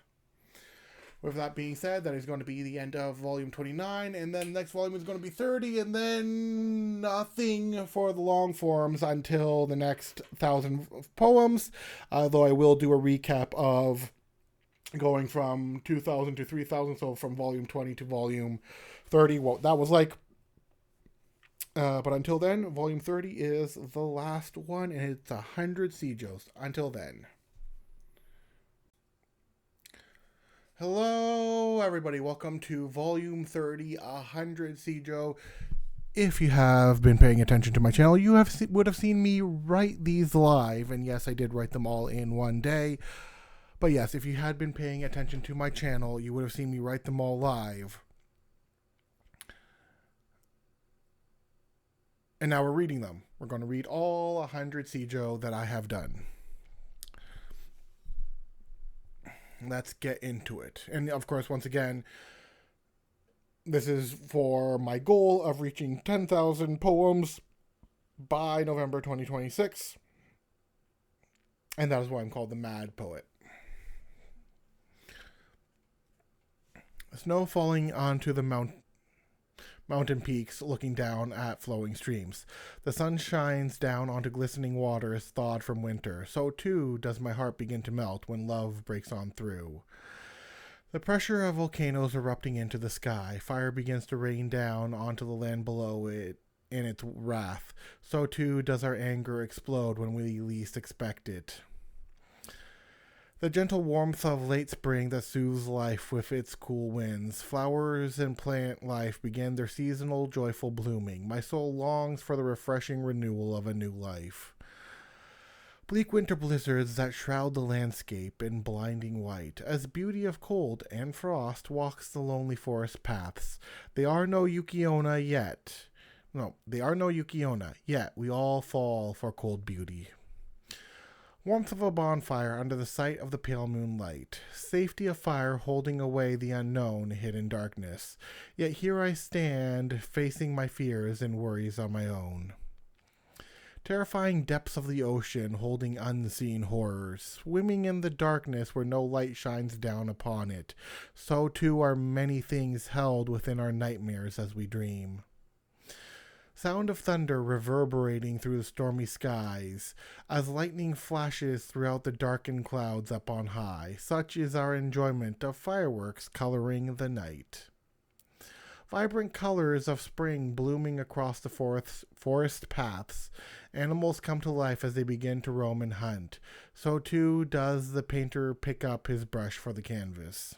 With that being said, that is going to be the end of volume 29, and then the next volume is going to be 30, and then nothing for the long forms until the next 1,000 poems, though I will do a recap of going from 2,000 to 3,000, so from volume 20 to volume 30, what that was like. But until then, volume 30 is the last one, and it's 100 Sijos. Until then. Hello, everybody. Welcome to volume 30, 100 Sijo. If you have been paying attention to my channel, you would have seen me write these live. And yes, I did write them all in one day. But yes, if you had been paying attention to my channel, you would have seen me write them all live. And now we're reading them. We're going to read all 100 Sijo that I have done. Let's get into it. And of course, once again, this is for my goal of reaching 10,000 poems by November 2026. And that is why I'm called the Mad Poet. Snow falling onto the mountain peaks, looking down at flowing streams. The sun shines down onto glistening waters thawed from winter. So too does my heart begin to melt when love breaks on through. The pressure of volcanoes erupting into the sky. Fire begins to rain down onto the land below it in its wrath. So too does our anger explode when we least expect it. The gentle warmth of late spring that soothes life with its cool winds. Flowers and plant life begin their seasonal joyful blooming. My soul longs for the refreshing renewal of a new life. Bleak winter blizzards that shroud the landscape in blinding white, as beauty of cold and frost walks the lonely forest paths. They are no Yukiona yet. Yet we all fall for cold beauty. Warmth of a bonfire under the sight of the pale moonlight. Safety of fire holding away the unknown hidden darkness. Yet here I stand, facing my fears and worries on my own. Terrifying depths of the ocean holding unseen horrors. Swimming in the darkness where no light shines down upon it. So too are many things held within our nightmares as we dream. Sound of thunder reverberating through the stormy skies, as lightning flashes throughout the darkened clouds up on high. Such is our enjoyment of fireworks coloring the night. Vibrant colors of spring blooming across the forest paths. Animals come to life as they begin to roam and hunt. So too does the painter pick up his brush for the canvas.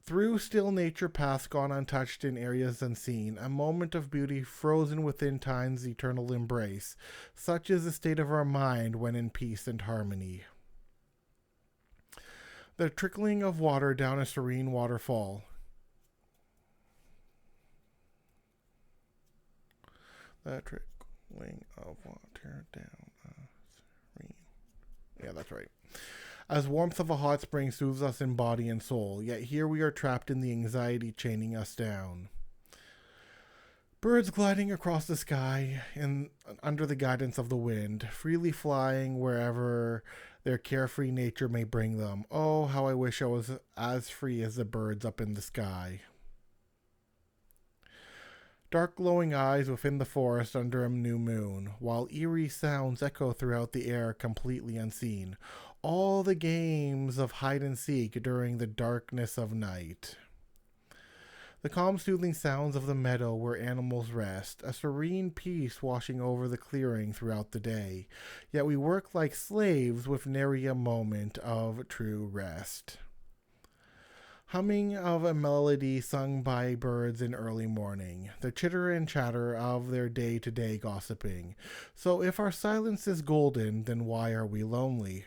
Through still nature paths gone untouched in areas unseen, a moment of beauty frozen within time's eternal embrace. Such is the state of our mind when in peace and harmony. The trickling of water down a serene waterfall. The trickling of water down a serene... Yeah, that's right. As warmth of a hot spring soothes us in body and soul, yet here we are trapped in the anxiety chaining us down. Birds gliding across the sky under the guidance of the wind, freely flying wherever their carefree nature may bring them. Oh, how I wish I was as free as the birds up in the sky. Dark glowing eyes within the forest under a new moon, while eerie sounds echo throughout the air completely unseen. All the games of hide and seek during the darkness of night. The calm soothing sounds of the meadow where animals rest, a serene peace washing over the clearing throughout the day. Yet we work like slaves with nary a moment of true rest. Humming of a melody sung by birds in early morning, the chitter and chatter of their day-to-day gossiping. So if our silence is golden, then why are we lonely?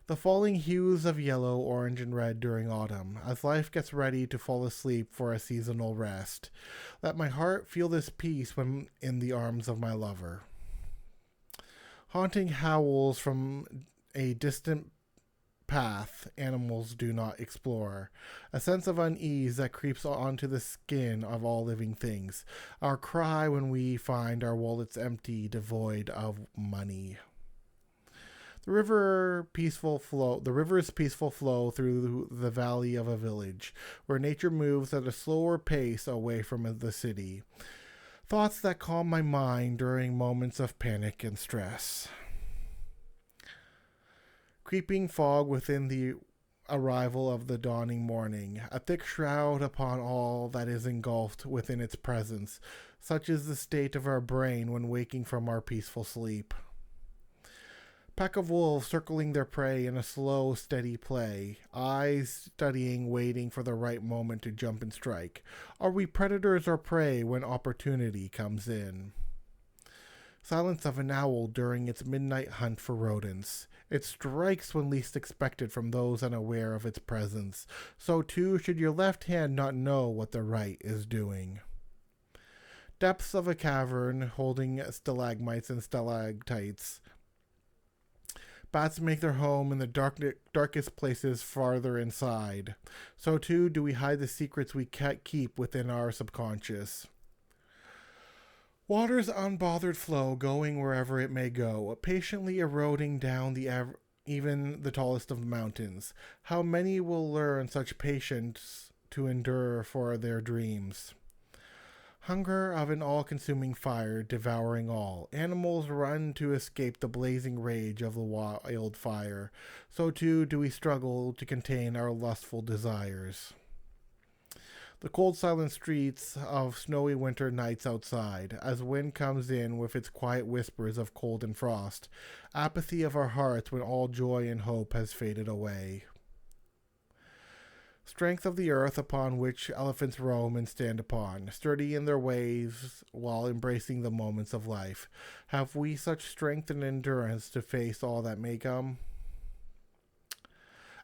The falling hues of yellow, orange, and red during autumn, as life gets ready to fall asleep for a seasonal rest. Let my heart feel this peace when in the arms of my lover. Haunting howls from a distant path animals do not explore, a sense of unease that creeps onto the skin of all living things, our cry when we find our wallets empty, devoid of money. The river's peaceful flow through the valley of a village, where nature moves at a slower pace away from the city. Thoughts that calm my mind during moments of panic and stress. Creeping fog within the arrival of the dawning morning, a thick shroud upon all that is engulfed within its presence. Such is the state of our brain when waking from our peaceful sleep. Pack of wolves circling their prey in a slow, steady play, eyes studying, waiting for the right moment to jump and strike. Are we predators or prey when opportunity comes in? Silence of an owl during its midnight hunt for rodents. It strikes when least expected from those unaware of its presence. So too should your left hand not know what the right is doing. Depths of a cavern holding stalagmites and stalactites. Bats make their home in the darkest places farther inside. So too do we hide the secrets we can't keep within our subconscious. Water's unbothered flow going wherever it may go, patiently eroding down even the tallest of mountains. How many will learn such patience to endure for their dreams? Hunger of an all-consuming fire devouring all. Animals run to escape the blazing rage of the wildfire. So too do we struggle to contain our lustful desires. The cold silent streets of snowy winter nights outside, as wind comes in with its quiet whispers of cold and frost. Apathy of our hearts when all joy and hope has faded away. Strength of the earth upon which elephants roam and stand upon, sturdy in their ways while embracing the moments of life. Have we such strength and endurance to face all that may come?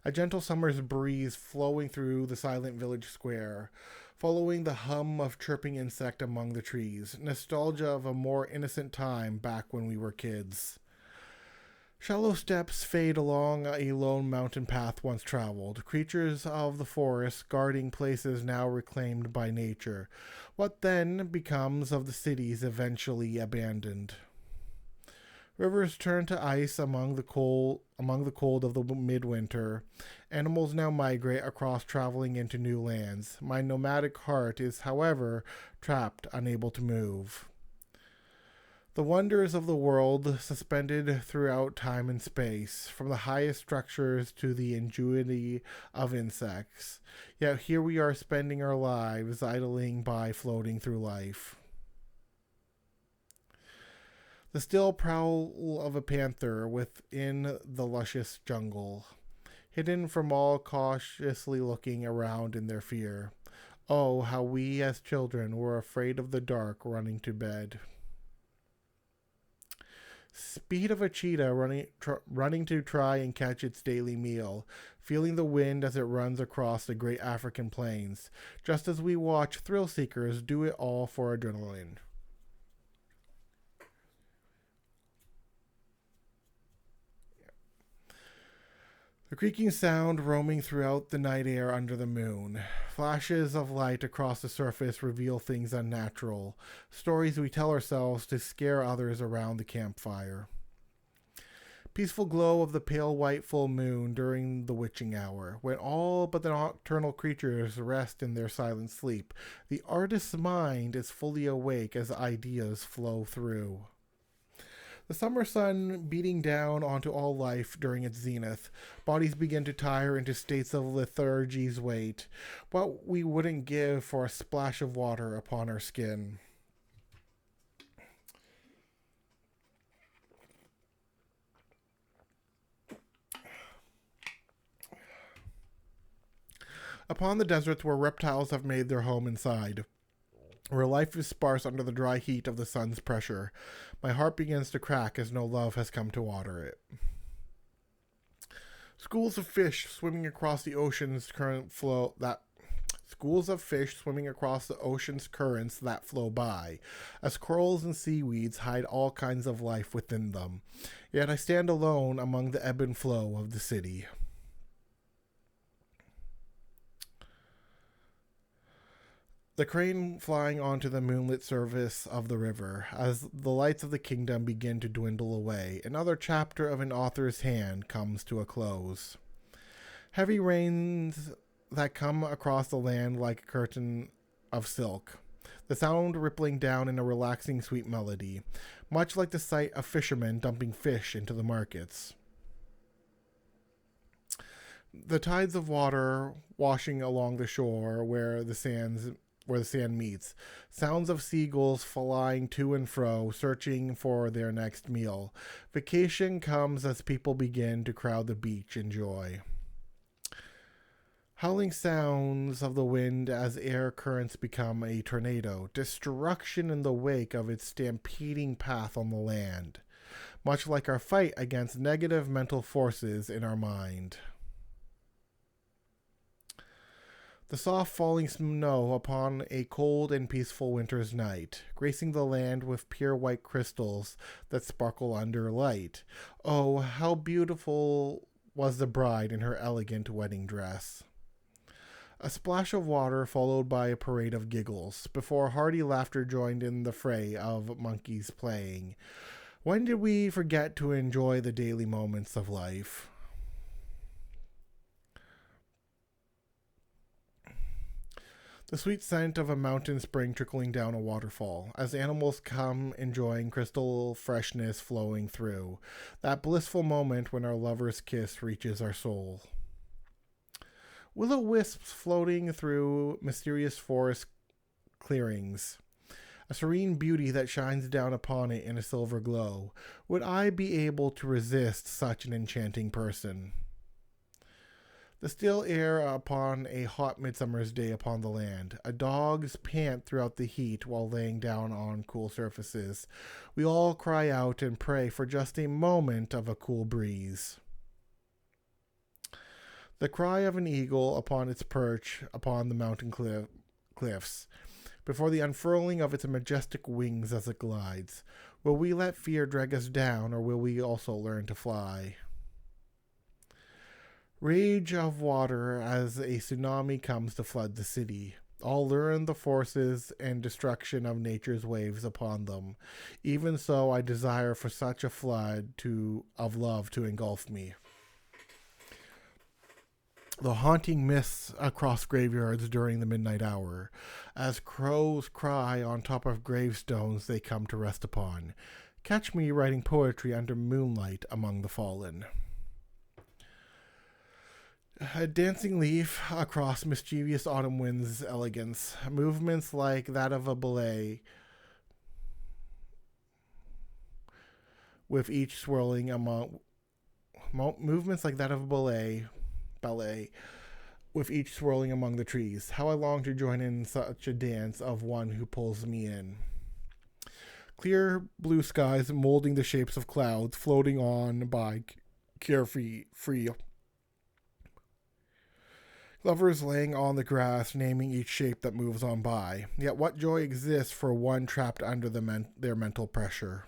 A gentle summer's breeze flowing through the silent village square, following the hum of chirping insect among the trees. Nostalgia of a more innocent time back when we were kids. Shallow steps fade along a lone mountain path once traveled. Creatures of the forest guarding places now reclaimed by nature. What then becomes of the cities eventually abandoned? Rivers turn to ice among the cold of the midwinter. Animals now migrate across, traveling into new lands. My nomadic heart is, however, trapped, unable to move. The wonders of the world suspended throughout time and space, from the highest structures to the ingenuity of insects. Yet here we are spending our lives idling by, floating through life. The still prowl of a panther within the luscious jungle, hidden from all, cautiously looking around in their fear. Oh, how we as children were afraid of the dark, running to bed. Speed of a cheetah running to try and catch its daily meal, feeling the wind as it runs across the great African plains, just as we watch thrill seekers do it all for adrenaline. The creaking sound roaming throughout the night air under the moon. Flashes of light across the surface reveal things unnatural, stories we tell ourselves to scare others around the campfire. Peaceful glow of the pale white full moon during the witching hour, when all but the nocturnal creatures rest in their silent sleep. The artist's mind is fully awake as ideas flow through. The summer sun beating down onto all life during its zenith. Bodies begin to tire into states of lethargy's weight. What we wouldn't give for a splash of water upon our skin. Upon the deserts where reptiles have made their home inside, where life is sparse under the dry heat of the sun's pressure, my heart begins to crack as no love has come to water it. Schools of fish swimming across the ocean's currents that flow by, as corals and seaweeds hide all kinds of life within them. Yet I stand alone among the ebb and flow of the city. The crane flying onto the moonlit surface of the river. As the lights of the kingdom begin to dwindle away, another chapter of an author's hand comes to a close. Heavy rains that come across the land like a curtain of silk, the sound rippling down in a relaxing sweet melody, much like the sight of fishermen dumping fish into the markets. The tides of water washing along the shore where the sand meets, sounds of seagulls flying to and fro, searching for their next meal. Vacation comes as people begin to crowd the beach in joy. Howling sounds of the wind as air currents become a tornado, destruction in the wake of its stampeding path on the land, much like our fight against negative mental forces in our mind. The soft falling snow upon a cold and peaceful winter's night, gracing the land with pure white crystals that sparkle under light. Oh, how beautiful was the bride in her elegant wedding dress. A splash of water followed by a parade of giggles, before hearty laughter joined in the fray of monkeys playing. When did we forget to enjoy the daily moments of life? The sweet scent of a mountain spring trickling down a waterfall, as animals come enjoying crystal freshness flowing through. That blissful moment when our lover's kiss reaches our soul. Will-o-wisps floating through mysterious forest clearings. A serene beauty that shines down upon it in a silver glow. Would I be able to resist such an enchanting person? The still air upon a hot midsummer's day upon the land. A dog's pant throughout the heat while laying down on cool surfaces. We all cry out and pray for just a moment of a cool breeze. The cry of an eagle upon its perch upon the mountain cliffs, before the unfurling of its majestic wings as it glides. Will we let fear drag us down, or will we also learn to fly? Rage of water as a tsunami comes to flood the city. All learn the forces and destruction of nature's waves upon them. Even so, I desire for such a flood of love to engulf me. The haunting mists across graveyards during the midnight hour, as crows cry on top of gravestones they come to rest upon. Catch me writing poetry under moonlight among the fallen. A dancing leaf across mischievous autumn wind's elegance, movements like that of a ballet, with each swirling among the trees. How I long to join in such a dance of one who pulls me in. Clear blue skies molding the shapes of clouds, floating on by carefree. Lovers laying on the grass, naming each shape that moves on by. Yet what joy exists for one trapped under their mental pressure?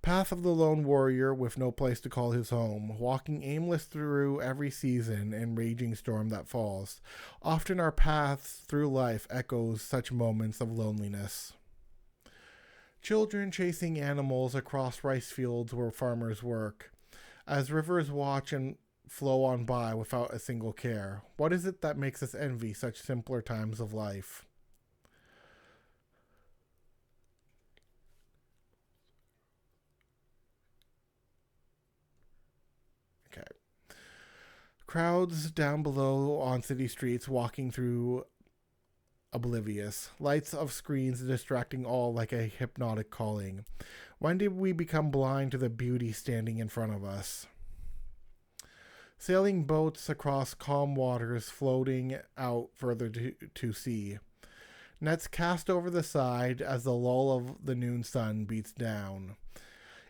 Path of the lone warrior with no place to call his home, walking aimless through every season and raging storm that falls. Often our paths through life echoes such moments of loneliness. Children chasing animals across rice fields where farmers work, as rivers watch and flow on by without a single care. What is it that makes us envy such simpler times of life? Okay. Crowds down below on city streets walking through oblivious. Lights of screens distracting all like a hypnotic calling. When did we become blind to the beauty standing in front of us? Sailing boats across calm waters floating out further to sea. Nets cast over the side as the lull of the noon sun beats down.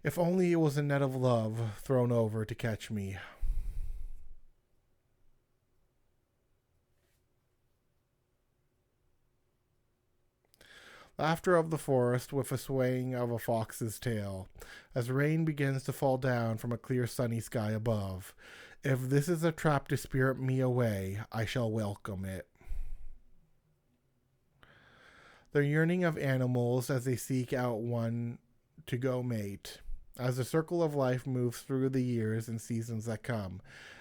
If only it was a net of love thrown over to catch me. Laughter of the forest with a swaying of a fox's tail, as rain begins to fall down from a clear sunny sky above. If this is a trap to spirit me away, I shall welcome it. the yearning of animals as they seek out one to go mate. As the circle of life moves through the years and seasons that come,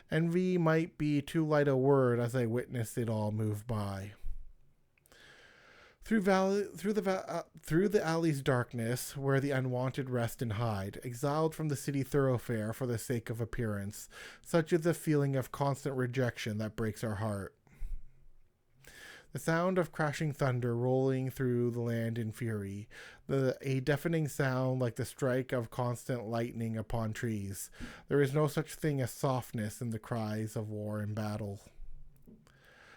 envy might be too light a word as I witness it all move by. Through the alley's darkness, where the unwanted rest and hide, exiled from the city thoroughfare for the sake of appearance, such is the feeling of constant rejection that breaks our heart. The sound of crashing thunder rolling through the land in fury, a deafening sound like the strike of constant lightning upon trees. There is no such thing as softness in the cries of war and battle.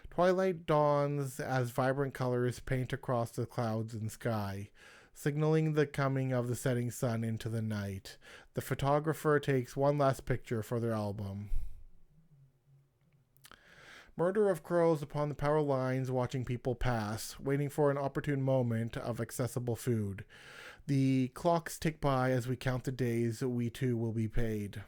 Twilight dawns as vibrant colors paint across the clouds and sky, signaling the coming of the setting sun into the night. The photographer takes one last picture for their album. Murder of crows upon the power lines, watching people pass, waiting for an opportune moment of accessible food. The clocks tick by as we count the days we too will be paid.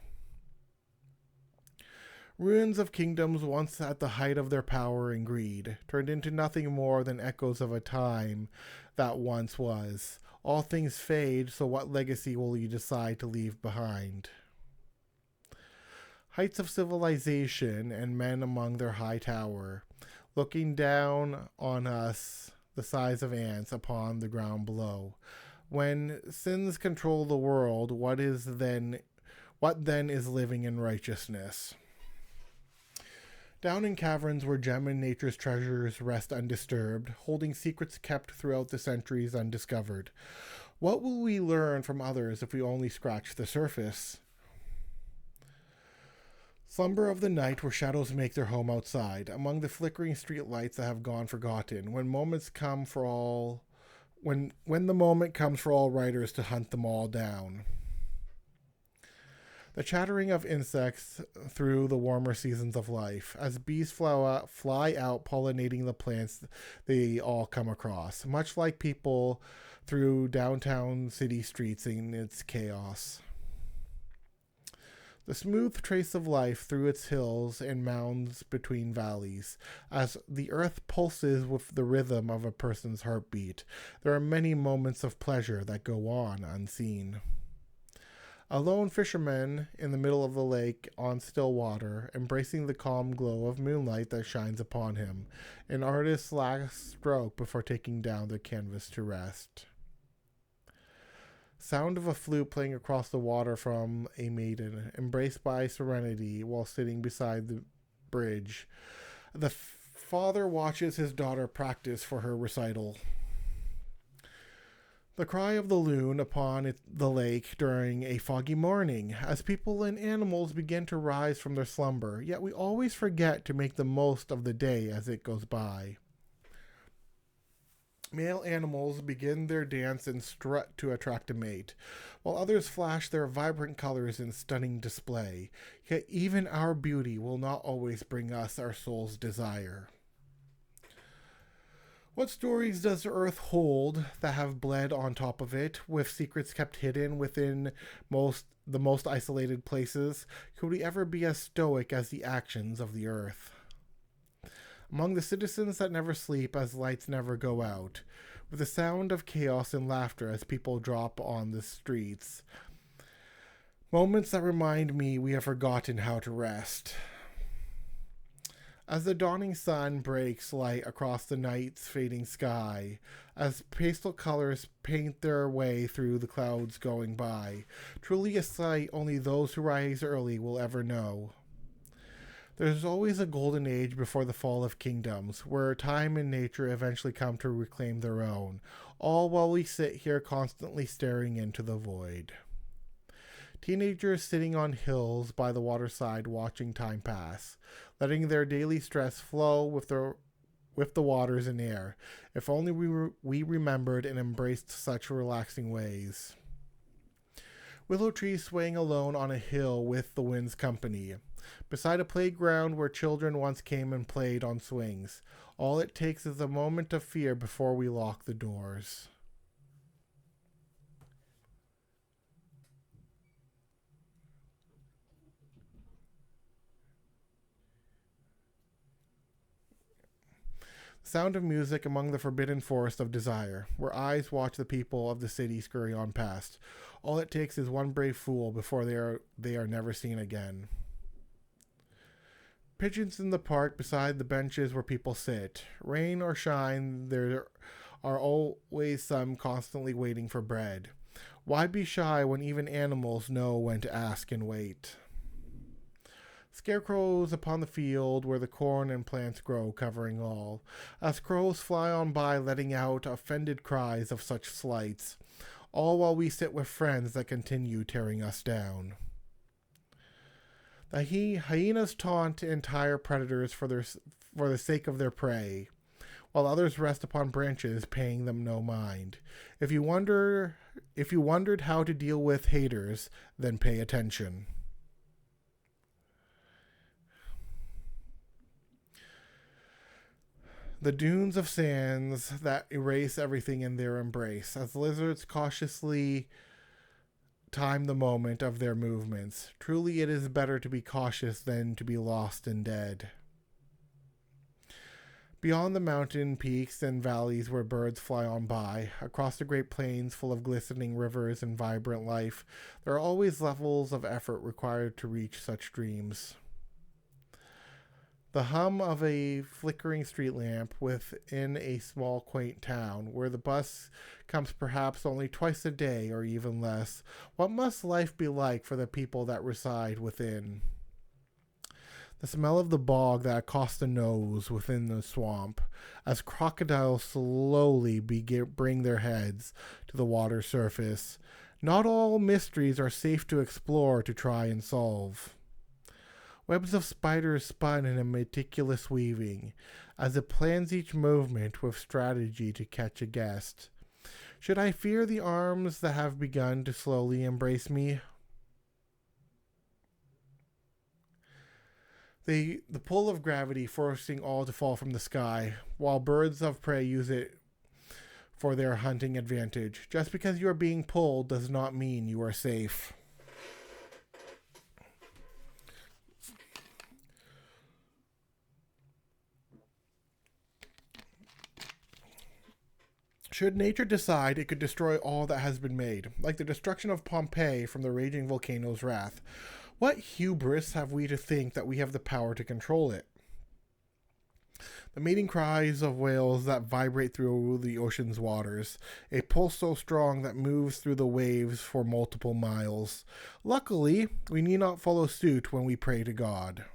Ruins of kingdoms once at the height of their power and greed, turned into nothing more than echoes of a time that once was. All things fade, so what legacy will you decide to leave behind? Heights of civilization and men among their high tower, looking down on us the size of ants upon the ground below. When sins control the world, what then is living in righteousness? Down in caverns where gem and nature's treasures rest undisturbed, holding secrets kept throughout the centuries undiscovered. What will we learn from others if we only scratch the surface? Slumber of the night where shadows make their home outside, among the flickering street lights that have gone forgotten, when the moment comes for all writers to hunt them all down. The chattering of insects through the warmer seasons of life, as bees fly out pollinating the plants they all come across, much like people through downtown city streets in its chaos. The smooth trace of life through its hills and mounds between valleys, as the earth pulses with the rhythm of a person's heartbeat. There are many moments of pleasure that go on unseen. A lone fisherman in the middle of the lake on still water, embracing the calm glow of moonlight that shines upon him, an artist's last stroke before taking down the canvas to rest. Sound of a flute playing across the water from a maiden, embraced by serenity while sitting beside the bridge. The father watches his daughter practice for her recital. The cry of the loon upon the lake during a foggy morning, as people and animals begin to rise from their slumber, yet we always forget to make the most of the day as it goes by. Male animals begin their dance and strut to attract a mate, while others flash their vibrant colors in stunning display. Yet even our beauty will not always bring us our soul's desire. What stories does the earth hold that have bled on top of it, with secrets kept hidden within the most isolated places? Could we ever be as stoic as the actions of the earth? Among the citizens that never sleep as lights never go out, with the sound of chaos and laughter as people drop on the streets. Moments that remind me we have forgotten how to rest. As the dawning sun breaks light across the night's fading sky, as pastel colors paint their way through the clouds going by, truly a sight only those who rise early will ever know. There's always a golden age before the fall of kingdoms, where time and nature eventually come to reclaim their own, all while we sit here constantly staring into the void. Teenagers sitting on hills by the waterside watching time pass, letting their daily stress flow with the waters and air. If only we remembered and embraced such relaxing ways. Willow trees swaying alone on a hill with the wind's company, beside a playground where children once came and played on swings. All it takes is a moment of fear before we lock the doors. Sound of music among the forbidden forest of desire, where eyes watch the people of the city scurry on past. All it takes is one brave fool before they are never seen again. Pigeons in the park beside the benches where people sit. Rain or shine, there are always some constantly waiting for bread. Why be shy when even animals know when to ask and wait? Scarecrows upon the field where the corn and plants grow, covering all, as crows fly on by, letting out offended cries of such slights, all while we sit with friends that continue tearing us down. The hyenas taunt and tire predators for the sake of their prey, while others rest upon branches, paying them no mind. If you wondered how to deal with haters, then pay attention. The dunes of sands that erase everything in their embrace, as lizards cautiously time the moment of their movements. Truly it is better to be cautious than to be lost and dead. Beyond the mountain peaks and valleys where birds fly on by, across the great plains full of glistening rivers and vibrant life, there are always levels of effort required to reach such dreams. The hum of a flickering street lamp within a small quaint town, where the bus comes perhaps only twice a day or even less. What must life be like for the people that reside within? The smell of the bog that Acosta knows within the swamp, as crocodiles slowly bring their heads to the water surface. Not all mysteries are safe to explore, to try and solve. Webs of spiders spun in a meticulous weaving, as it plans each movement with strategy to catch a guest. Should I fear the arms that have begun to slowly embrace me? The pull of gravity forcing all to fall from the sky, while birds of prey use it for their hunting advantage. Just because you are being pulled does not mean you are safe. Should nature decide, it could destroy all that has been made, like the destruction of Pompeii from the raging volcano's wrath. What hubris have we to think that we have the power to control it? The mating cries of whales that vibrate through the ocean's waters, a pulse so strong that moves through the waves for multiple miles. Luckily, we need not follow suit when we pray to God.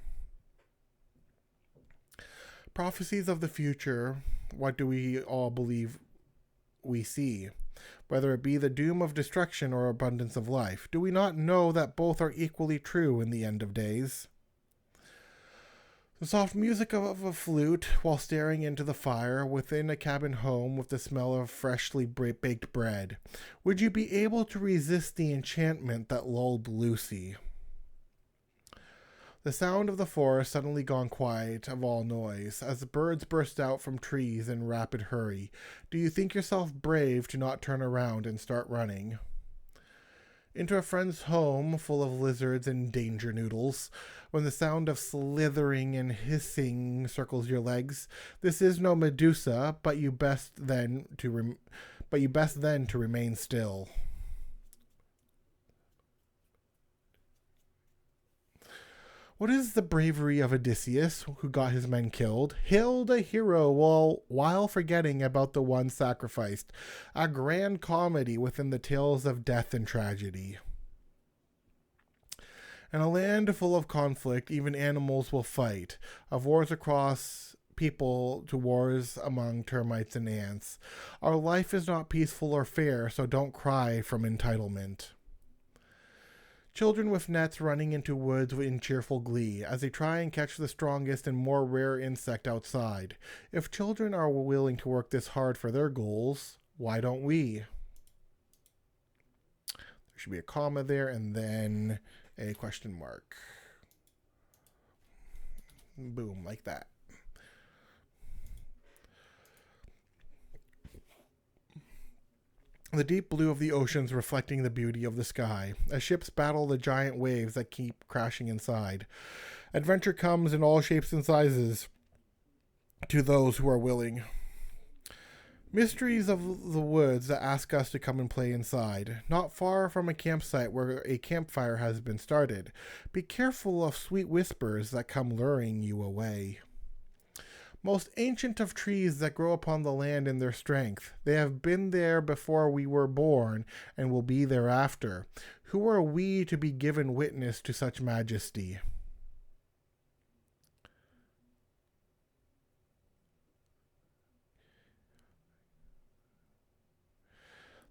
Prophecies of the future, what do we all believe we see? Whether it be the doom of destruction or abundance of life, do we not know that both are equally true in the end of days? The soft music of a flute while staring into the fire within a cabin home with the smell of freshly baked bread. Would you be able to resist the enchantment that lulled Lucy? The sound of the forest suddenly gone quiet of all noise, as the birds burst out from trees in rapid hurry. Do you think yourself brave to not turn around and start running? Into a friend's home full of lizards and danger noodles, when the sound of slithering and hissing circles your legs. This is no Medusa, but you best then to remain still. What is the bravery of Odysseus, who got his men killed, hailed a hero while forgetting about the one sacrificed, a grand comedy within the tales of death and tragedy. In a land full of conflict, even animals will fight, of wars across people to wars among termites and ants. Our life is not peaceful or fair, so don't cry from entitlement. Children with nets running into woods in cheerful glee as they try and catch the strongest and more rare insect outside. If children are willing to work this hard for their goals, why don't we? There should be a comma there and then a question mark. Boom, like that. The deep blue of the oceans reflecting the beauty of the sky, as ships battle the giant waves that keep crashing inside. Adventure comes in all shapes and sizes. to those who are willing. Mysteries of the woods that ask us to come and play inside, not far from a campsite where a campfire has been started. Be careful of sweet whispers that come luring you away. Most ancient of trees that grow upon the land in their strength, they have been there before we were born and will be thereafter. Who are we to be given witness to such majesty?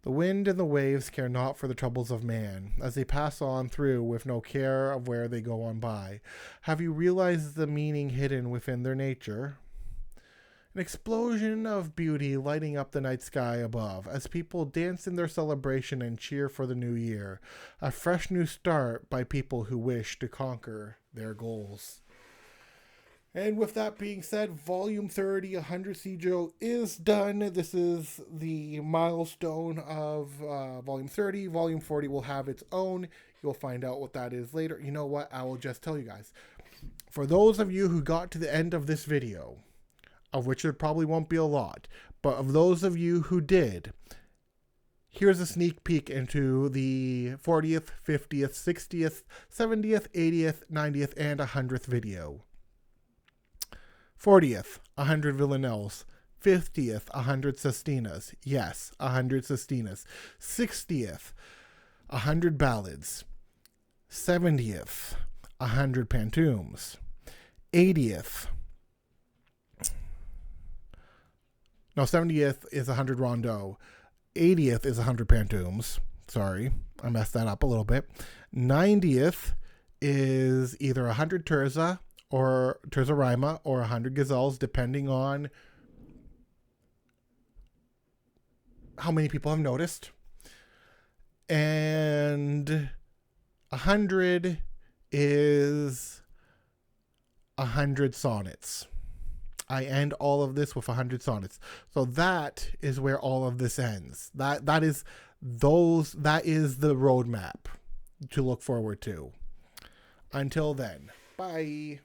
The wind and the waves care not for the troubles of man, as they pass on through with no care of where they go on by. Have you realized the meaning hidden within their nature? An explosion of beauty lighting up the night sky above, as people dance in their celebration and cheer for the new year. A fresh new start by people who wish to conquer their goals. And with that being said, Volume 30, 100 Sijo is done. This is the milestone of Volume 30. Volume 40 will have its own. You'll find out what that is later. You know what? I will just tell you guys. For those of you who got to the end of this video, of which there probably won't be a lot, but of those of you who did, here's a sneak peek into the 40th, 50th, 60th, 70th, 80th, 90th, and 100th video. 40th, 100 villanelles. 50th, 100 sestinas. Yes, 100 sestinas. 60th, 100 ballads. 70th, 100 pantoums. 80th. No, 70th is 100 rondeau. 80th is 100 pantoums. Sorry, I messed that up a little bit. 90th is either 100 terza or terza rima or 100 gazelles, depending on how many people have noticed. And 100 is 100 sonnets. I end all of this with 100 sonnets. So that is where all of this ends. That is the roadmap to look forward to. Until then, bye.